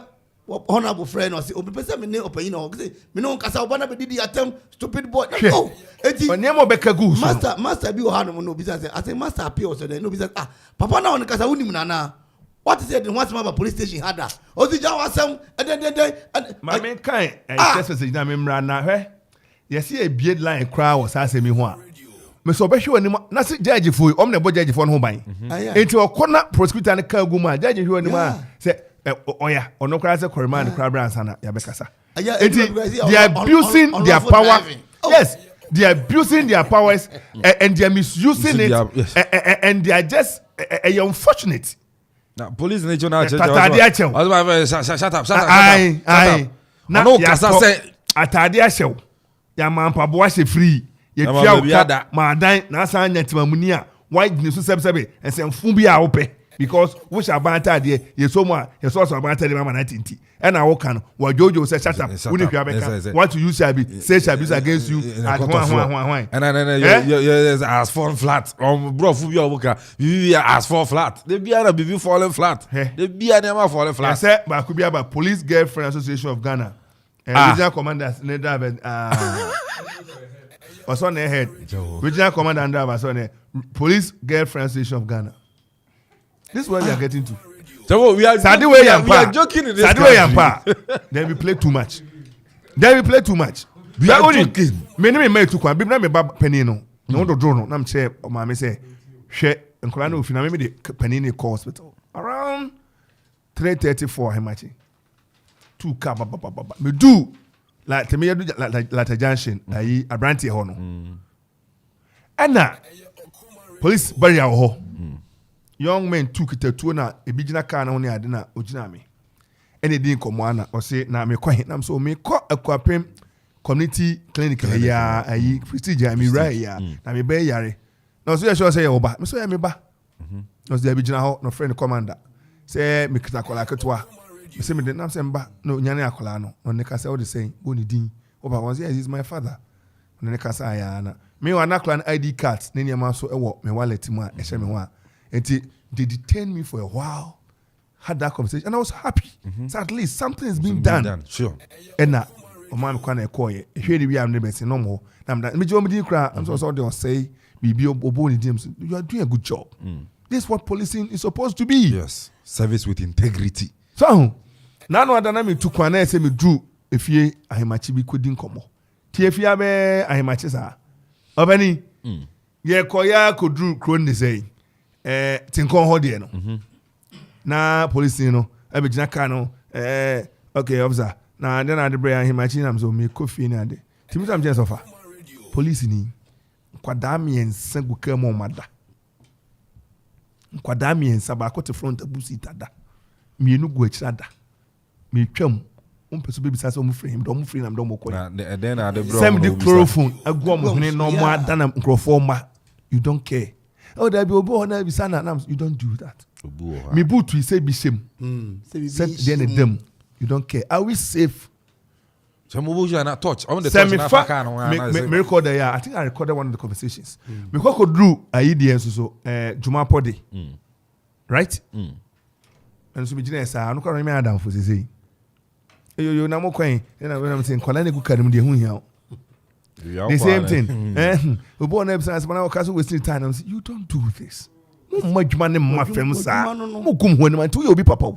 honorable friend or say, "Oh, person me name open, you know, say me no kasa obana be did attempt stupid boy." No, onyemo beka gu so master bi o ha no business. I say master appeal so no business. Papa na on kasa unim na. What is it? What's my police station had that? Oh, the Jawa some and my man kind just say na me mra na hwe. You see a beard line crowd was asking me ho a. Me so be hwe anim na se judge fo om na bo judge fo no ho ban. Enti o kona prosecutor ne ka gu ma judge hwe anim a say oya ono kra se korema ne kra brands na ya be kasa. Enti they are abusing their power. Yes, they are abusing their powers and they are misusing it and they are just unfortunate. Now police nature now shut up. Aye. No kasa say atade ahyew. Ya mampa bo ahye free. Ye twa ma dan na san nyatimamuni a why ne so sebsebe ensemfu bi a wo pe because wo sha ban atade ye so mu a ye so ban atade mama na tinti e na wo kan wo jojo say shut up wo ne hwa beka what you use shabi say shabi against you at one and as fall flat bro fu bi obuka bi as fall flat they be are be falling flat they be are never falling flat say ba ku bi aba Police Girlfriend Association of Ghana regional commanders ne drive was on their head. Regional commander and driver was on there. Police Girlfriend Association of Ghana. This is what we are getting to. So we are joking in this country. Then we play too much. We are joking. Many me too kwa. Bibna me ba penino. No do drone. Na mche ma me say hwe nkola na ofina me de penino call hospital. Around 3:34 hemachi. 2 car me do like te me do like junction ayi abranti ho no ana police barrier ho young men took kitatuo na ebigina car na ho ne ade na ogina me ene din komo ana o say na me kwan na so me ko akwapem community clinic ya ayi prestige me right ya na me be yare na so you say oba me so ya me ba no so ebigina ho no friend commander say me kitakola ketwa me say me dey na say mba no nyane akola no on ne ka say what they saying go ni din oba was here is my father on ne ka say ya na me wa na clan ID cards ne nyama so ewo me wallet mu a ehye me ho a enti they detained me for a while had that conversation and I was happy so at least something is being done sure and na o man kwa na ekoye ehwe de wi am ne be say no more na me jo me di kra am so they say bibi obo ni dim you are doing a good job this is what policing is supposed to be yes service with integrity so na no adana me tu kwa na say me drew efie ahemachi bi kodi nkomo ti efie abe ahemachi sa obani ye koya kodru kron ni say tinkon ho de no na police no ebe gina ka no okay officer na den ade bre ahemachi na so me Kofi ni ade timi sam je sofa police ni kwada me ensa guka mo mada kwada me ensa ba ko te front abusi tada mienu gu akira da me twam umpeso baby sasa omu frame do omu free na do mo ko na den ade bro same the chlorophone agwo mo hene no mo adana microphone ma you don't care oh there be obo na bi sana na you don't do that me boot we say bi shame say then them you don't care are we safe so mo bo na touch on the touch na faka no me record there I think I recorded one of the conversations me ko drew ayi so juma pode right and so me gina esa no kwa me adam for say yo na mo kwan na we na say kwala na gu karim de hu hia the same thing obo na bisa na ka so wasting time you don't do this mo madwuma ne ma fem sa mo kum ho ne ma tu yo bi papa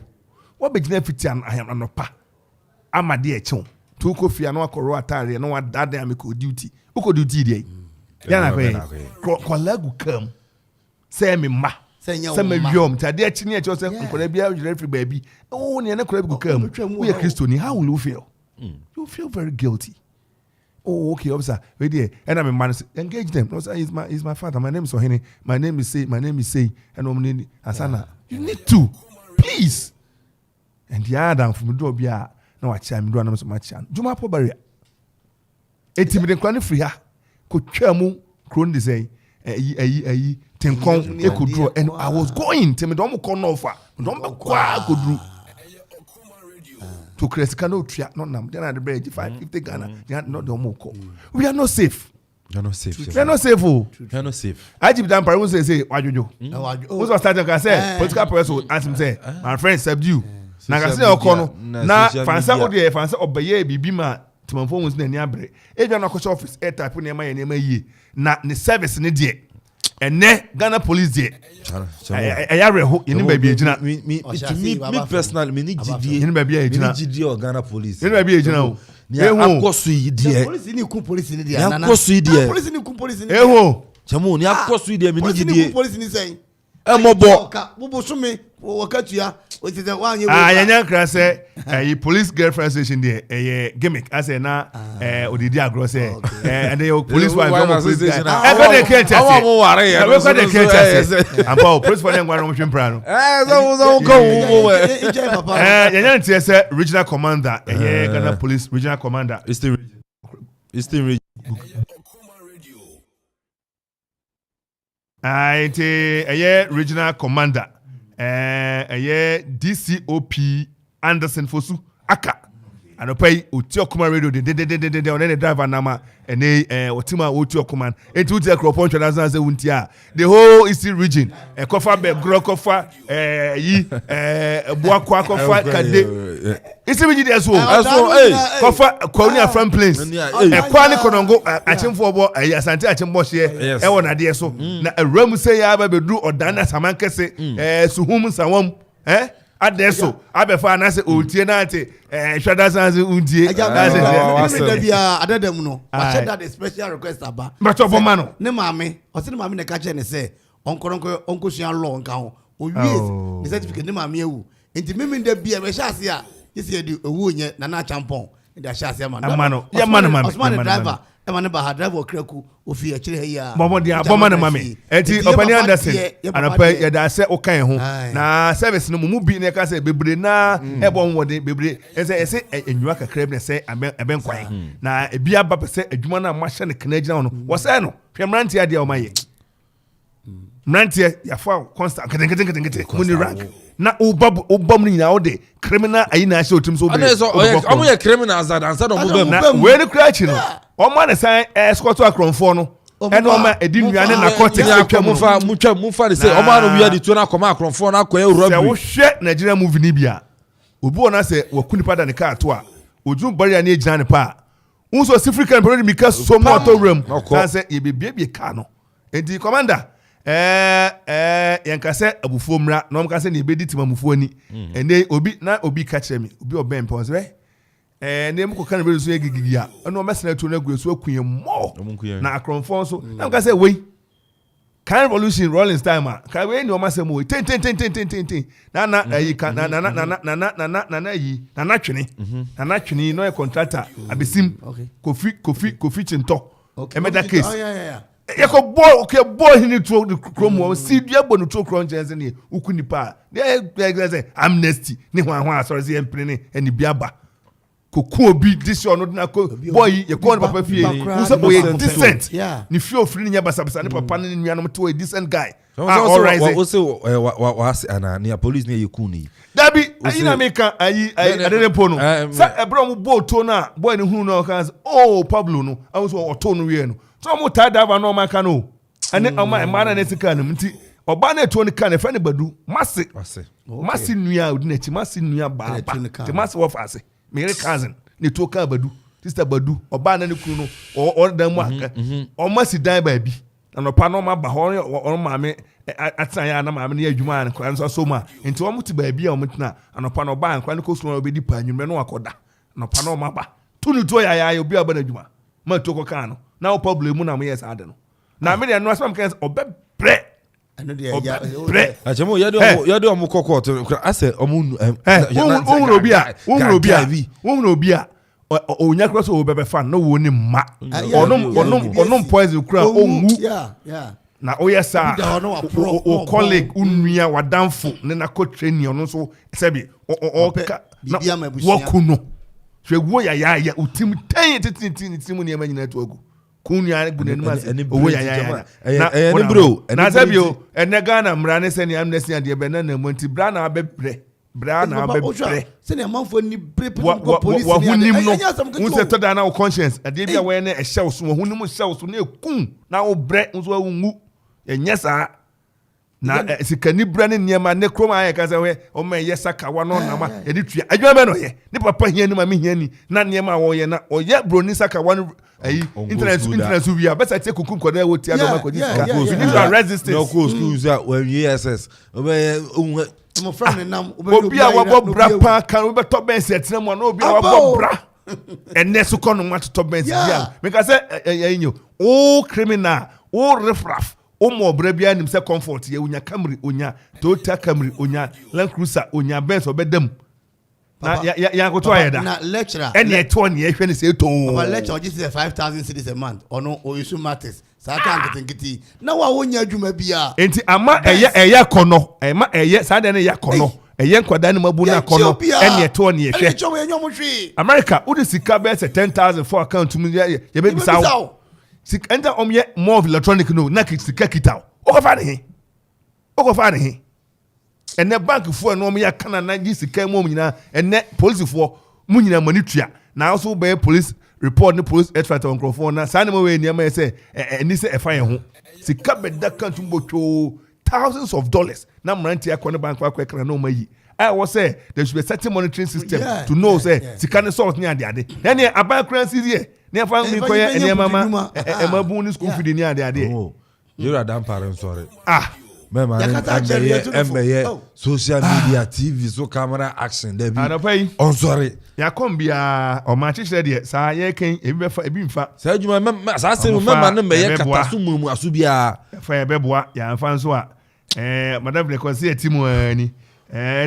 wo be gina fiti an no pa amade e chew tu ko fia no akoro atare no wa dada am ko duty uko duty dey ya na ko kwala gu kam say me ma some yom tade a chini a cho say nkora bia you free baby oh ne na kora bi kam we are Christian how will you feel you feel very guilty oh okay officer we there and I'm man engage them no say is my father my name is Ohene my name is say and omni Asana you need to please and the adam from do bia na wa chia me do na so ma chia juma po barrier eti me de kwa ne free ha ko twamu kron de say ayi tenkon ekudro and I was going to me don mo kon offer don be kwa kodru to kreska no tria no nam then the bread 550 Ghana not don mo ko we are not safe you're not safe you're not safe you're not safe ajib dan pare say wajojo who's starting can say political press will ask him say my friend subdue na ka se okono na fansa o de fansa obeye bibi ma timamfo hu na ni abre eja na ko office e type na ma yie na ne service ne de ene Ghana police de ayare ho yini ba bi ejina me personally me ni gidie yini ba bi ejina gidie o Ghana police yini ba bi ejina o ni akoso yi de police ni ku police ni de na akoso yi de police ni ku police ni eho chamo ni akoso yi de me ni gidie police ni say mobo bobo sume wakatua o ti say wan ye yanya kra se police girlfriend station de gimmick as na odidi agro se and the police wife go police station go dey care test mo ware ye go dey care test ampa police for dem gwa no twempra no so ko wo yanya ntie se regional commander Ghana police regional commander Eastern region regional commander DCOP Anderson Fosu aka anopai oti Okoman radio de on the driver nama ene otima oti Okoman enti uti akropon twa na say untia the whole Eastern region kofa be gro kofa yi boakwa kofa kade Eastern region dey so kofa kwani from plains kwani konongo achimfo obo asante achimbo hye e wona de so na awram say ya ba bedu odana samankese suhum sawom adeso abefa na se otie na ate hwada sanse undie da bia adadam no wa check that special request aba but oboma no ne maame o se ne maame ne ka che ne se onko sua law nka ho o wie the certificate ne maame ewu enti mimi da bia be sha ase a yesi edi owu nye na champon da sha ase ma no ya man maame Osman driver emane ba driver kraku ofi a kire ya bomo dia boma ne mame enti Opani Anderson anapa ya da se o kan ho na service no mu bi ne ka se bebre na ebo nwode bebre ese enwa kakra bi ne se aben kwan na ebia ba pese adwuma na ma hye ne kana gina no wo se no hwemrantia dia o maye mrantia ya fa constant kete muni rank na ubam ni na ode criminal ayi na hye otum so be omo ye criminal azad no bam na we ni kra chi no o ma ne san escort akronfo no ene o ma edi nuane na cortex atwa mufa de say o ma no wi adi to na koma akronfo na akoye robbery se wo hwe Nigeria movie ni bia obi ona se wakuni pada ne ka to a ojun bari na ejina ne pa unso African parade mika so mo to room san se ye bebie ka no enti commander yankase abufuo mra na om kase ne ebedi timamufuo ni ene obi ka kire me obi obem pons we ne mko kan be so egigigia eno mesena to na gueso akuye mo na akronfo so na kase we kan revolution rolling time ka we ni o masem we ten na ayi ka na yi na twene no e contractor abesim kofi chinto emeda case yako boy hini to the chrome see dia bo no to chrome jense ne ukunipa dey amnesty ni hwan sorry say empene eni biaba koku obi this one no boy ye ko papa fie who boy decent ni fie ofiri nya basabasa ne papa ne nuanom to a decent guy all right say was ana ne police ne ye ku ni dabi ayi na meka ayi adede po no sa ebro mu bo to na boy ne hu no kan oh Pablo no awo to no wie no so mo ta dava no maka no ane ama na ne sika no mti oba na eto ne ka ne fa ne badu masi nua odi na chi masi nua ba te masi wo fase mere cousin ne to ka badu sister badu oba na ne kunu no o dan mu aka o masi dan ba bi na no pa no ma ba ho o maame atan ya na maame ne adwuma an kwan so ma enti o muti ba bi a o mutna anopa no ba an kwan ko so no obedi pa anwumre no akoda no pa no ma ba tunu to ya obi aba na adwuma ma to ko kan no na o problem na mo yes ade no na me de no asam kan obebre ano de ya achemo yado omo kokko to ase omo unro obi a onya cross o bebe fan no wo ni ma onom poison kura onwu na oyesa o colleague unua wadamfo ne na ko training ono so sebi o wokuno hwewo ya utim tin timu ne ma nyina to agu kunya gunanima owo ya na bro na sabio ene Ghana mrane se ne amnesty ade be na monti bra na abebre se ne manfo ni prepe ko police ni wahunim no unse to da na o conscience ade bia we na ehye so wahunim hye so na ekun na wo bre nso awungu enye saa na sikani brane niema ne kroma aye ka se we o ma ye saka wa no na ma ye di tua adwuma be no ye ne papa hia ni ma me hia ni na niema wo ye na o ye broni saka wa no ayi internet so bia besa te kukum koda wo ti adoma kodi sika you need to resist no go schools when USS mo friend nam obi a wabo bra pa kan we beto ben se tena mo na obi a wabo bra enne so kono ma to ben se bia me ka se enyo o criminal o refraf o mo bra bia nim se comfort ye onya Camry onya Toyota Camry onya Land Cruiser onya Benz obedam na ya go to ayeda na lecturer ene to ne ye hwe ne se to but lecturer just 5,000 cedis a month or no or you matters saka nketinketi na wa wonya adwuma bia enti ama eye kono ema eye sa de ne ya kono eye nkwada ne mabu na kono ene to ne ye hwe America udi sika be se 10,000 for account mu ye be bisa sika enta omye more of electronic no na sika kita o ko fa ne ene bank fo no omya kana na gi sika mu nyina ene police fo mu nyina mani tua na also be police report ni police expert on microphone na sa ne mo we niam say eni say e fa ye ho sika beda kantu mbocho thousands of dollars na mranti akọ bank akọ na o mayi I was say there should be a certain monitoring system to know say sika ne sort ni ade ene aban currency here ne fa mi koye ene mama e mabu ni school feed ni ade oh you are damn parents sorry Mema social media TV so camera action there be on sorry ya kombia o ma chichire de sa ye ken ebi mfa sa adwuma sa se mema no me ye kataso mu aso bia fa ye beboa ya mfa nso a madam le konse timu ani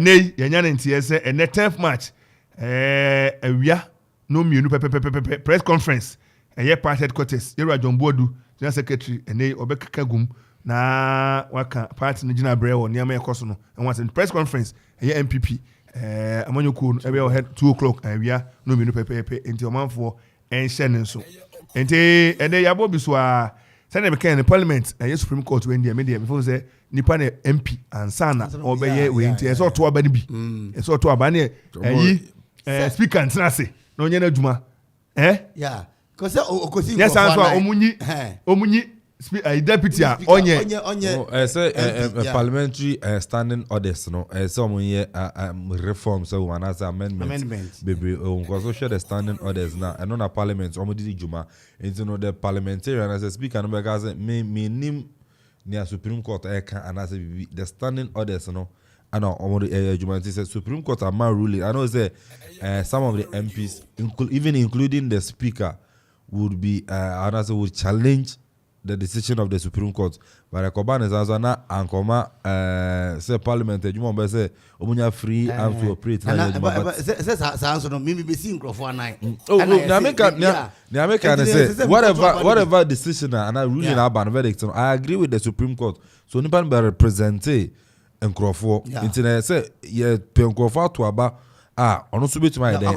nei ye nya ne ntie se ene 10th match awia no mienu pepe press conference ye part headquarters Yero Ajombodu general secretary ene obekaka gum na waka party no gina brewo niam ekoso no and once in press conference MPP amanyoku no ebe head 2 o'clock awia no minu pepepe enti omanfo enhye ne nso enti ene yabo biso a sene be kan parliament Supreme Court we ndia media before say nipa na MP ansana obeye we enti eso to aba ni bi eso to aba ne speaker ntrase na onye na adwuma yeah cause okosi yes answer omunyi deputy onye parliamentary standing orders no some year reforms so one as amendments baby because share the standing orders now and on a parliament omodi juma into no the parliamentarian as a speaker no because me nim near Supreme Court and as the standing orders no and omodi juma say Supreme Court are ruling I know say some of the MPs even including the speaker would be would challenge the decision of the Supreme Court. But Okoman is also na ankoma say parliament ejuma be say omunya free and to operate na say answer no me be see nkrofo anai na make say whatever decision and I ruling about verdict I agree with the Supreme Court so nipa be represent nkrofo internet say ye pe nkrofo to aba ono so beti my there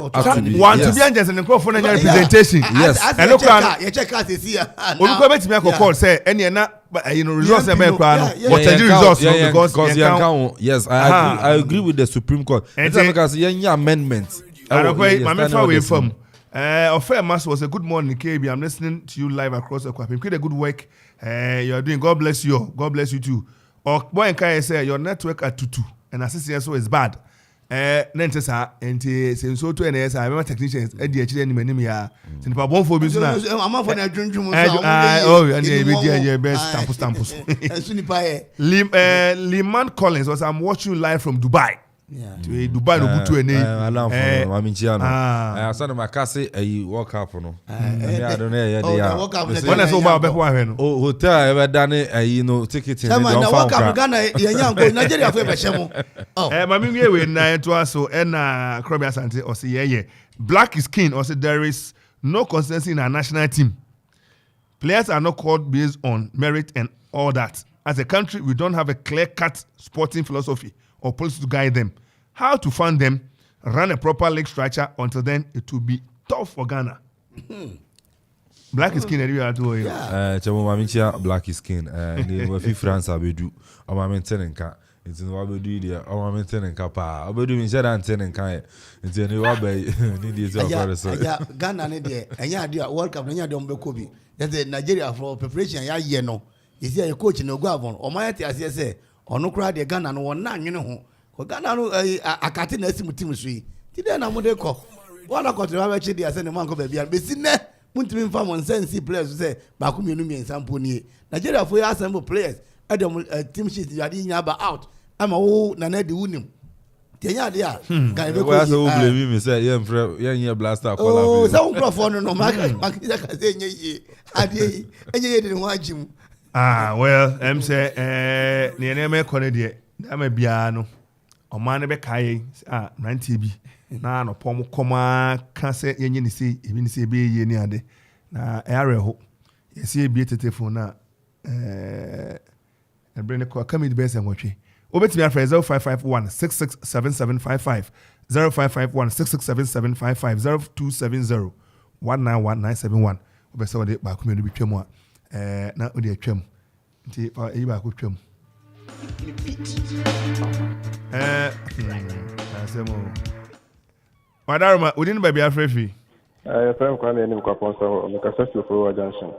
want to be angels in the microphone and representation yes and look you check out this here we go beti me call say any na results e me kwa no what the results because you can yes I agree with the Supreme Court because any amendments my fa we from Ofe Mas was a good morning KB I'm listening to you live across the Kwapim keep the good work you are doing God bless you too or boy can say your network at tutu and assistance is bad nentesa enti senso to ene sa me technicians e di a chire ni manim ya tinpa bonfo bi so na amafo na dwundwum so and e be dia be stamp ensu ni pa ye Liman Collins was I'm watching you live from Dubai to Dubai no butu ene maminchia no asana makase work up no I don't know ya when so ba be ho ahwe no hotel e be dane no ticket ni don fa work up Ghana yanya go Nigeria fo e be hye mo mami nwe we na to aso na Krobia Asante o say yeah black is king or say there is no consistency in our national team players are not called based on merit and all that as a country we don't have a clear-cut sporting philosophy or policy to guide them. How to fund them, run a proper league structure until then it will be tough for Ghana. Black is king anyway at all. Chamo maminchia black is king. Ni wafi France abedu. O mamentenenka. Nti no abedu dia. O mamentenenka pa. Abedu mi share antenenka. Nti ni wa be ni di so for so. Ghana ne de enya dia World Cup enya de ombeko bi. That's Nigeria for preparation ya ye no. Is there a coach no go avon. O ma yete ase say ono kura de Ghana no won na nwene ho ko Ghana no akate na asimu team so yi ti de na mo de ko wala ko tira ba chi de ase ne man ko ba bia be si ne muntimi mfa mo sense players say ba ko mienu mi ensampo nie Nigeria for assemble players adam team sheet you adi nya ba out ama wo na na de wunim tienya de a ga be ko we say we blame me say yeah blaster call am oh so microphone no ma ka say nye yi adi enye de ho agim well say ne ne me kone de ama bia no o ma ne be kai 90 bi na no pom koma ka se yenye ni se ebi ni se be ye ni ade na area ho yesi ebi telefone na bring the come in best and watch obetimi afre 0551 667755 0551 667755 0270 191971 obese wode ba ko me no bi twam a na ode atwam nti e ba ko twam asemo Wadaruma udin ba bia frefi FM kwa na ni kwa sponsor o ka sesi for junction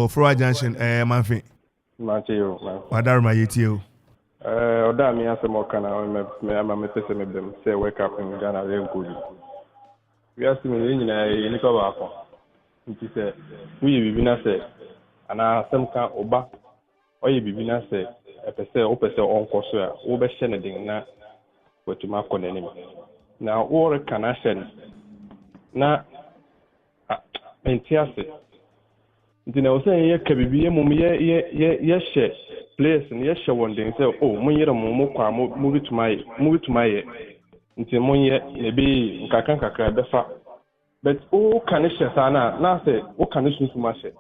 for junction manfi manche yo Wadaruma yetie o oda mi asemo kana me ama me pese me dem say wake up in Ghana re nkodi we ask me nyina ni ko ba ko nti se we bibi na se ana asem ka oba oye bibi na se epese o pese onko so a wo be hye ne den na watuma ko nanim na wo kana hye na entiase nti na wo say ye ka bibi mum ye hye place ni ye hye wondin say oh mun yere mum kwa mu bituma ye nti mun ye ne bi nkaka be fa but o kan hye sana na say o kan sunfuma hye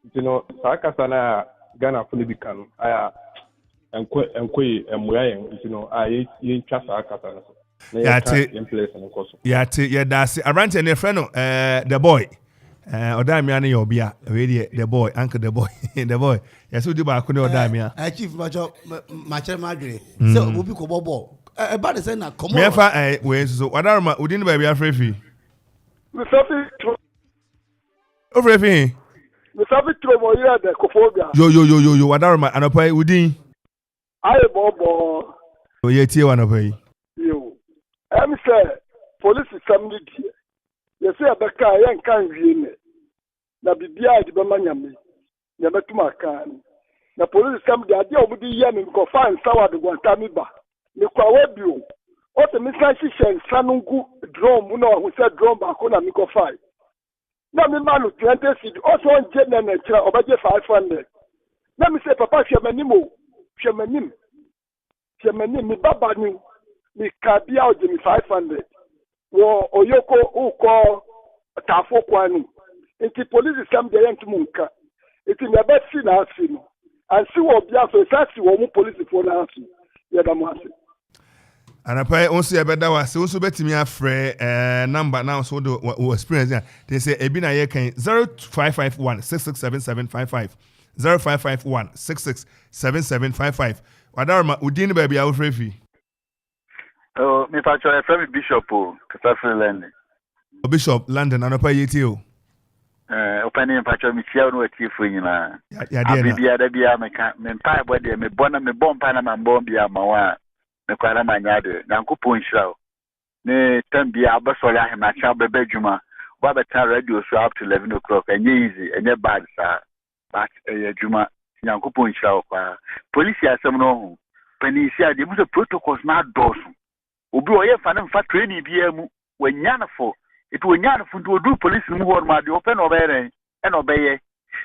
nti no saka sana Ghana for the can aya enkoi emuayen nti no ye twa saka sana yeah that's around any friend the boy odamia na yobia we the boy uncle the boy yes we do ba ko ne odamia chief macho madre so obi ko bobo e ba de say na come me fa we so odaruma udin ba bia frefi me safi o frefi me safi tromo ya de kofobia yo odaruma anopai udin aye bobo o ye tie wanopai yo em say police samedi die ye say abeka ye nkan wie ne na bibia di be manyame ye betuma kan na police samedi ade obudi ye me ko fan sawad gwantami ba me kwa webio o te mi san shishen sanungu drum no hu say drum ba ko na mi ko fai na mi manu 20 cedi o so nje na na kira obaje 500 na mi say papa hwemanim mi baba ni mi kabia o je mi 500 wo oyoko uko tafo kwani nti police sam de yentum nka nti me ba si na asi no ansi wo bia so sasi wo mu police fo na asi ye da mo asi anapai onso ye beda wa se onso betimi afre number now so do experience they say ebi na ye kan 0551 667755 0551 667755 Wadaruma udin ba bia wo frefi oh me pa cho FM Bishop o Kasa London Bishop London anapai yeti o opening patcho mi tia no atifu nyina ya de na bia da bia me ka me pa bo de me bona me bom pa na mambo bia ma wa me kwara manya de Nyankopon hira ne tambia abasole ahema cha bebe djuma wa beta radio so up to 11 o'clock enye easy enye bad sa but djuma Nyankopon hira kwa police asem no ho panisi ade mu so protocols na dosu obi oye fa na mfa training bia mu wanyanafo it will not do police move on my open over and obey.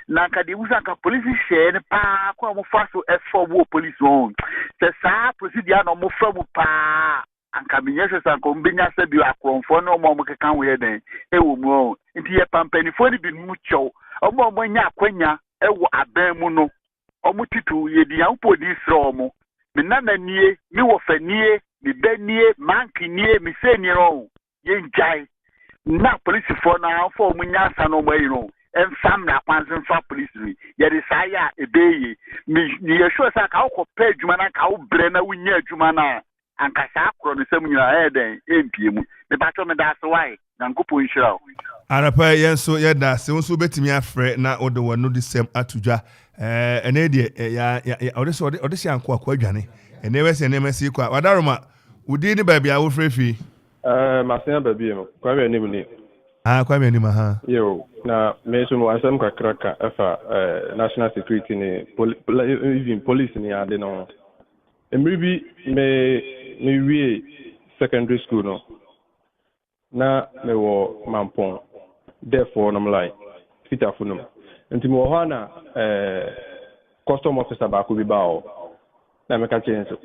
Nanka de Usaka police share pa kwa mufaso F4 police on. The sa procedure no mufa mu pa anka binyese san ko mbinya se bi akronfo no mo kan we den e wo mu nti ye pampanifo ni bi mu chow omo nya akwanya e wo aban mu no omo titu ye di an police ro mo me nana nie mi wo fanie mi banie manki nie mi se ni ro ye njai na police for na for munya sano mai no en famna kwanzin fa police ri ye de saya ebeye mi ye sure sa ka ko pe adwuma na ka wo bre na wunya adwuma na anka sa akro no sem nyina den empie mu me ba to me da so wai Nyankopon nhira o arapa yenso ye da se onso betimi afre na odo wano di sem atudwa ene de ya odesi anko akwa adwane ene we se ne mesi kwa wadaroma udi ni ba bia wo frefi Masia baby no. Kwa we ni ni. Kwa me ni ma ha. Yo, na me so mo asem kakraka efa national security ni even police ni ade no. Emribi me wie secondary school no. Na me wo mampon. Therefore no like fita funum. Nti mo ho na custom officer ba ko bi ba o. Na me ka chense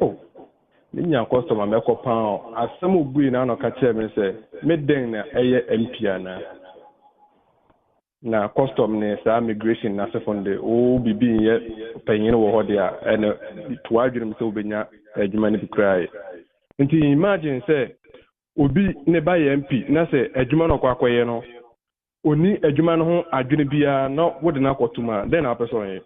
Ninya customer me ko pan asem ogui na no ka che me se me den na eye MP na custom ne sa migration na se fonde o bibi ye panyin wo ho dia ene to adwene me se obenya adwuma ne bikrai nti imagine se obi ne ba ye MP na se adwuma no kwa akoye no oni adwuma no ho adwene bia no wode na akotuma den na person ye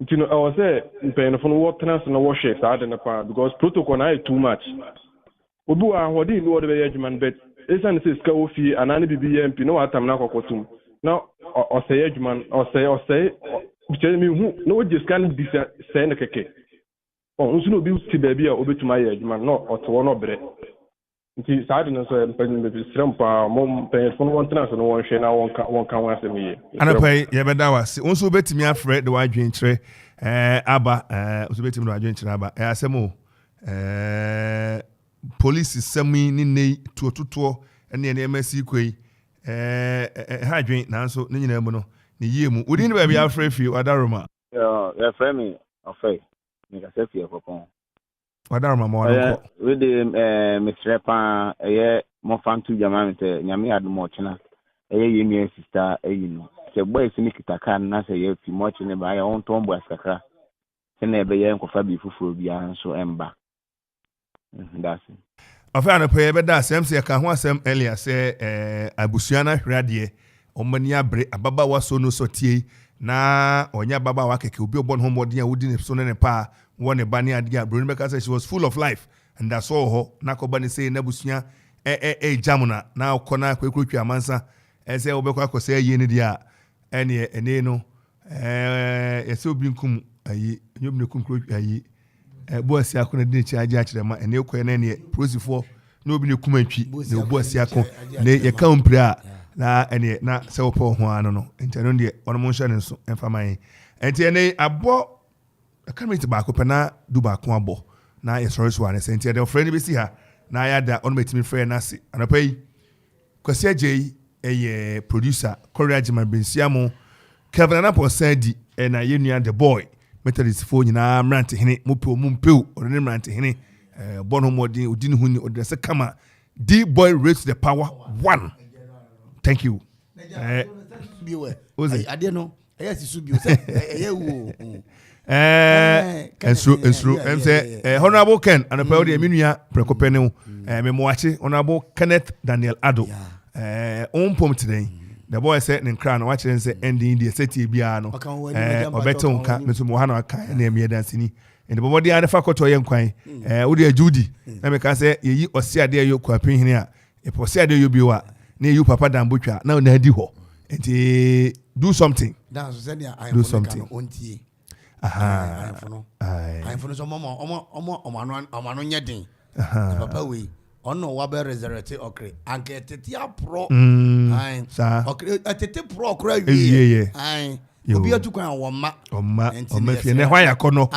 nti no I was say pen for what trans no wash it sad na pa because protocol na too much obi wa hodi no wode be adwuma but esan se ska ofi anane bibi ye MP no atam na akokotum na o say adwuma o say biche mi hu no we scan this say na keke o nso no bi ti ba bia obetuma ye adwuma no o to no bre nti sad na so pen be srampa mom pen for one trans no won hwe na won kan wa asem ye anapai ye beda wase nso betimi afre de wadwen kire aba nso betimi de wadwen kire aba asemo police semi ni nei tuotuto ene ne emasi koi ha dwen nanso ne nyina mu no ne yie mu odi ne ba bia afre fi wadaroma ya frame afai ni ka se fi ekopon wadaroma mo no ko we de Mr. Pa eye mo fantu jamante nyame adumo chena eye yemi sister eyino se boy sini kitaka na se ye fi mo chene ba ya on tombo asakra se na ebe ye nkofa bi fufuro bia nso emba that's it afai na pe be da asem se ka ho asem earlier se abusuana hwrade omani abre ababa waso no sotie na onya baba wa keke obi obon homodi a wodi ne so ne pa won bani ade a bro Rebecca said she was full of life and that's all ho na ko bani say na busua jamuna na okona kwekutwa amansa ese obekwa akose ye ne dia ene no ese obi nkum ayi nyobi ne kum kwekwa ayi boasi akona de chi aje akire ma ene ko ene ne prosifo na obi ne kum antwi ne boasi akon ne ye ka ompre a na ene na se opo ho ano no ntano de ono mo hye ne nso emfa man enti ene abo akamiti ba ko pena du ba ko abo na ye sorry so ane se enti de friend be si ha na ya da ono betimi friend na se anapai kwasi agye eye producer courage man bensiamo Kevin na posadi na yenua the boy methodist fo nyina mrante hene mope mumpeu orene mrante hene bono modin odin huni odrese kama D boy raise the power 1. Thank you. Oze ade no si subio se wo enso say honorable Ken and the de menua prekopene me moache honorable Kenneth Daniel Ado ompom today the boy said in crown watch and say ending the city bia no obeto nka me so mo ha na aka na eme dance ni and the body and fakoto ye nkwan wo de Judy na me ka say yeyi osiade ye kwapin hene a e posiade yo biwa na you papa dambotwa na na di ho enti do something do something aha I for so mama omano nyedin papa we ono wa be resurrect okre anke tete apro okre tete pro okra wie obi atukwan woma fie ne hwa yakono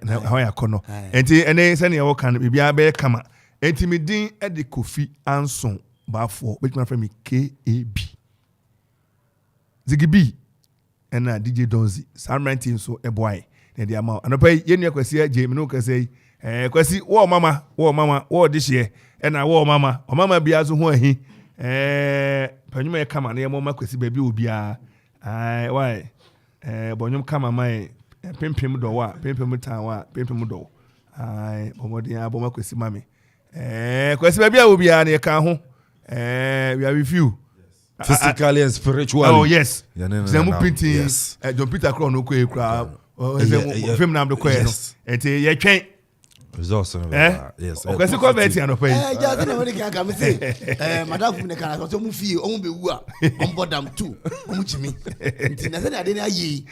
na hwa yakono enti ene se ne wo kan bibia be kama enti medin e de Kofi Ansong Baffour which my friend me KAB Zigibi and DJ Donzi Samrantin so a boy na dia ma anopai yenu akwasi agye me no kwasi kwasi wo mama wo this year and na wo mama o mama bia so ho ahi panyuma e kama na ye mama kwasi ba bi obia why bonyum kama mai pempem do wa pempem tan wa pempem do bomodin aboma kwasi mame kwasi ba bia obia na ye kan ho we are with you physically and spiritually. Oh yes. Zemu printing. John Peter Crow no kwe kra. Zemu film nam do kwe no. Enti ye twen Results. Yes. Okay, so come back here no pay. Just na we can come say madam fu ne kana so mu fie o mu be wu a on board am too o mu chimi nti na say na ade na yi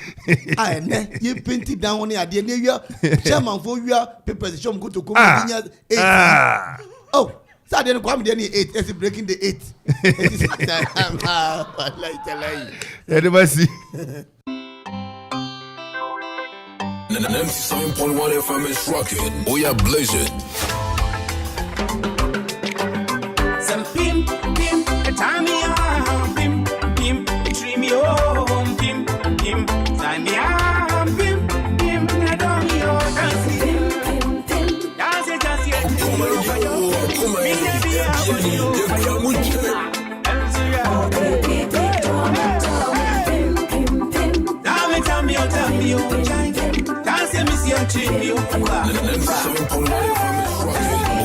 ah ne ye paint down on ade na wia chairman for wia papers show go to come nya 8 oh Saturday no come there 8 as breaking the 8 it is like never see 97.1 FM is rocking. We are blazing. Some pim, pim, time me on, pim, pim, treat me home, pim, pim, time me on, pim, pim, I don't know, dance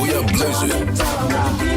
We are blazing.